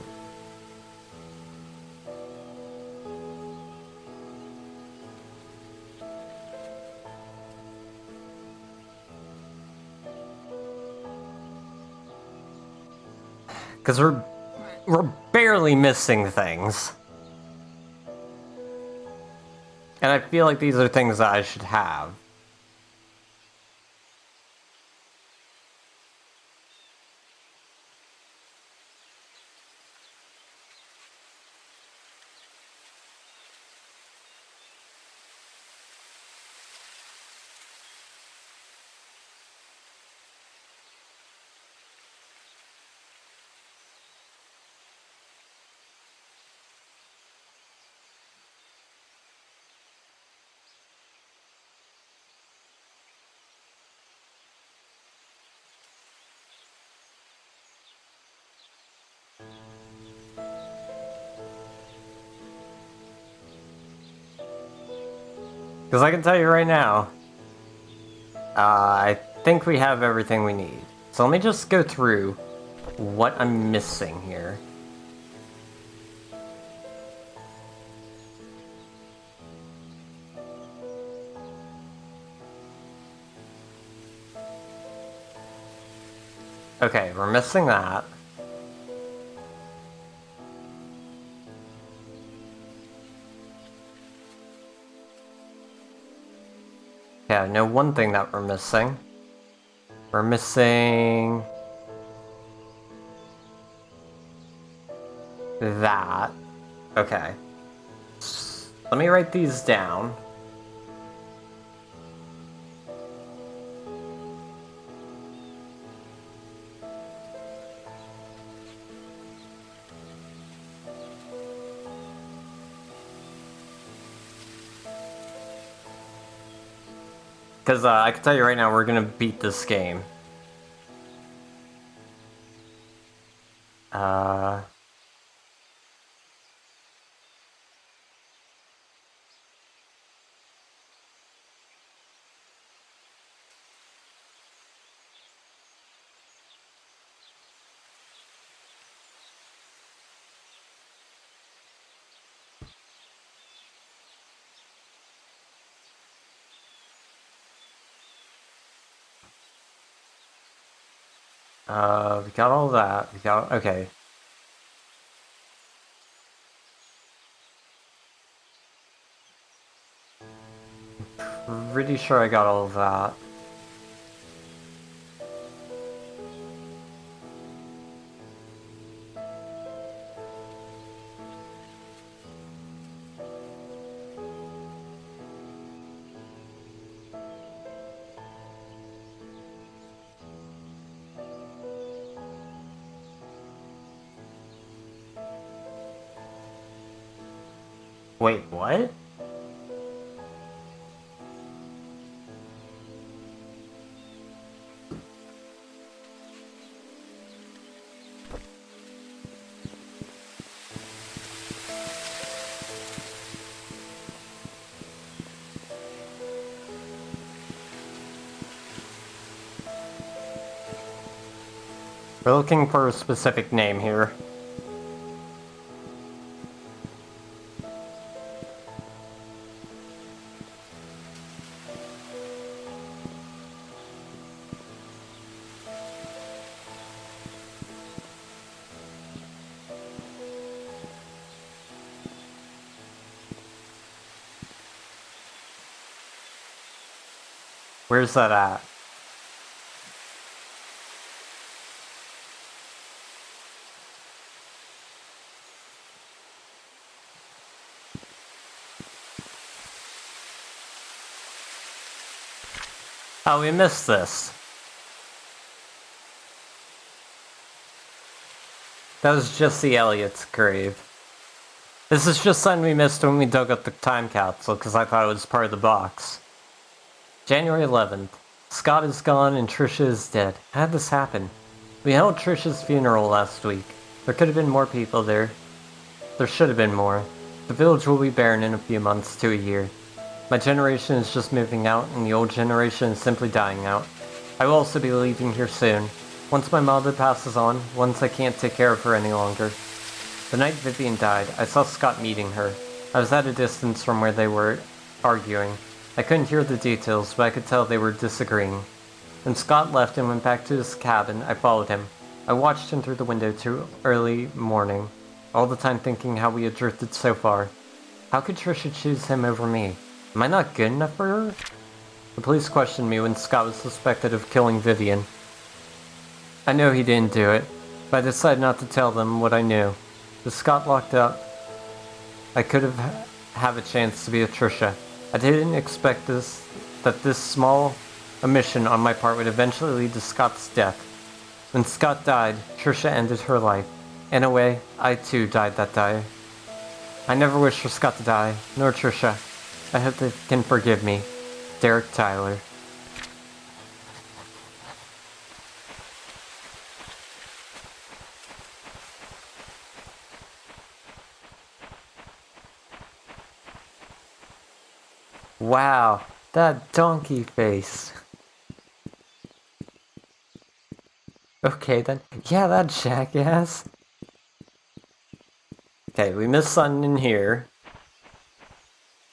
Because we're barely missing things. And I feel like these are things that I should have. Because I can tell you right now, I think we have everything we need. So let me just go through what I'm missing here. Okay, we're missing that. Yeah, I know one thing that we're missing. We're missing... that. Okay. Let me write these down. Because I can tell you right now, we're gonna beat this game. We got all that. We got... okay. Pretty sure I got all of that. Wait, what? We're looking for a specific name here. Where's that at? Oh, we missed this. That was just the Elliott's grave. This is just something we missed when we dug up the time capsule, because I thought it was part of the box. January 11th. Scott is gone and Trisha is dead. How did this happen? We held Trisha's funeral last week. There could have been more people there. There should have been more. The village will be barren in a few months to a year. My generation is just moving out, and the old generation is simply dying out. I will also be leaving here soon. Once my mother passes on, once I can't take care of her any longer. The night Vivian died, I saw Scott meeting her. I was at a distance from where they were arguing. I couldn't hear the details, but I could tell they were disagreeing. When Scott left and went back to his cabin, I followed him. I watched him through the window to early morning, all the time thinking how we had drifted so far. How could Trisha choose him over me? Am I not good enough for her? The police questioned me when Scott was suspected of killing Vivian. I know he didn't do it, but I decided not to tell them what I knew. With Scott locked up, I could have a chance to be with Trisha. I didn't expect that this small omission on my part would eventually lead to Scott's death. When Scott died, Trisha ended her life. In a way, I too died that day. I never wished for Scott to die, nor Trisha. I hope they can forgive me. Derek Tyler. Wow, that donkey face. Okay then. Yeah, that jackass. Okay, we missed something in here.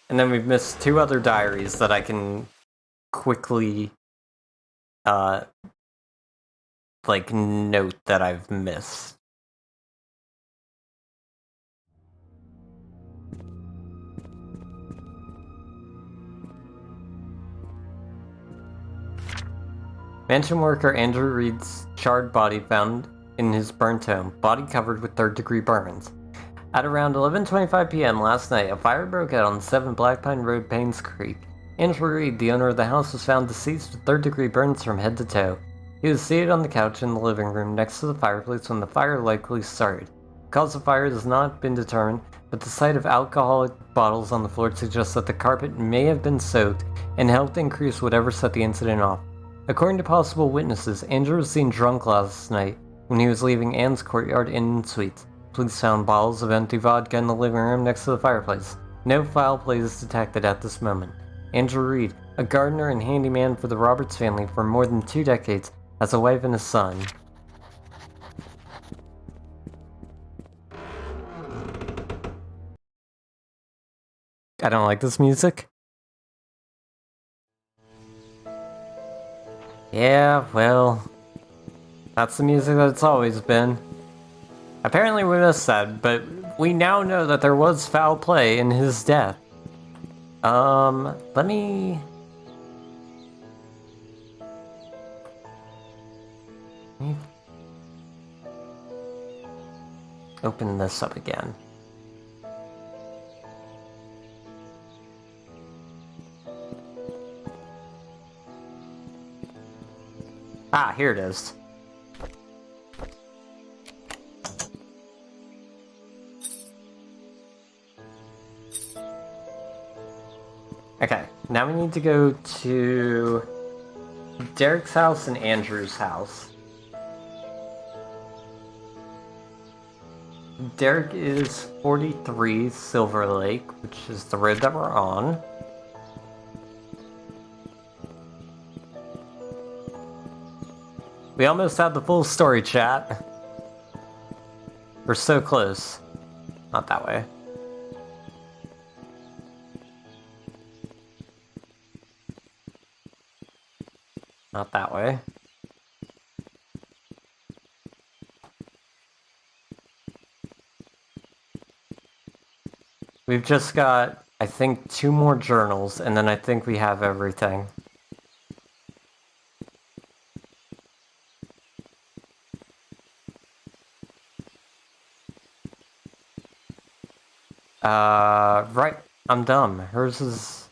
And then we've missed 2 other diaries that I can quickly, like, note that I've missed. Mansion worker Andrew Reed's charred body found in his burnt home, body covered with third-degree burns. At around 11:25 p.m. last night, a fire broke out on 7 Black Pine Road, Painscreek. Andrew Reed, the owner of the house, was found deceased with third-degree burns from head to toe. He was seated on the couch in the living room next to the fireplace when the fire likely started. The cause of fire has not been determined, but the sight of alcoholic bottles on the floor suggests that the carpet may have been soaked and helped increase whatever set the incident off. According to possible witnesses, Andrew was seen drunk last night when he was leaving Ann's Courtyard Inn and Suites. Police found bottles of empty vodka in the living room next to the fireplace. No foul play is detected at this moment. Andrew Reed, a gardener and handyman for the Roberts family for more than 2 decades, has a wife and a son. I don't like this music. Yeah, well, that's the music that it's always been. Apparently we missed that, but we now know that there was foul play in his death. Let me open this up again. Ah, here it is. Okay, now we need to go to Derek's house and Andrew's house. Derek is 43 Silver Lake, which is the road that we're on. We almost had the full story, chat. We're so close. Not that way. Not that way. We've just got, I think, 2 more journals, and then I think we have everything. Right. I'm dumb. Hers is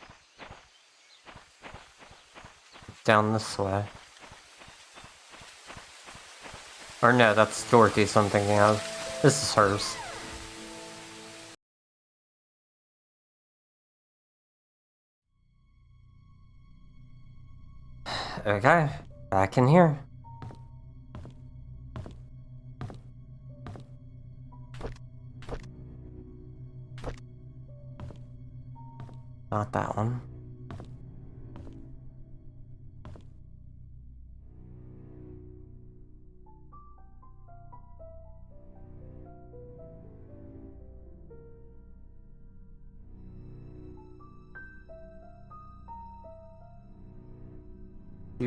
down this way. Or no, that's Dorothy's I'm thinking of. This is hers. Okay, back in here. Not that one.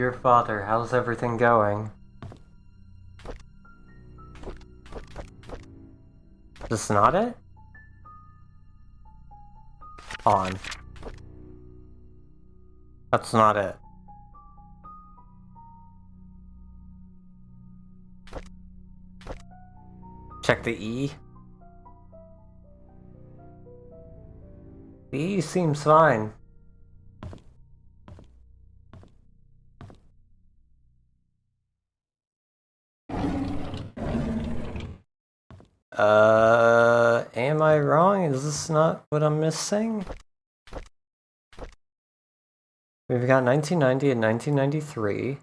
dear father, how's everything going? This not it? On. That's not it. Check the E. The E seems fine. Am I wrong? Is this not what I'm missing? We've got 1990 and 1993.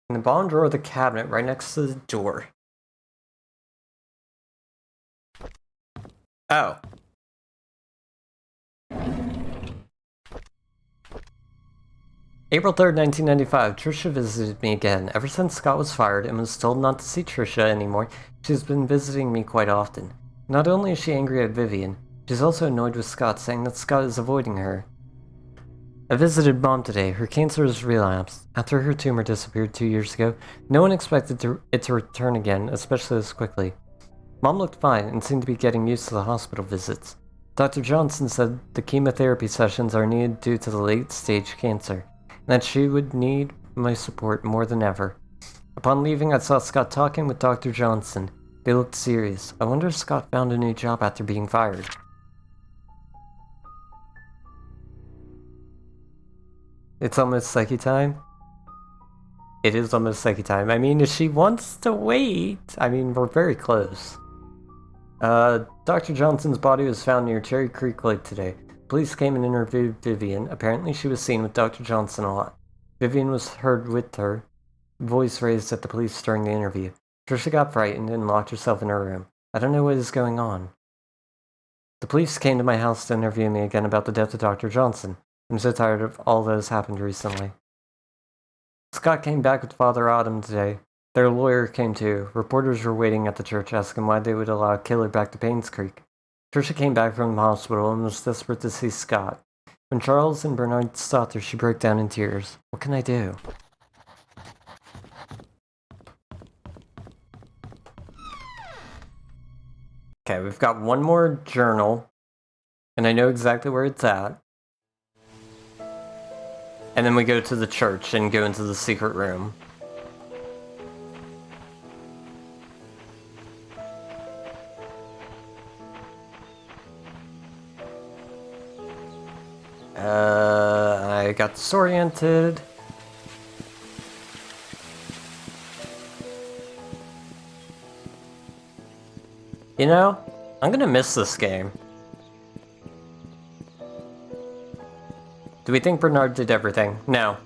In the bottom drawer of the cabinet right next to the door. Oh. April 3rd, 1995. Trisha visited me again. Ever since Scott was fired and was told not to see Trisha anymore, she's been visiting me quite often. Not only is she angry at Vivian, she's also annoyed with Scott, saying that Scott is avoiding her. I visited Mom today. Her cancer has relapsed. After her tumor disappeared 2 years ago, no one expected it to return again, especially this quickly. Mom looked fine and seemed to be getting used to the hospital visits. Dr. Johnson said the chemotherapy sessions are needed due to the late-stage cancer, and that she would need my support more than ever. Upon leaving, I saw Scott talking with Dr. Johnson. They looked serious. I wonder if Scott found a new job after being fired. It's almost psyche time? It is almost psyche time. I mean, if she wants to wait, I mean, we're very close. Dr. Johnson's body was found near Cherry Creek Lake today. Police came and interviewed Vivian. Apparently she was seen with Dr. Johnson a lot. Vivian was heard with her, voice raised at the police during the interview. Trisha got frightened and locked herself in her room. I don't know what is going on. The police came to my house to interview me again about the death of Dr. Johnson. I'm so tired of all that has happened recently. Scott came back with Father Autumn today. Their lawyer came too. Reporters were waiting at the church asking why they would allow a killer back to Painscreek. Trisha came back from the hospital and was desperate to see Scott. When Charles and Bernard stopped her, she broke down in tears. What can I do? Okay, we've got one more journal, and I know exactly where it's at. And then we go to the church and go into the secret room. I got disoriented. You know, I'm gonna miss this game. Do we think Bernard did everything? No.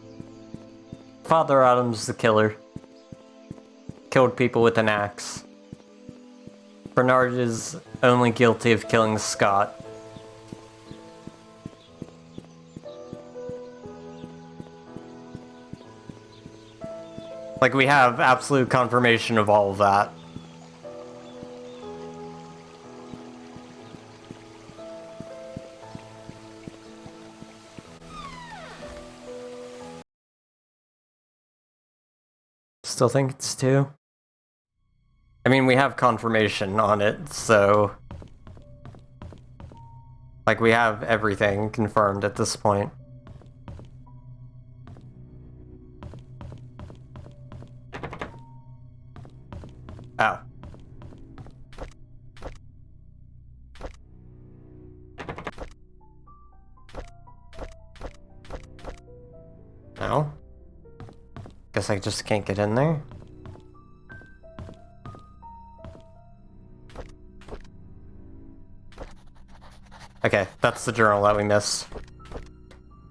Father Adam's the killer. Killed people with an axe. Bernard is only guilty of killing Scott. Like, we have absolute confirmation of all of that. Still think it's 2? I mean, we have confirmation on it, so... like, we have everything confirmed at this point. Oh. No? Guess I just can't get in there? Okay, that's the journal that we missed.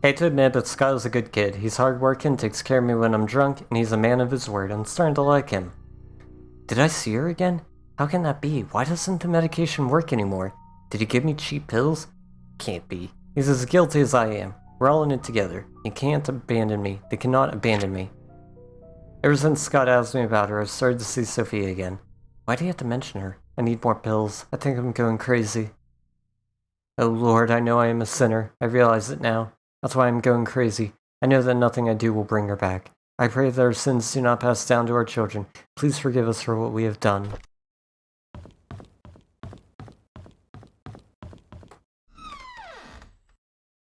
Hate to admit, but Scott is a good kid. He's hardworking, takes care of me when I'm drunk, and he's a man of his word. I'm starting to like him. Did I see her again? How can that be? Why doesn't the medication work anymore? Did he give me cheap pills? Can't be. He's as guilty as I am. We're all in it together. You can't abandon me. They cannot abandon me. Ever since Scott asked me about her, I've started to see Sophia again. Why do you have to mention her? I need more pills. I think I'm going crazy. Oh Lord, I know I am a sinner. I realize it now. That's why I'm going crazy. I know that nothing I do will bring her back. I pray that our sins do not pass down to our children. Please forgive us for what we have done.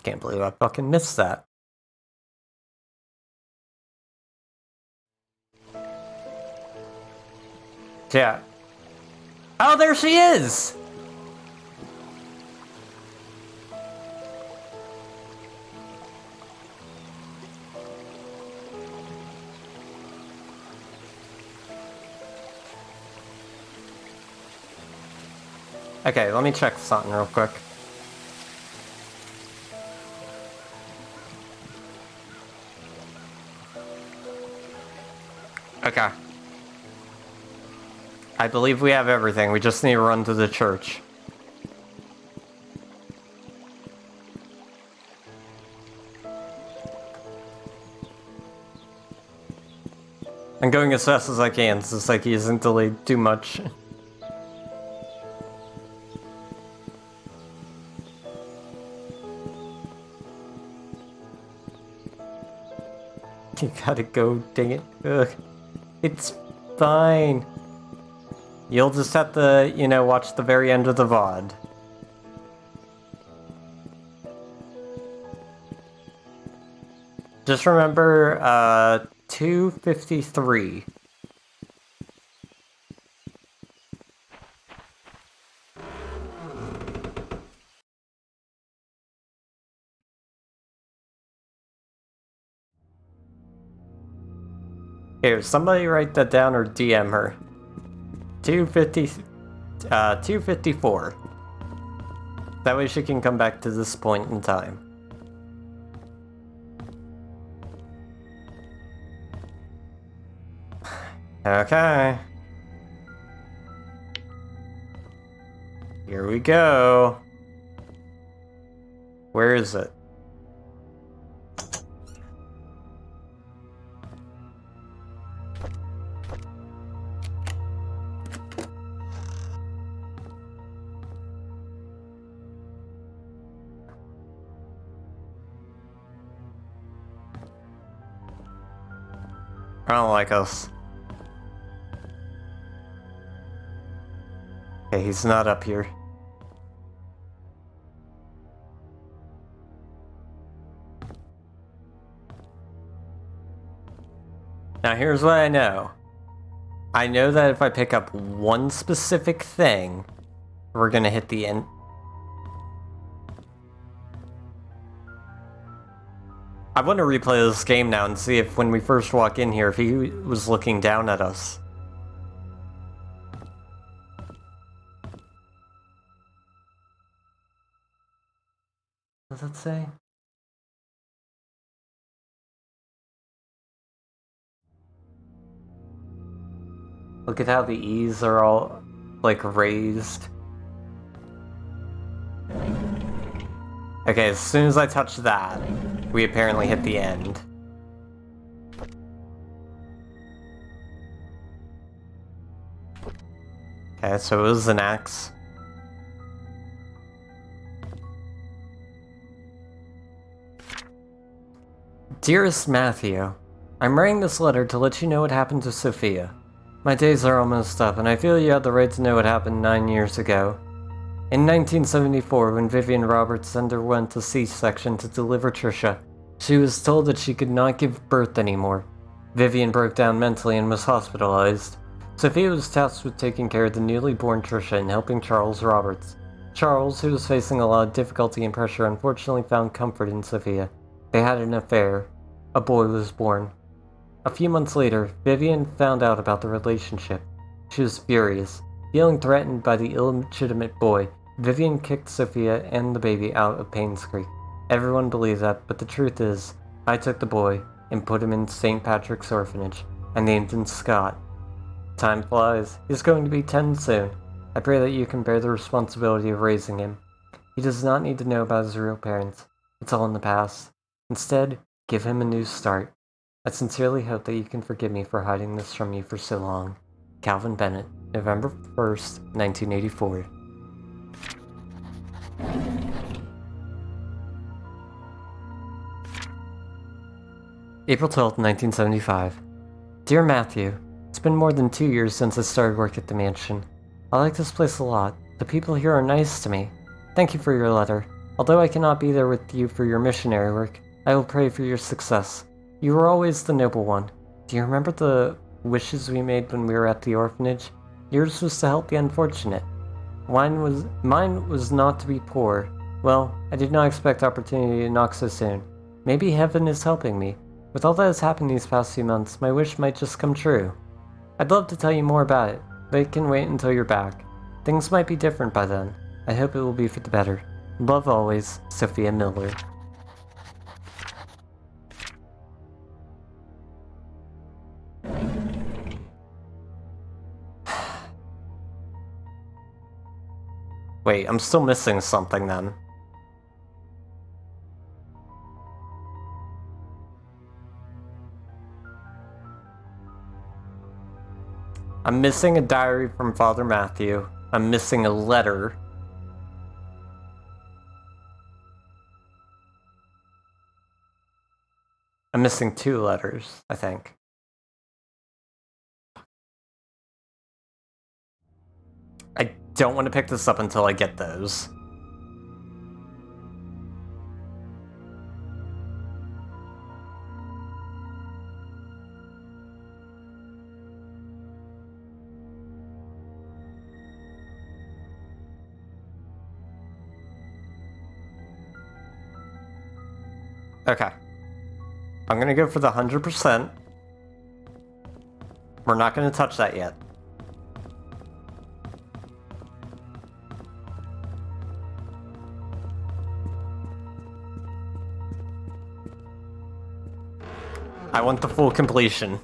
Can't believe I fucking missed that. Yeah. Oh, there she is! Okay, let me check something real quick. Okay. I believe we have everything. We just need to run to the church. I'm going as fast as I can, so it's like he isn't delayed too much. You gotta go, dang it. Ugh. It's fine. You'll just have to, you know, watch the very end of the VOD. Just remember, 253. Here, somebody write that down or DM her. 254. That way she can come back to this point in time. Okay. Here we go. Where is it? I don't like us. Okay, he's not up here. Now here's what I know. I know that if I pick up one specific thing, we're gonna hit the end. I want to replay this game now and see if when we first walk in here, if he was looking down at us. What does it say? Look at how the E's are all, like, raised. Okay, as soon as I touch that, we apparently hit the end. Okay, so it was an axe. Dearest Matthew, I'm writing this letter to let you know what happened to Sophia. My days are almost up, and I feel you have the right to know what happened 9 years ago. In 1974, when Vivian Roberts underwent a C-section to deliver Trisha, she was told that she could not give birth anymore. Vivian broke down mentally and was hospitalized. Sophia was tasked with taking care of the newly born Trisha and helping Charles Roberts. Charles, who was facing a lot of difficulty and pressure, unfortunately found comfort in Sophia. They had an affair. A boy was born. A few months later, Vivian found out about the relationship. She was furious. Feeling threatened by the illegitimate boy, Vivian kicked Sophia and the baby out of Painscreek. Everyone believes that, but the truth is, I took the boy and put him in St. Patrick's orphanage. I named him Scott. Time flies. He's going to be 10 soon. I pray that you can bear the responsibility of raising him. He does not need to know about his real parents. It's all in the past. Instead, give him a new start. I sincerely hope that you can forgive me for hiding this from you for so long. Calvin Bennett, November 1st, 1984. April 12th, 1975. Dear Matthew, it's been more than 2 years since I started work at the mansion. I like this place a lot. The people here are nice to me. Thank you for your letter. Although I cannot be there with you for your missionary work, I will pray for your success. You were always the noble one. Do you remember the wishes we made when we were at the orphanage? Yours was to help the unfortunate. Mine was not to be poor. Well, I did not expect opportunity to knock so soon. Maybe heaven is helping me. With all that has happened these past few months, my wish might just come true. I'd love to tell you more about it, but it can wait until you're back. Things might be different by then. I hope it will be for the better. Love always, Sophia Miller. Wait, I'm still missing something then. I'm missing a diary from Father Matthew. I'm missing a letter. I'm missing 2 letters, I think. I don't want to pick this up until I get those. Okay. I'm gonna go for the 100%. We're not gonna touch that yet. I want the full completion.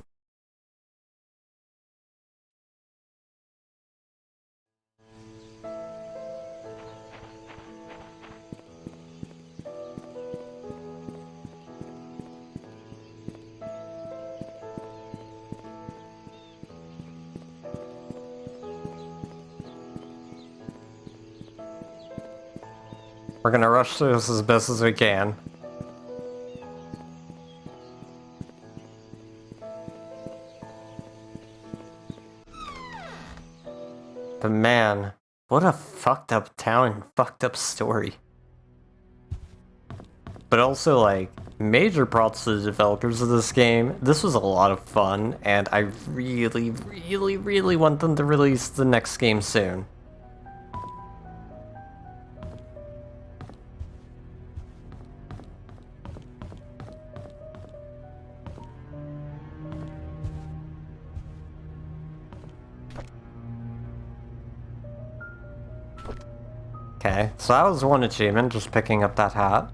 We're gonna rush through this as best as we can. But man, what a fucked up town and fucked up story. But also, like, major props to the developers of this game. This was a lot of fun, and I really, really, really want them to release the next game soon. Okay, so that was one achievement, just picking up that hat.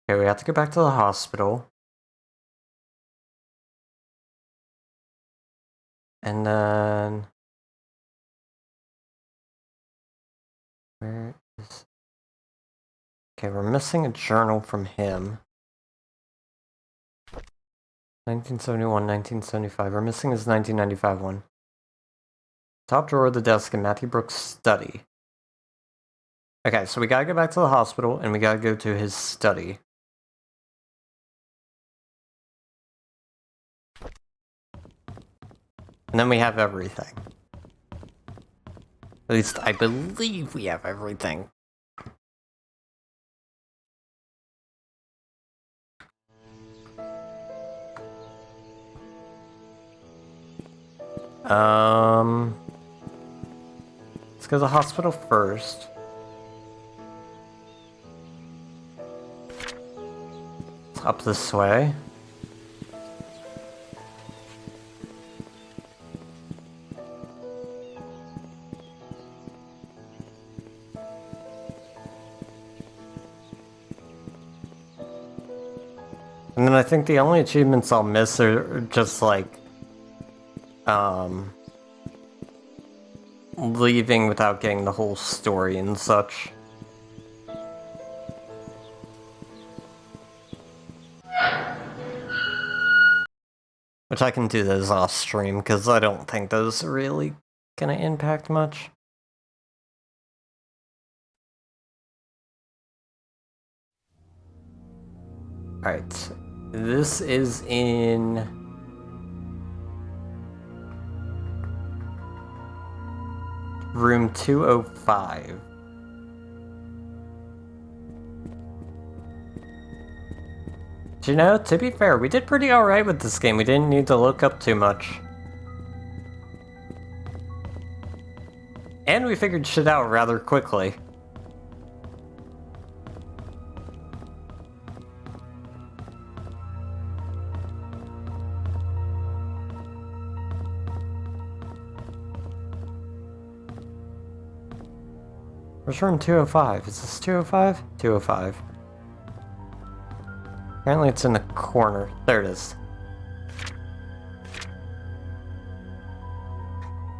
Okay, we have to go back to the hospital. And then... where is... okay, we're missing a journal from him. 1971, 1975. We're missing his 1995 one. Top drawer of the desk in Matthew Brooks' study. Okay, so we gotta go back to the hospital, and we gotta go to his study. And then we have everything. At least I believe we have everything. Let's go to the hospital first. It's up this way. And then I think the only achievements I'll miss are just like, leaving without getting the whole story and such. Which I can do those off stream, because I don't think those are really gonna impact much. Alright, this is in... room 205. You know, to be fair, we did pretty alright with this game. We didn't need to look up too much. And we figured shit out rather quickly. Where's room 205? Is this 205? 205. Apparently it's in the corner. There it is.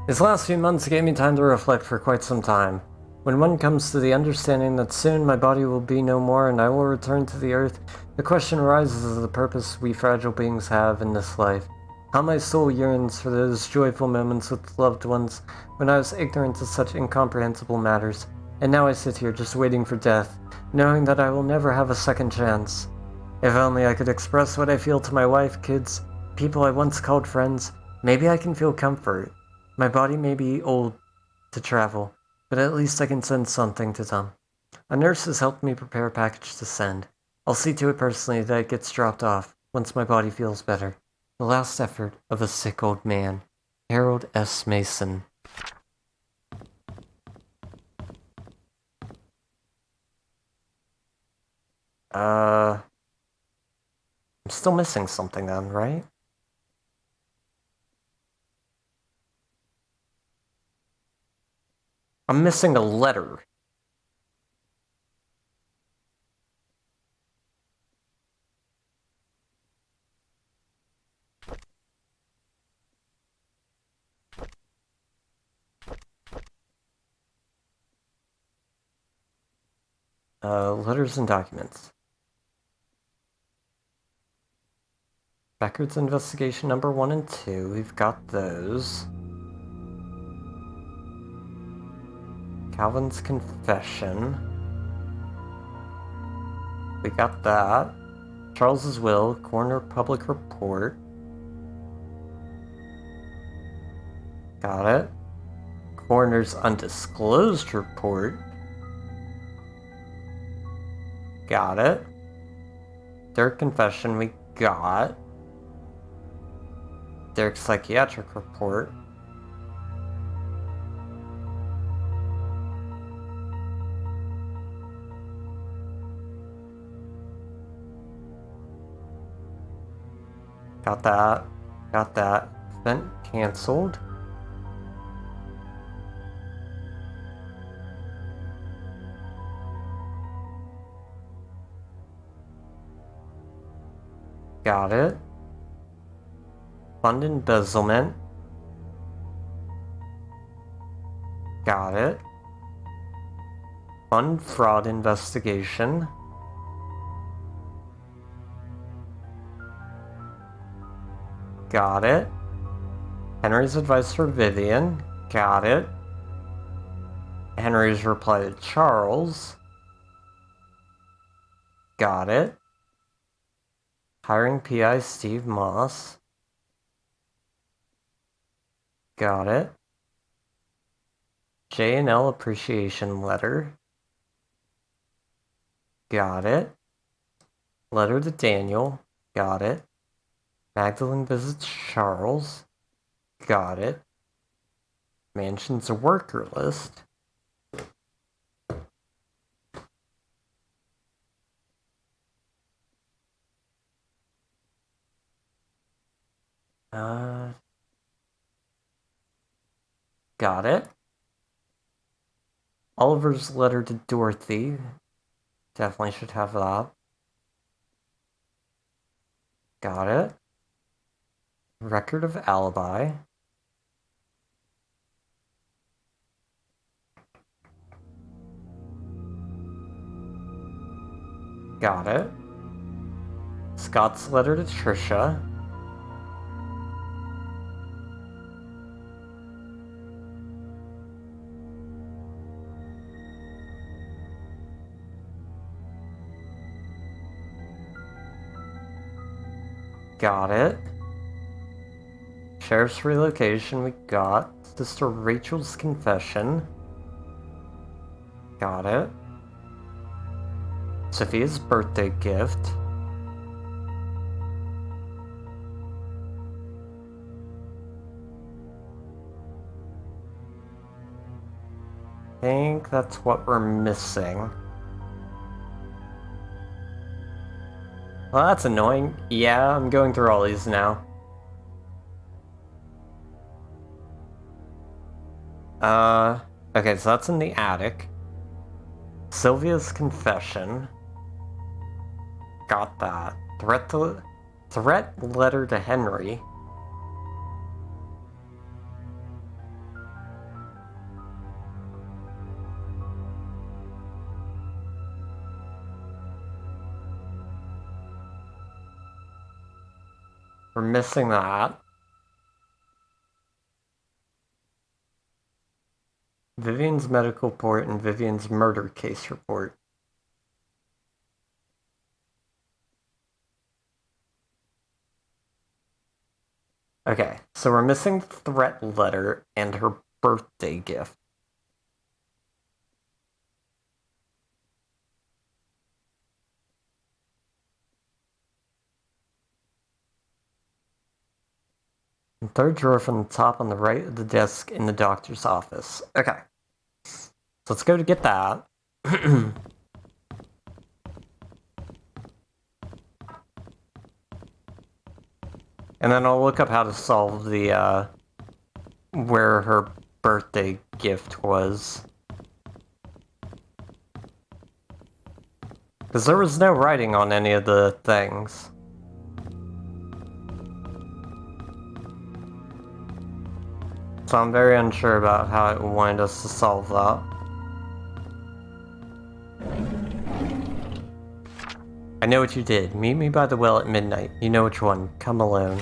These last few months gave me time to reflect for quite some time. When one comes to the understanding that soon my body will be no more and I will return to the earth, the question arises of the purpose we fragile beings have in this life. How my soul yearns for those joyful moments with loved ones when I was ignorant of such incomprehensible matters, and now I sit here just waiting for death, knowing that I will never have a second chance. If only I could express what I feel to my wife, kids, people I once called friends, maybe I can feel comfort. My body may be old to travel, but at least I can send something to them. A nurse has helped me prepare a package to send. I'll see to it personally that it gets dropped off once my body feels better. The last effort of a sick old man. Harold S. Mason. I'm still missing something then, right? I'm missing a letter. Letters and documents. Records investigation number 1 and 2. We've got those. Calvin's confession. We got that. Charles's will. Coroner public report. Got it. Coroner's undisclosed report. Got it. Derek confession we got. Derek's psychiatric report. Got that. Got that. Event canceled. Got it. Fund embezzlement. Got it. Fund fraud investigation. Got it. Henry's advice for Vivian. Got it. Henry's reply to Charles. Got it. Hiring PI Steve Moss. Got it. J&L appreciation letter. Got it. Letter to Daniel. Got it. Magdalene visits Charles. Got it. Mansion's worker list. Got it. Oliver's letter to Dorothy. Definitely should have that. Got it. Record of alibi. Got it. Scott's letter to Trisha. got it. Sheriff's relocation, we got. Sister Rachel's confession. Got it. Sophia's birthday gift. I think that's what we're missing. Well, that's annoying. Yeah, I'm going through all these now. Okay, so that's in the attic. Sylvia's confession. Got that. Threat letter to Henry. We're missing that. Vivian's medical report and Vivian's murder case report. Okay, so we're missing the threat letter and her birthday gift. Third drawer from the top on the right of the desk in the doctor's office. Okay. So let's go to get that. And then I'll look up how to solve the, where her birthday gift was. Because there was no writing on any of the things. So I'm very unsure about how it wanted us to solve that. I know what you did. Meet me by the well at midnight. You know which one. Come alone.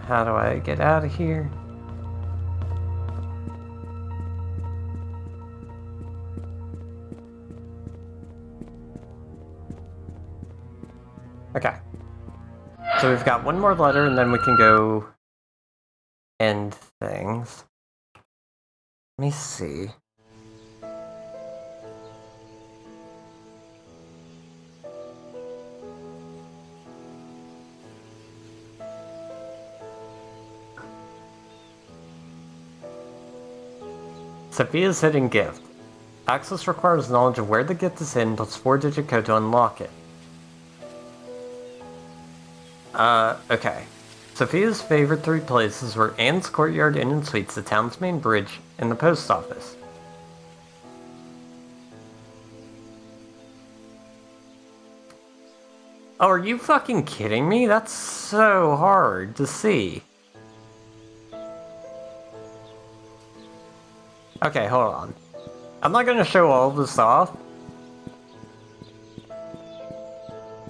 How do I get out of here? Okay. So we've got one more letter and then we can go end things. Let me see. Sophia's hidden gift. Access requires knowledge of where the gift is hidden plus 4-digit code to unlock it. Okay. Sophia's favorite 3 places were Anne's Courtyard Inn and Suites, the town's main bridge, and the post office. Oh, are you fucking kidding me? That's so hard to see. Okay, hold on. I'm not gonna show all of this off.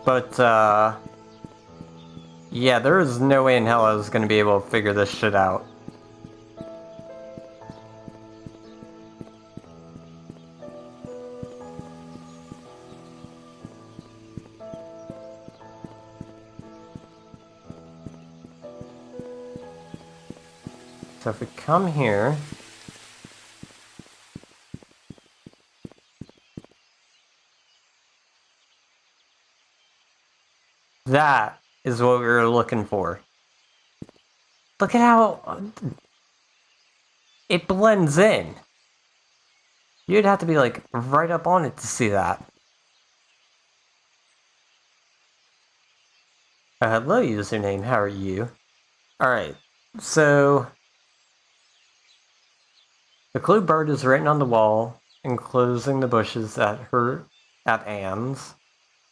But, yeah, there is no way in hell I was gonna be able to figure this shit out. So if we come here... That is what we were looking for. Look at how it blends in. You'd have to be like right up on it to see that. Hello, username. How are you? Alright, so the clue bird is written on the wall, enclosing the bushes at Anne's.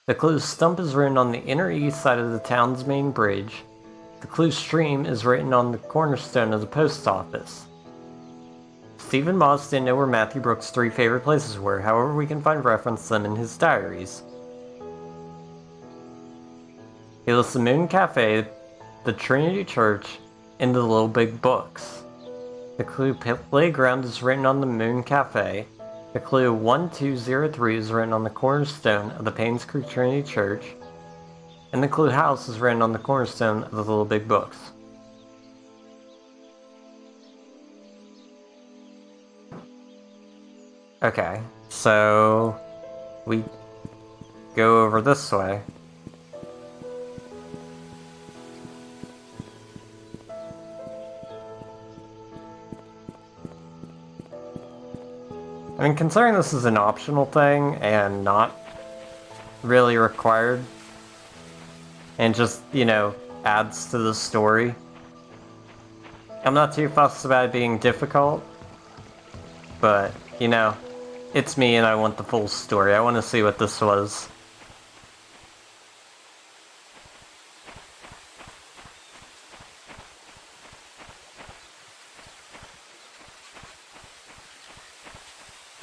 The clue stump is written on the inner east side of the town's main bridge. The clue stream is written on the cornerstone of the post office. Stephen Moss didn't know where Matthew Brooks' 3 favorite places were, however we can find reference to them in his diaries. He lists the Moon Cafe, the Trinity Church, and the Little Big Books. The clue playground is written on the Moon Cafe. The clue 1203 is written on the cornerstone of the Painscreek Trinity Church. And the clue house is written on the cornerstone of the Little Big Books. Okay, so we go over this way. I mean, considering this is an optional thing and not really required, and just, you know, adds to the story, I'm not too fussed about it being difficult, but, you know, it's me and I want the full story. I want to see what this was.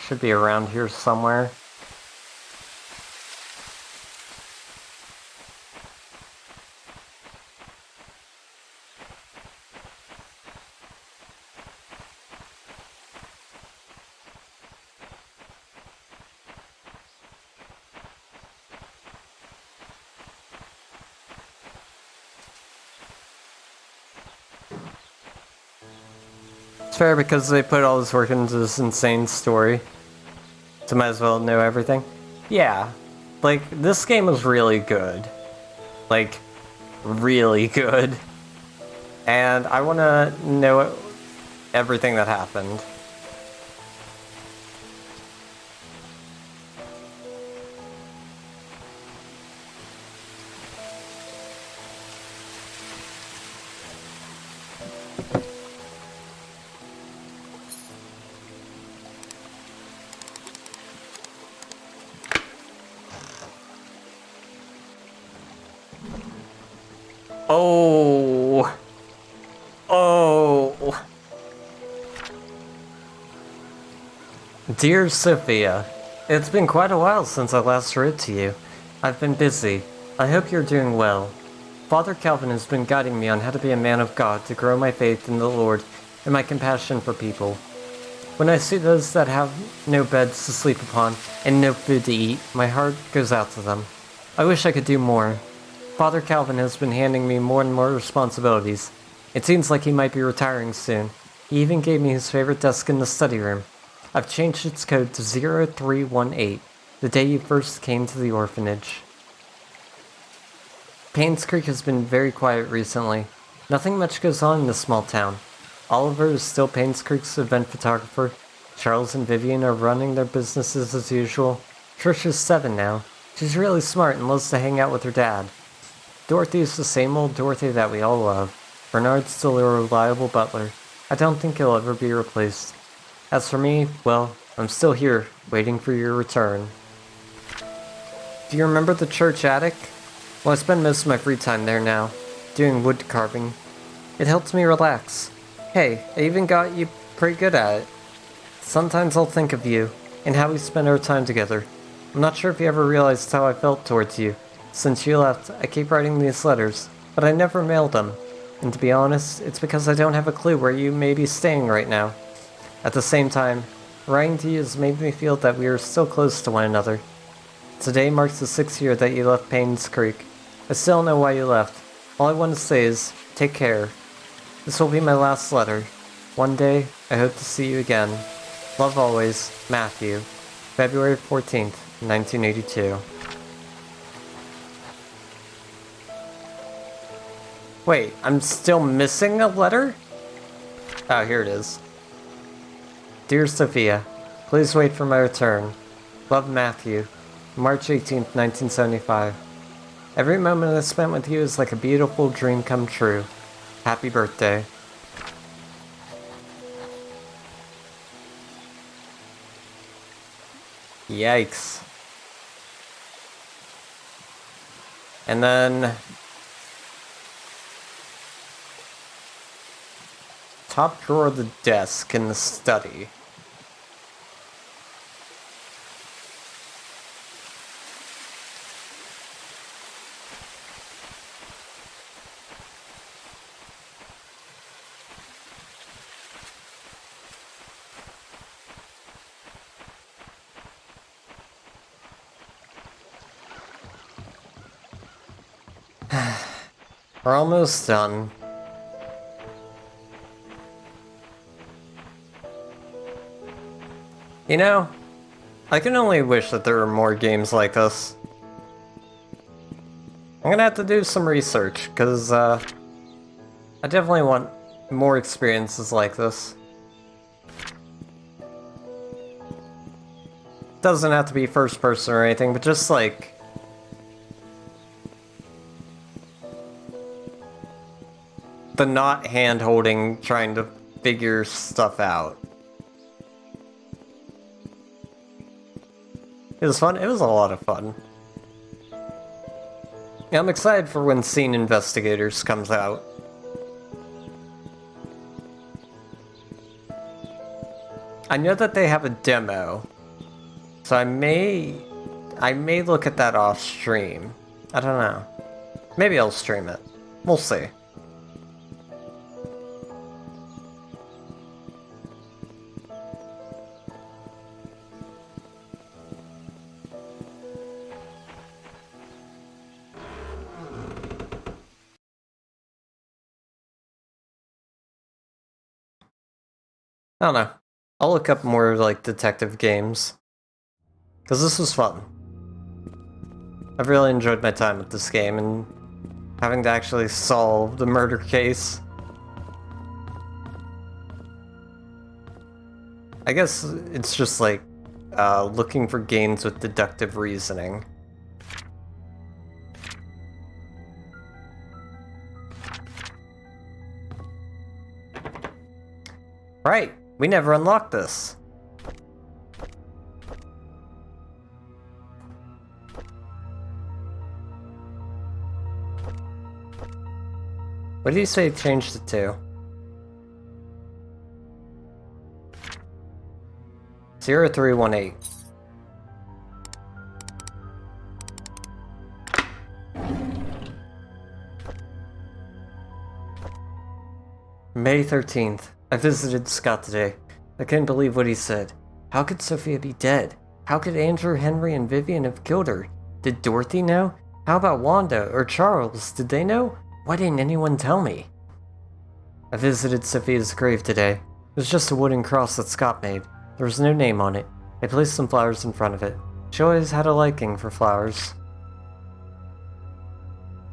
Should be around here somewhere. It's fair because they put all this work into this insane story. So might as well know everything. Yeah, like, this game was really good. Like, really good. And I want to know everything that happened. Oh. Oh. Dear Sophia, it's been quite a while since I last wrote to you. I've been busy. I hope you're doing well. Father Calvin has been guiding me on how to be a man of God to grow my faith in the Lord and my compassion for people. When I see those that have no beds to sleep upon and no food to eat, my heart goes out to them. I wish I could do more. Father Calvin has been handing me more and more responsibilities. It seems like he might be retiring soon. He even gave me his favorite desk in the study room. I've changed its code to 0318, the day you first came to the orphanage. Painscreek has been very quiet recently. Nothing much goes on in this small town. Oliver is still Painscreek's event photographer. Charles and Vivian are running their businesses as usual. Trish is 7 now. She's really smart and loves to hang out with her dad. Dorothy is the same old Dorothy that we all love. Bernard's still a reliable butler. I don't think he'll ever be replaced. As for me, well, I'm still here, waiting for your return. Do you remember the church attic? Well, I spend most of my free time there now, doing wood carving. It helps me relax. Hey, I even got you pretty good at it. Sometimes I'll think of you, and how we spend our time together. I'm not sure if you ever realized how I felt towards you. Since you left, I keep writing these letters, but I never mailed them. And to be honest, it's because I don't have a clue where you may be staying right now. At the same time, writing to you has made me feel that we are still close to one another. Today marks the 6th year that you left Painscreek. I still don't know why you left. All I want to say is, take care. This will be my last letter. One day, I hope to see you again. Love always, Matthew. February 14th, 1982. Wait, I'm still missing a letter? Oh, here it is. Dear Sophia, please wait for my return. Love, Matthew. March 18th, 1975. Every moment I spent with you is like a beautiful dream come true. Happy birthday. Yikes. And then top drawer of the desk in the study. We're almost done. You know, I can only wish that there were more games like this. I'm gonna have to do some research, because, I definitely want more experiences like this. Doesn't have to be first person or anything, but just like... the not hand-holding, trying to figure stuff out. It was fun. It was a lot of fun. Yeah, I'm excited for when Scene Investigators comes out. I know that they have a demo, so I may look at that off stream. I don't know. Maybe I'll stream it. We'll see. I don't know. I'll look up more, like, detective games. Because this was fun. I've really enjoyed my time with this game, and having to actually solve the murder case. I guess it's just, like, looking for games with deductive reasoning. Right! We never unlocked this. What did you say you changed it to? 0318. May 13th. I visited Scott today. I couldn't believe what he said. How could Sophia be dead? How could Andrew, Henry, and Vivian have killed her? Did Dorothy know? How about Wanda or Charles? Did they know? Why didn't anyone tell me? I visited Sophia's grave today. It was just a wooden cross that Scott made. There was no name on it. I placed some flowers in front of it. She always had a liking for flowers.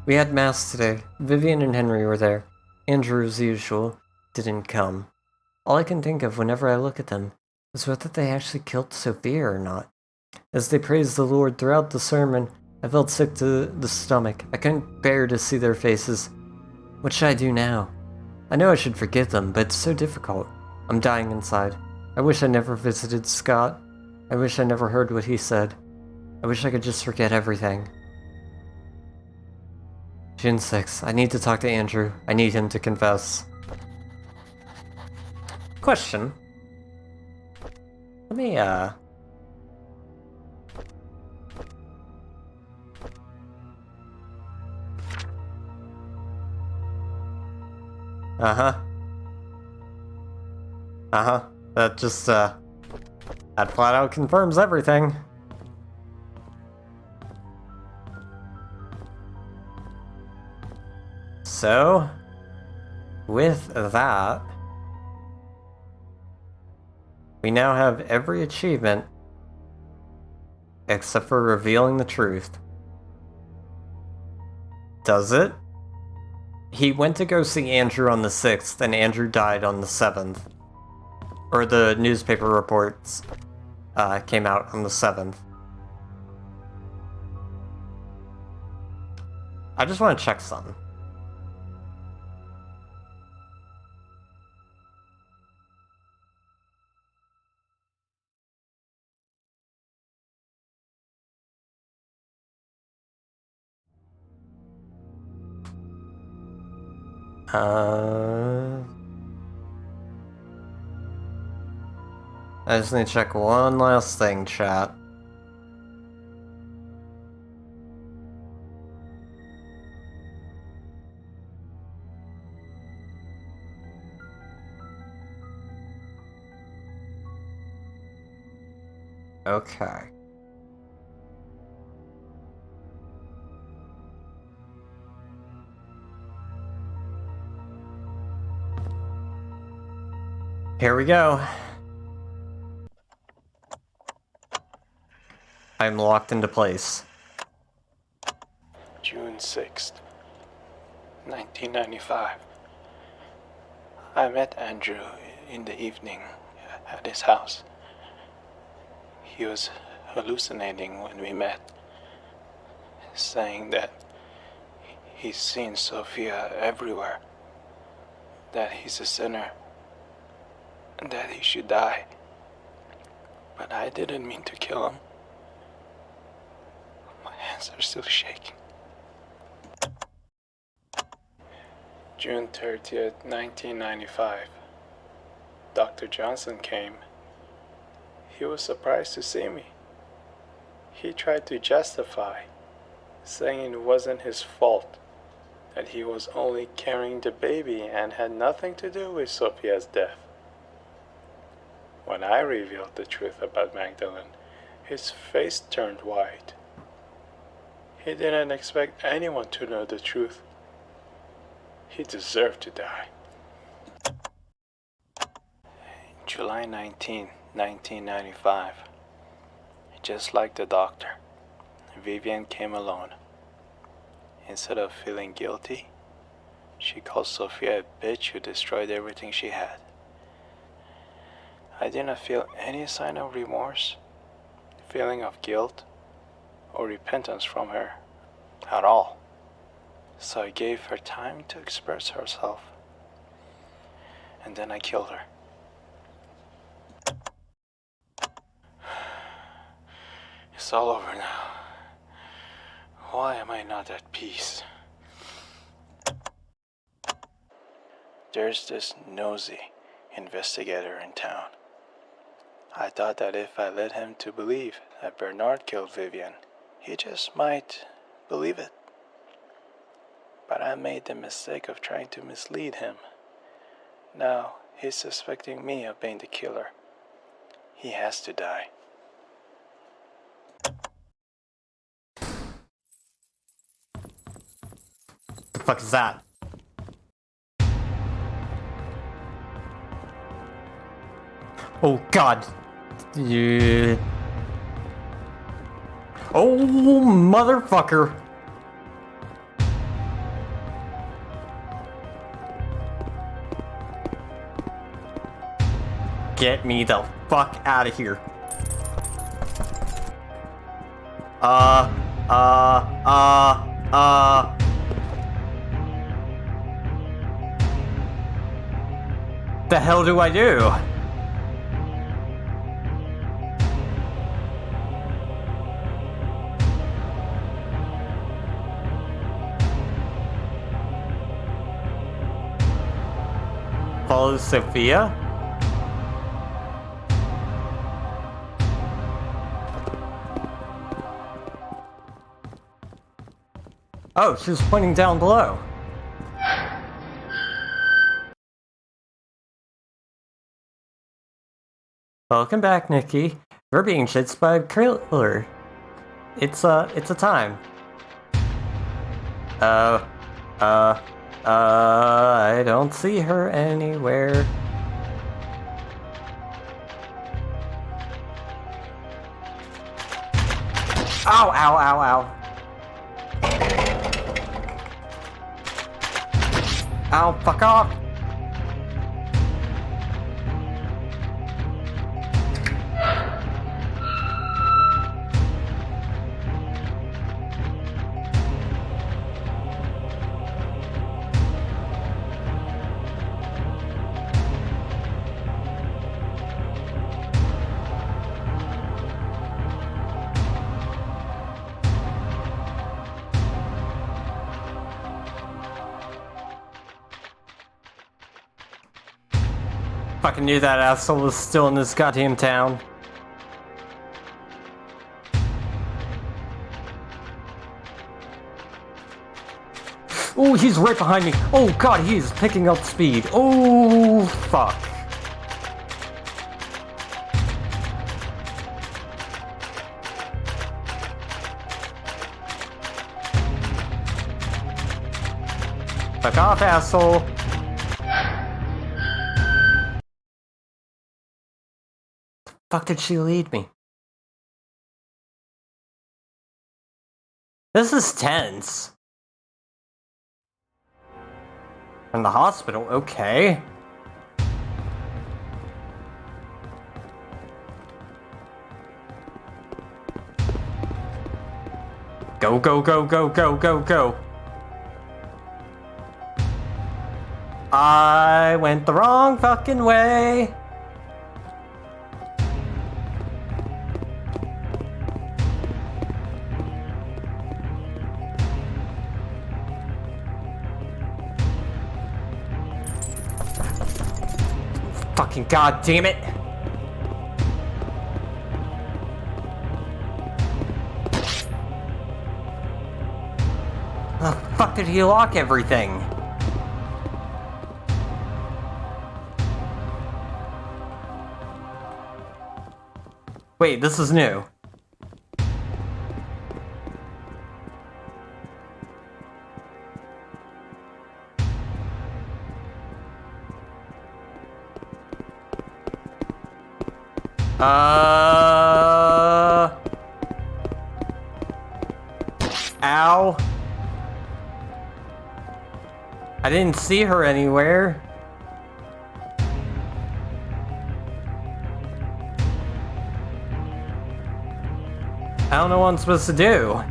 We had mass today. Vivian and Henry were there. Andrew, as usual, didn't come. All I can think of whenever I look at them is whether they actually killed Sophia or not. As they praised the Lord throughout the sermon, I felt sick to the stomach. I couldn't bear to see their faces. What should I do now? I know I should forgive them, but it's so difficult. I'm dying inside. I wish I never visited Scott. I wish I never heard what he said. I wish I could just forget everything. June 6th. I need to talk to Andrew. I need him to confess. Question. Let me, Uh-huh. That just, that flat out confirms everything. So, with that, we now have every achievement except for revealing the truth. Does it? He went to go see Andrew on the 6th, and Andrew died on the 7th. Or the newspaper reports came out on the 7th. I just want to check something. I just need to check one last thing, chat. Okay. Here we go. I'm locked into place. June 6th, 1995. I met Andrew in the evening at his house. He was hallucinating when we met, saying that he's seen Sophia everywhere, that he's a sinner, and that he should die. But I didn't mean to kill him. My hands are still shaking. June 30th, 1995. Dr. Johnson came. He was surprised to see me. He tried to justify, saying it wasn't his fault, that he was only carrying the baby and had nothing to do with Sophia's death. When I revealed the truth about Magdalene, his face turned white. He didn't expect anyone to know the truth. He deserved to die. July 19, 1995. Just like the doctor, Vivian came alone. Instead of feeling guilty, she called Sophia a bitch who destroyed everything she had. I didn't feel any sign of remorse, feeling of guilt, or repentance from her at all. So I gave her time to express herself. And then I killed her. It's all over now. Why am I not at peace? There's this nosy investigator in town. I thought that if I led him to believe that Bernard killed Vivian, he just might believe it. But I made the mistake of trying to mislead him. Now he's suspecting me of being the killer. He has to die. The fuck is that? Oh god. Yeah. Oh motherfucker. Get me the fuck out of here. The hell do I do? Follow Sophia? Oh, she's pointing down below. Welcome back, Nikki. We're being chased by a killer. It's a time. I don't see her anywhere. Ow, ow, ow, ow. Ow, fuck off! Fucking knew that asshole was still in this goddamn town. Oh, he's right behind me. Oh god, he's picking up speed. Oh, fuck. Fuck off, asshole. fuck did she lead me? This is tense. From the hospital, okay. Go, go, go, go, go, go, go. I went the wrong fucking way. Fucking god damn it. The fuck did he lock everything? Wait, this is new. Ow. I didn't see her anywhere. I don't know what I'm supposed to do.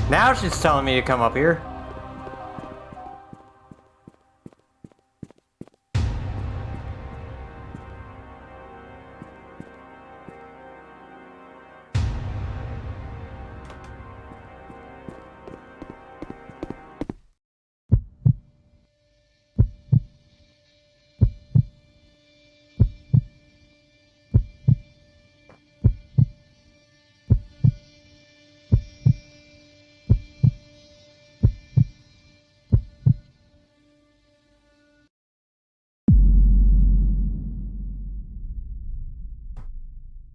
Now she's telling me to come up here.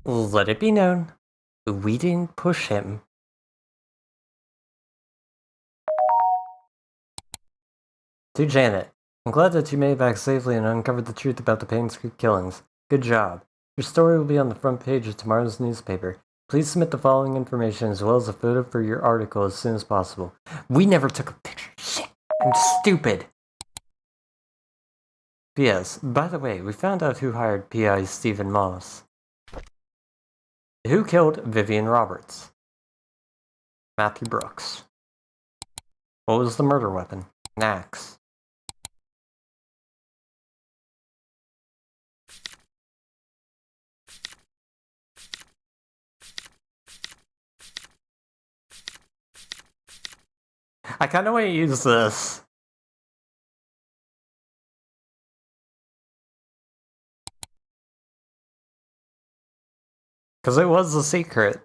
Let it be known, we didn't push him. To Janet, I'm glad that you made it back safely and uncovered the truth about the Painscreek Killings. Good job. Your story will be on the front page of tomorrow's newspaper. Please submit the following information as well as a photo for your article as soon as possible. We never took a picture. Shit, I'm stupid. P.S. By the way, we found out who hired P.I. Stephen Moss. Who killed Vivian Roberts? Matthew Brooks. What was the murder weapon? An axe. I kinda want to use this. Because it was a secret.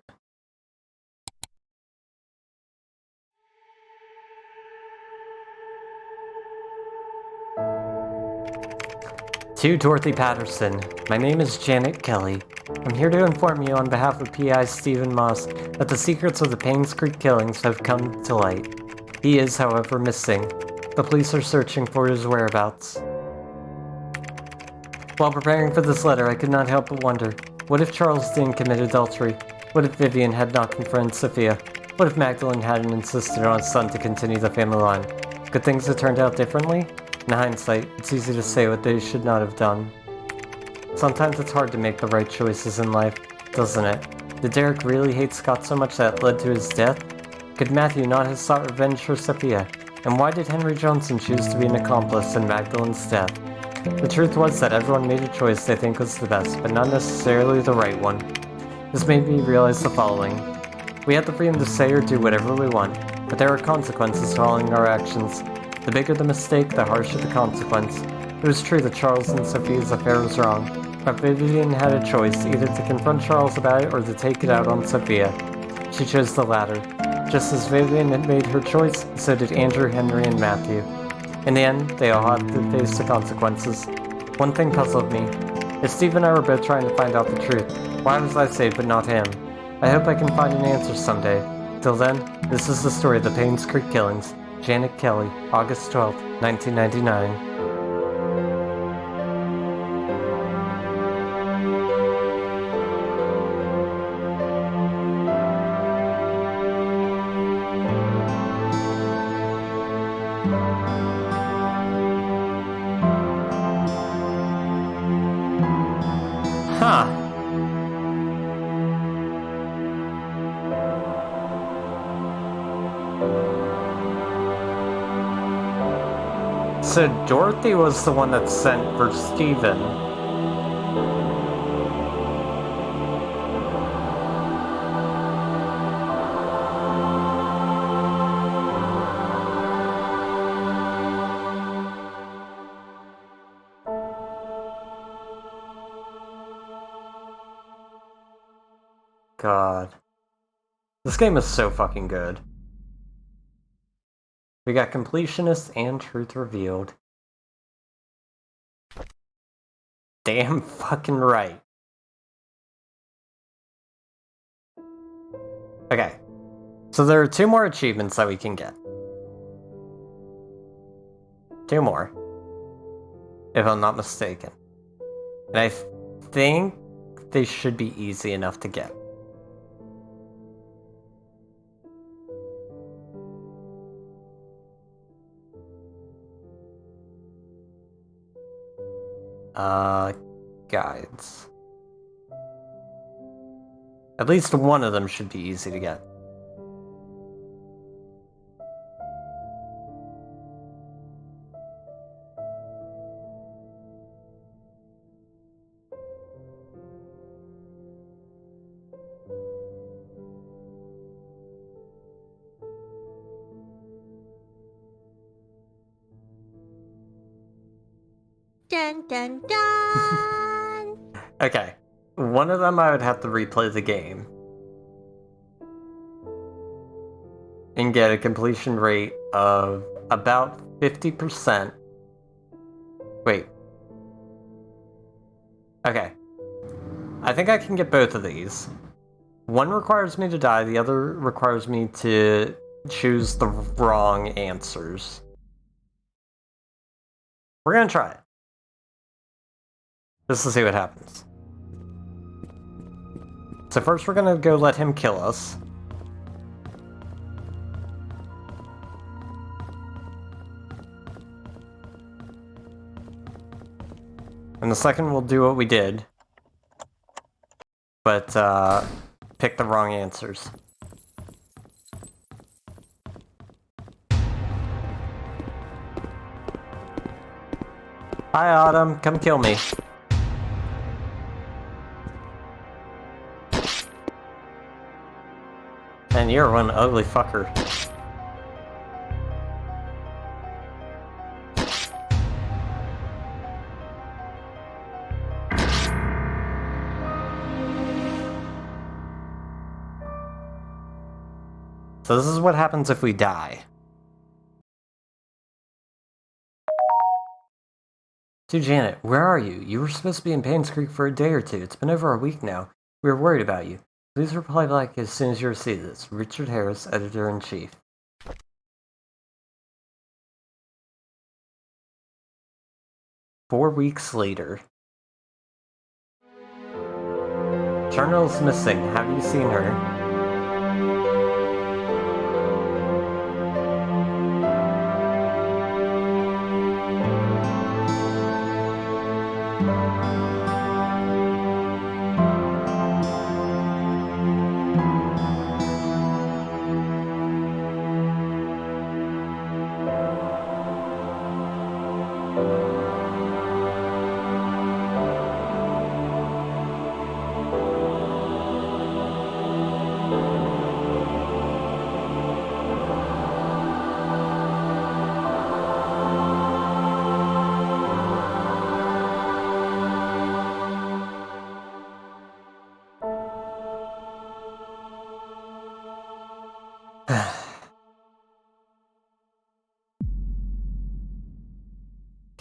To Dorothy Patterson, my name is Janet Kelly. I'm here to inform you on behalf of P.I. Stephen Moss that the secrets of the Painscreek Killings have come to light. He is, however, missing. The police are searching for his whereabouts. While preparing for this letter, I could not help but wonder, what if Charles didn't commit adultery? What if Vivian had not confronted Sophia? What if Magdalene hadn't insisted on his son to continue the family line? Could things have turned out differently? In hindsight, it's easy to say what they should not have done. Sometimes it's hard to make the right choices in life, doesn't it? Did Derek really hate Scott so much that it led to his death? Could Matthew not have sought revenge for Sophia? And why did Henry Johnson choose to be an accomplice in Magdalene's death? The truth was that everyone made a choice they think was the best, but not necessarily the right one. This made me realize the following. We have the freedom to say or do whatever we want, but there are consequences following our actions. The bigger the mistake, the harsher the consequence. It was true that Charles and Sophia's affair was wrong, but Vivian had a choice, either to confront Charles about it or to take it out on Sophia. She chose the latter. Just as Vivian had made her choice, so did Andrew, Henry, and Matthew. In the end, they all had to face the consequences. One thing puzzled me. If Steve and I were both trying to find out the truth, why was I saved but not him? I hope I can find an answer someday. Till then, this is the story of the Painscreek Killings. Janet Kelly, August 12th, 1999. Huh. So Dorothy was the one that sent for Steven. God. This game is so fucking good. We got completionist and truth revealed. Damn fucking right. Okay. So there are 2 more achievements that we can get. 2 more. If I'm not mistaken. And I think they should be easy enough to get. Guides. At least one of them should be easy to get. Dun dun dun! Okay. One of them I would have to replay the game. And get a completion rate of about 50%. Wait. Okay. I think I can get both of these. One requires me to die, the other requires me to choose the wrong answers. We're gonna try it. Just to see what happens. So first we're gonna go let him kill us. And the second we'll do what we did. But, pick the wrong answers. Hi, Autumn. Come kill me. And you're one ugly fucker. So this is what happens if we die. To Janet, where are you? You were supposed to be in Painscreek for a day or 2. It's been over a week now. We were worried about you. Please reply back as soon as you receive this. Richard Harris, Editor-in-Chief. Four weeks later. Charnel's missing. Have you seen her?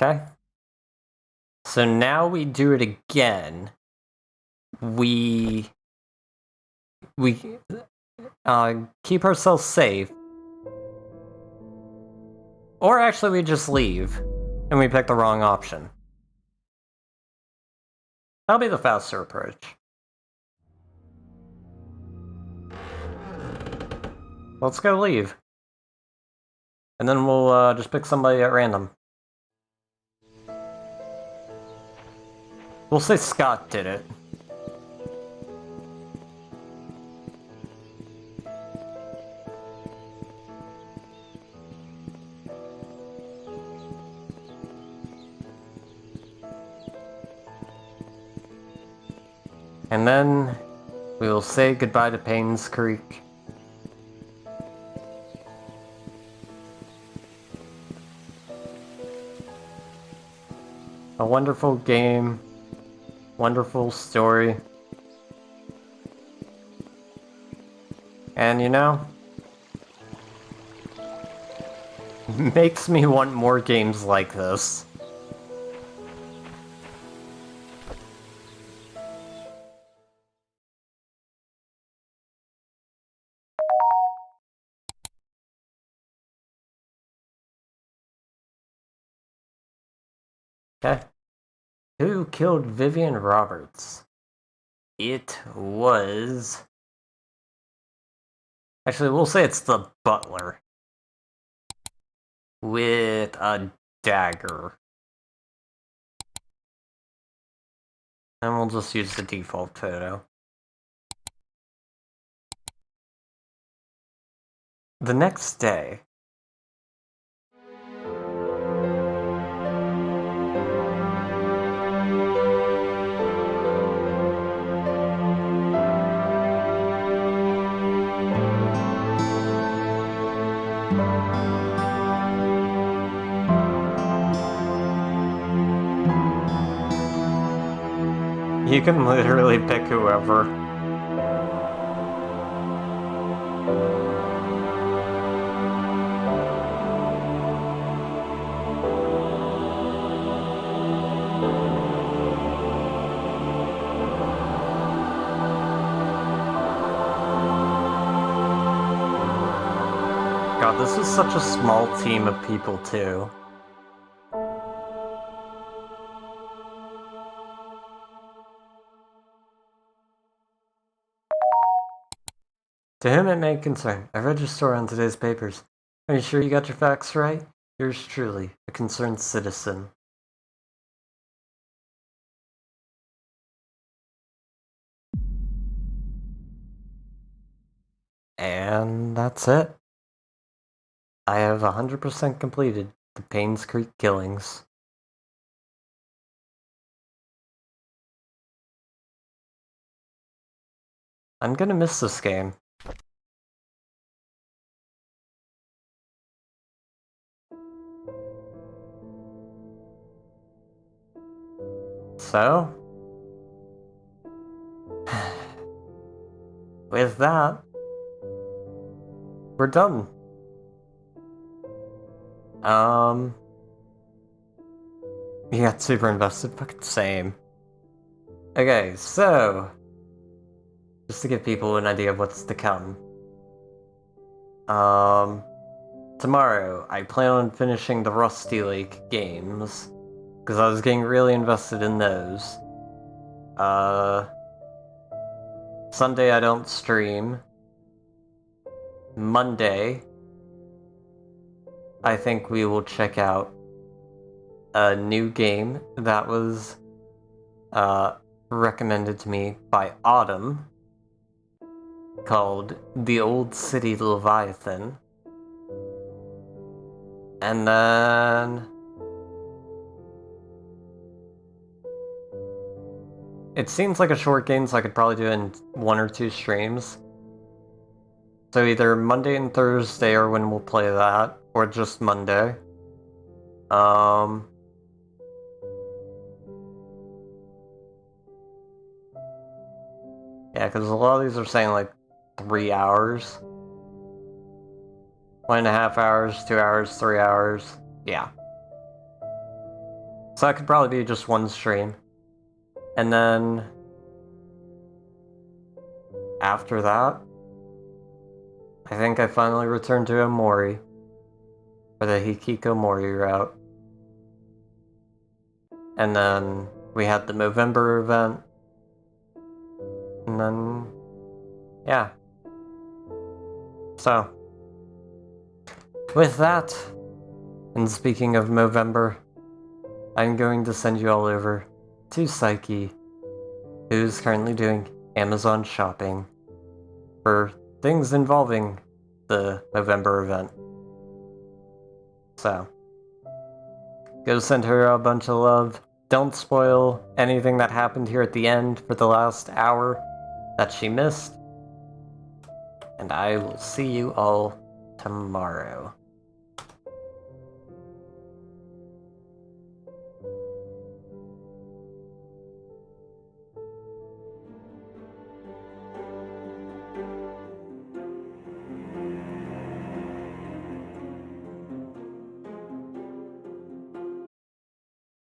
Okay. So now we do it again. We keep ourselves safe. Or actually we just leave, and we pick the wrong option. That'll be the faster approach. Let's go leave. And then we'll just pick somebody at random. We'll say Scott did it. And then we will say goodbye to Painscreek. A wonderful game, wonderful story. And you know, makes me want more games like this. Okay. Who killed Vivian Roberts? It was... Actually, we'll say it's the butler. With a dagger. And we'll just use the default photo. The next day... You can literally pick whoever. God, this is such a small team of people, too. To whom it may concern, I read your story on today's papers. Are you sure you got your facts right? Yours truly, a concerned citizen. And that's it. I have 100% completed the Painscreek Killings. I'm gonna miss this game. So, with that, we're done. You got super invested? Fucking same. Okay, so, just to give people an idea of what's to come. Tomorrow, I plan on finishing the Rusty Lake games, because I was getting really invested in those. Sunday I don't stream. Monday, I think we will check out a new game that was recommended to me by Autumn, called The Old City Leviathan. And then... it seems like a short game, so I could probably do it in 1 or 2 streams. So either Monday and Thursday are when we'll play that, or just Monday. Yeah, because a lot of these are saying like 3 hours. 1.5 hours, 2 hours, 3 hours. Yeah. So that could probably be just one stream. And then after that, I think I finally returned to Omori for the Hikikomori route. And then we had the Movember event. And then, yeah. So, with that, and speaking of Movember, I'm going to send you all over to Psyche, who's currently doing Amazon shopping for things involving the Movember event. So, go send her a bunch of love. Don't spoil anything that happened here at the end for the last hour that she missed. And I will see you all tomorrow.